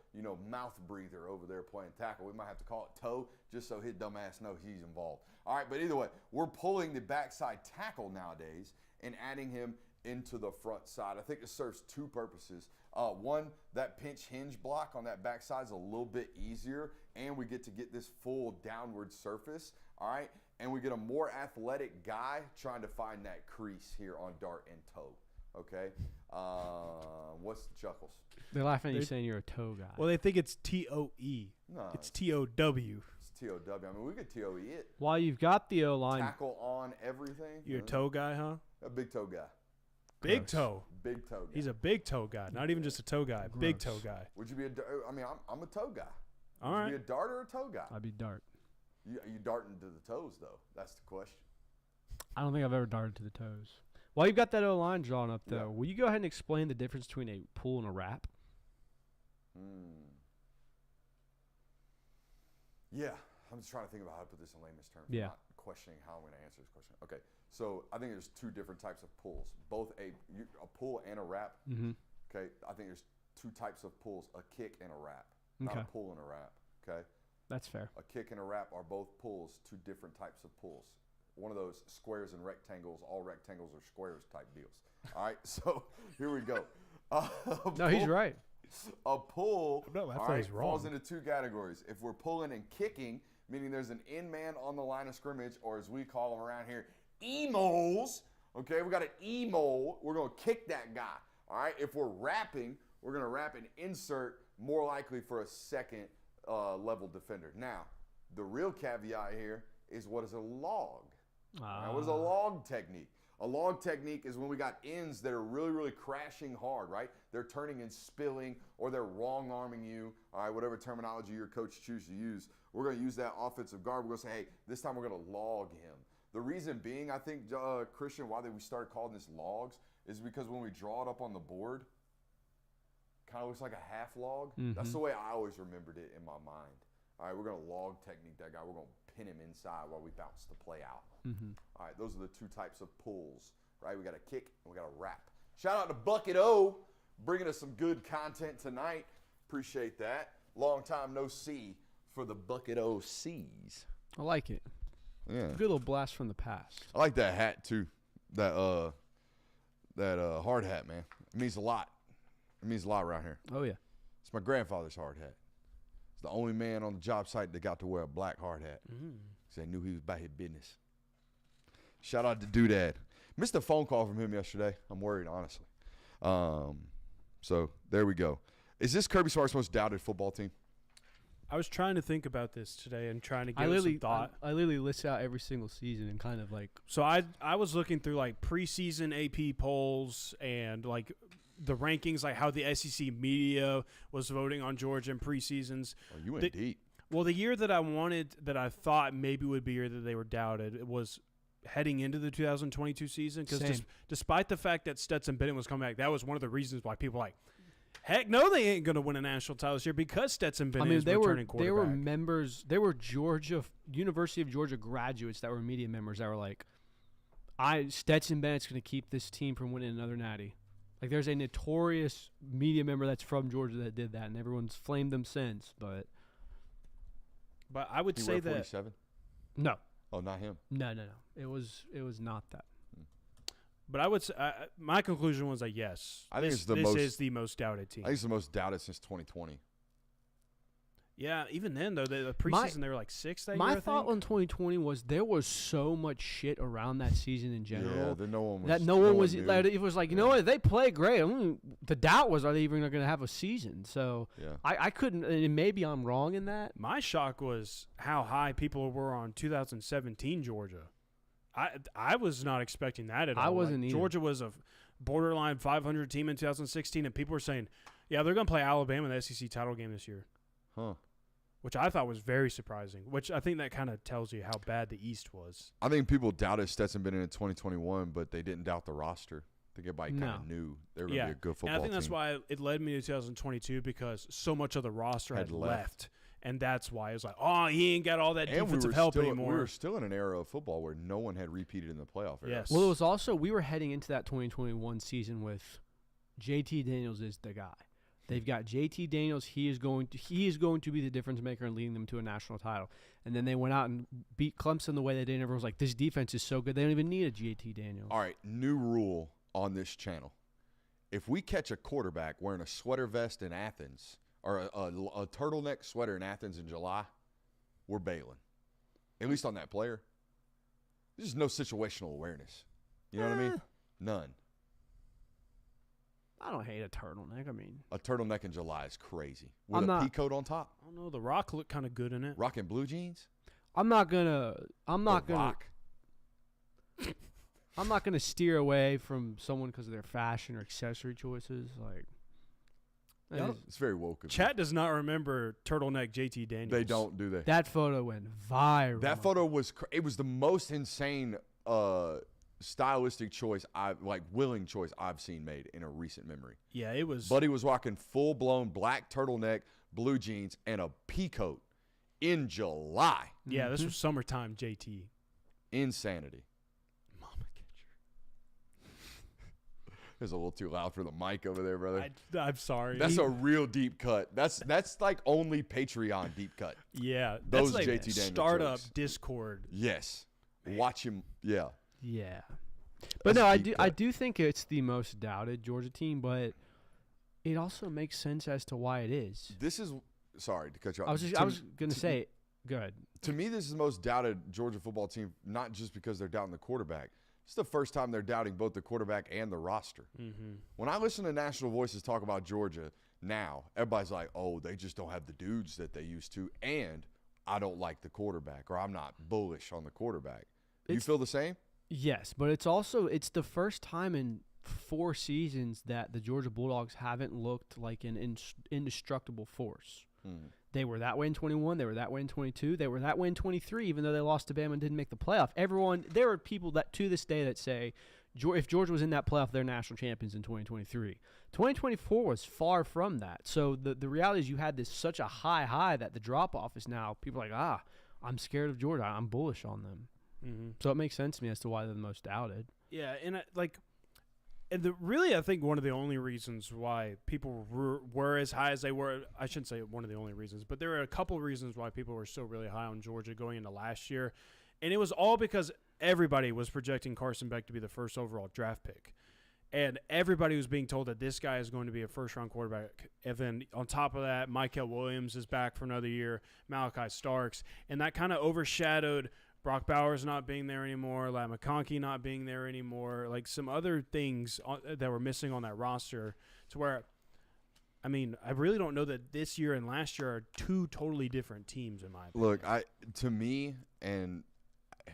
mouth breather over there playing tackle, we might have to call it toe just so his dumb ass knows he's involved. All right, but either way, we're pulling the backside tackle nowadays and adding him into the front side. I think it serves 2 purposes. One, that pinch hinge block on that backside is a little bit easier, and we get to get this full downward surface, all right? And we get a more athletic guy trying to find that crease here on dart and toe. Okay, what's the chuckles? They're laughing at you saying you're a toe guy. Well, they think it's TOE. No, It's TOW. it's TOW. I mean, we could TOE it. While you've got the O-line, Tackle on everything. You're a toe guy, huh? A big toe guy. Big toe. Big toe guy. He's a big toe guy. Not even just a toe guy. Big toe guy. Would you be I'm a toe guy. All Would right. you be a dart or a toe guy? I'd be dart. You darting to the toes, though. That's the question. I don't think I've ever darted to the toes. While you've got that O-line drawn up, though, Yeah. will you go ahead and explain the difference between a pull and a wrap? Yeah, I'm just trying to think about how to put this in layman's terms. Yeah. I'm not questioning how I'm going to answer this question. Okay, so I think there's 2 different types of pulls, both a pull and a wrap. Mm-hmm. Okay, I think there's 2 types of pulls, a kick and a wrap, not Okay. a pull and a wrap. Okay, That's fair. a kick and a wrap are both pulls, 2 different types of pulls. one of those squares and rectangles, all rectangles are squares type deals. All right, so here we go. No, he's right. A pull No, I all thought he's wrong. falls into two categories. If we're pulling and kicking, meaning there's an in man on the line of scrimmage, or as we call them around here, emos. Okay, we got an emo. We're going to kick that guy. All right, if we're rapping, we're going to wrap and insert, more likely for a second level defender. Now, the real caveat here is what is a log? Now, what is a log technique? A log technique is when we got ends that are really, really crashing hard, right? They're turning and spilling, or they're wrong arming you, all right, whatever terminology your coach chooses to use. We're going to use that offensive guard. We're going to say, hey, this time we're going to log him. The reason being, I think, Christian, why we started calling this logs is because when we draw it up on the board, kind of looks like a half log. Mm-hmm. That's the way I always remembered it in my mind. All right, we're going to log technique that guy. We're going to pin him inside while we bounce the play out. Mm-hmm. All right, those are the two types of pulls, right? We got a kick and we got a wrap. Shout out to Bucket O, bringing us some good content tonight. Appreciate that. Long time no see for the Bucket O C's. I like it. Yeah. Good little blast from the past. I like that hat too. That hard hat, man. It means a lot. It means a lot around here. Oh, yeah. It's my grandfather's hard hat. It's the only man on the job site that got to wear a black hard hat. Because they knew he was about his business. Shout out to Doodad. Missed a phone call from him yesterday. I'm worried, honestly. So there we go. Is this Kirby Smart's most doubted football team? I was trying to think about this today and trying to give it some thought. I literally list out every single season and kind of like. So I was looking through like preseason AP polls and like the rankings, like how the SEC media was voting on Georgia in preseasons. Oh, you went deep. Well, the year that I thought maybe would be a year that they were doubted, it was heading into the 2022 season. Because despite the fact that Stetson Bennett was coming back, that was one of the reasons why people were like, heck no, they ain't going to win a national title this year because Stetson Bennett is returning quarterback. They were members. They were University of Georgia graduates that were media members that were like, Stetson Bennett's going to keep this team from winning another natty. Like, there's a notorious media member that's from Georgia that did that, and everyone's flamed them since. But I would say that 47? No. Oh, not him. No. It was not that. But I would say my conclusion was like, yes, I think this is the most doubted team. I think it's the most doubted since 2020. Yeah, even then though, the preseason they were like 6th that year. My thought on 2020 was there was so much shit around that season in general. Yeah, that no one was. Like, it was like, you know what, they play great. The doubt was, are they even going to have a season? So yeah. I couldn't. And maybe I'm wrong in that. My shock was how high people were on 2017 Georgia. I was not expecting that at all. I wasn't either. Georgia was a borderline 500 team in 2016, and people were saying, yeah, they're going to play Alabama in the SEC title game this year. Huh. Which I thought was very surprising, which I think that kind of tells you how bad the East was. I think people doubted Stetson Bennett in 2021, but they didn't doubt the roster. I think everybody kind of knew they were going to be a good football team. And I think that's why it led me to 2022 because so much of the roster had left. And that's why it was like, oh, he ain't got all that defensive help anymore. We were still in an era of football where no one had repeated in the playoff era. Yes. Well, it was also, we were heading into that 2021 season with JT Daniels is the guy. They've got JT Daniels. He is going to be the difference maker and leading them to a national title. And then they went out and beat Clemson the way they did. And everyone was like, this defense is so good. They don't even need a JT Daniels. All right, new rule on this channel. If we catch a quarterback wearing a sweater vest in Athens or a turtleneck sweater in Athens in July, we're bailing. At least on that player. There's no situational awareness. You know what I mean? None. I don't hate a turtleneck. I mean, a turtleneck in July is crazy. With a pea coat on top. I don't know. The Rock looked kind of good in it. Rocking blue jeans? I'm not gonna steer away from someone because of their fashion or accessory choices. Like, it's very woke. Chat does not remember turtleneck JT Daniels. They don't, do they? That photo went viral. That photo was it was the most insane stylistic choice willing choice I've seen made in a recent memory. Yeah, it was. Buddy was rocking full blown black turtleneck, blue jeans, and a pea coat in July. Yeah, this was summertime JT. Insanity. Mama catcher. It was a little too loud for the mic over there, brother. I'm sorry. That's a real deep cut. That's like only Patreon deep cut. Yeah, those that's like JT Daniels startup jokes. Discord. Yes. watch him. Yeah. Yeah. But That's no, a I deep do. I cut. do think it's the most doubted Georgia team, but it also makes sense as to why it is. This is sorry to cut you off. I was gonna say, good. To me, this is the most doubted Georgia football team, not just because they're doubting the quarterback. It's the first time they're doubting both the quarterback and the roster. Mm-hmm. When I listen to national voices talk about Georgia now, everybody's like, oh, they just don't have the dudes that they used to, and I don't like the quarterback, or I'm not bullish on the quarterback. You It's- feel the same? Yes, but it's the first time in 4 seasons that the Georgia Bulldogs haven't looked like an indestructible force. Mm. They were that way in 21. They were that way in 22. They were that way in 23, even though they lost to Bama and didn't make the playoff. There are people that to this day that say, if Georgia was in that playoff, they're national champions in 2023. 2024 was far from that. So the reality is you had such a high that the drop-off is now, people are like, I'm scared of Georgia. I'm bullish on them. Mm-hmm. So it makes sense to me as to why they're the most doubted. Yeah, and I think one of the only reasons why people were as high as they were, I shouldn't say one of the only reasons, but there were a couple of reasons why people were still really high on Georgia going into last year. And it was all because everybody was projecting Carson Beck to be the first overall draft pick. And everybody was being told that this guy is going to be a first-round quarterback. And then on top of that, Micah Williams is back for another year, Malachi Starks. And that kind of overshadowed Brock Bowers not being there anymore, Lat McConkey not being there anymore, like some other things that were missing on that roster to where, I mean, I really don't know that this year and last year are two totally different teams in my opinion. Look, to me, and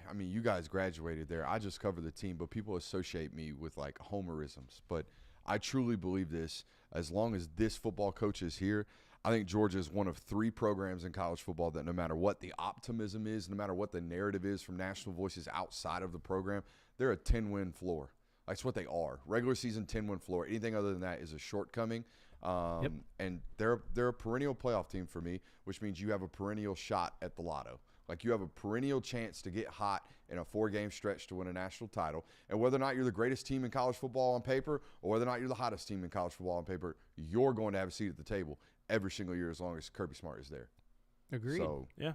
I mean, you guys graduated there. I just cover the team, but people associate me with like homerisms. But I truly believe this. As long as this football coach is here, I think Georgia is one of 3 programs in college football that no matter what the optimism is, no matter what the narrative is from national voices outside of the program, they're a 10-win floor. That's what they are. Regular season 10-win floor. Anything other than that is a shortcoming. And they're a perennial playoff team for me, which means you have a perennial shot at the lotto. Like you have a perennial chance to get hot in a 4-game stretch to win a national title. And whether or not you're the greatest team in college football on paper or whether or not you're the hottest team in college football on paper, you're going to have a seat at the table every single year as long as Kirby Smart is there. Agreed. So Yeah.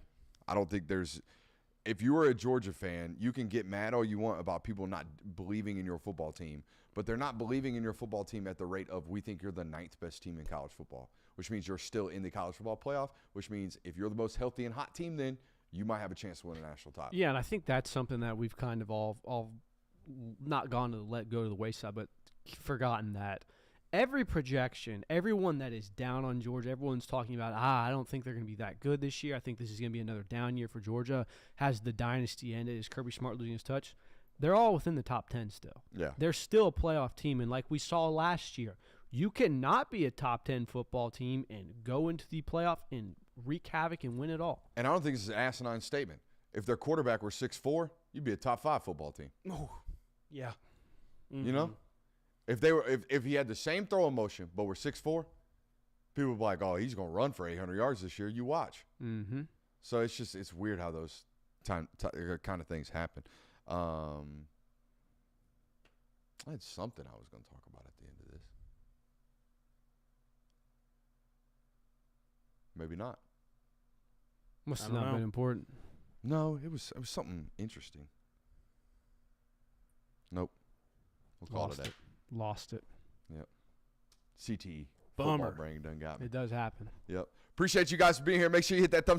I don't think there's – if you are a Georgia fan, you can get mad all you want about people not believing in your football team, but they're not believing in your football team at the rate of we think you're the 9th best team in college football, which means you're still in the college football playoff, which means if you're the most healthy and hot team then you might have a chance to win a national title. Yeah, and I think that's something that we've kind of all not gone to let go to the wayside, but forgotten that every projection, everyone that is down on Georgia, everyone's talking about, I don't think they're going to be that good this year. I think this is going to be another down year for Georgia. Has the dynasty ended? Is Kirby Smart losing his touch? They're all within the top 10 still. Yeah. They're still a playoff team, and like we saw last year, you cannot be a top 10 football team and go into the playoff and wreak havoc and win it all. And I don't think this is an asinine statement. If their quarterback were 6'4", you'd be a top 5 football team. Oh, yeah. You know? If he had the same throwing motion but were 6'4", people would be like, oh, he's going to run for 800 yards this year. You watch. Mm-hmm. So it's weird how those kind of things happen. I had something I was going to talk about at the end of this. Maybe not. Must have I don't not know. been important. No, it was something interesting. Nope. We'll call it that. Lost it. Yep. CTE. Bummer. Football brain done got me. It does happen. Yep. Appreciate you guys for being here. Make sure you hit that thumbs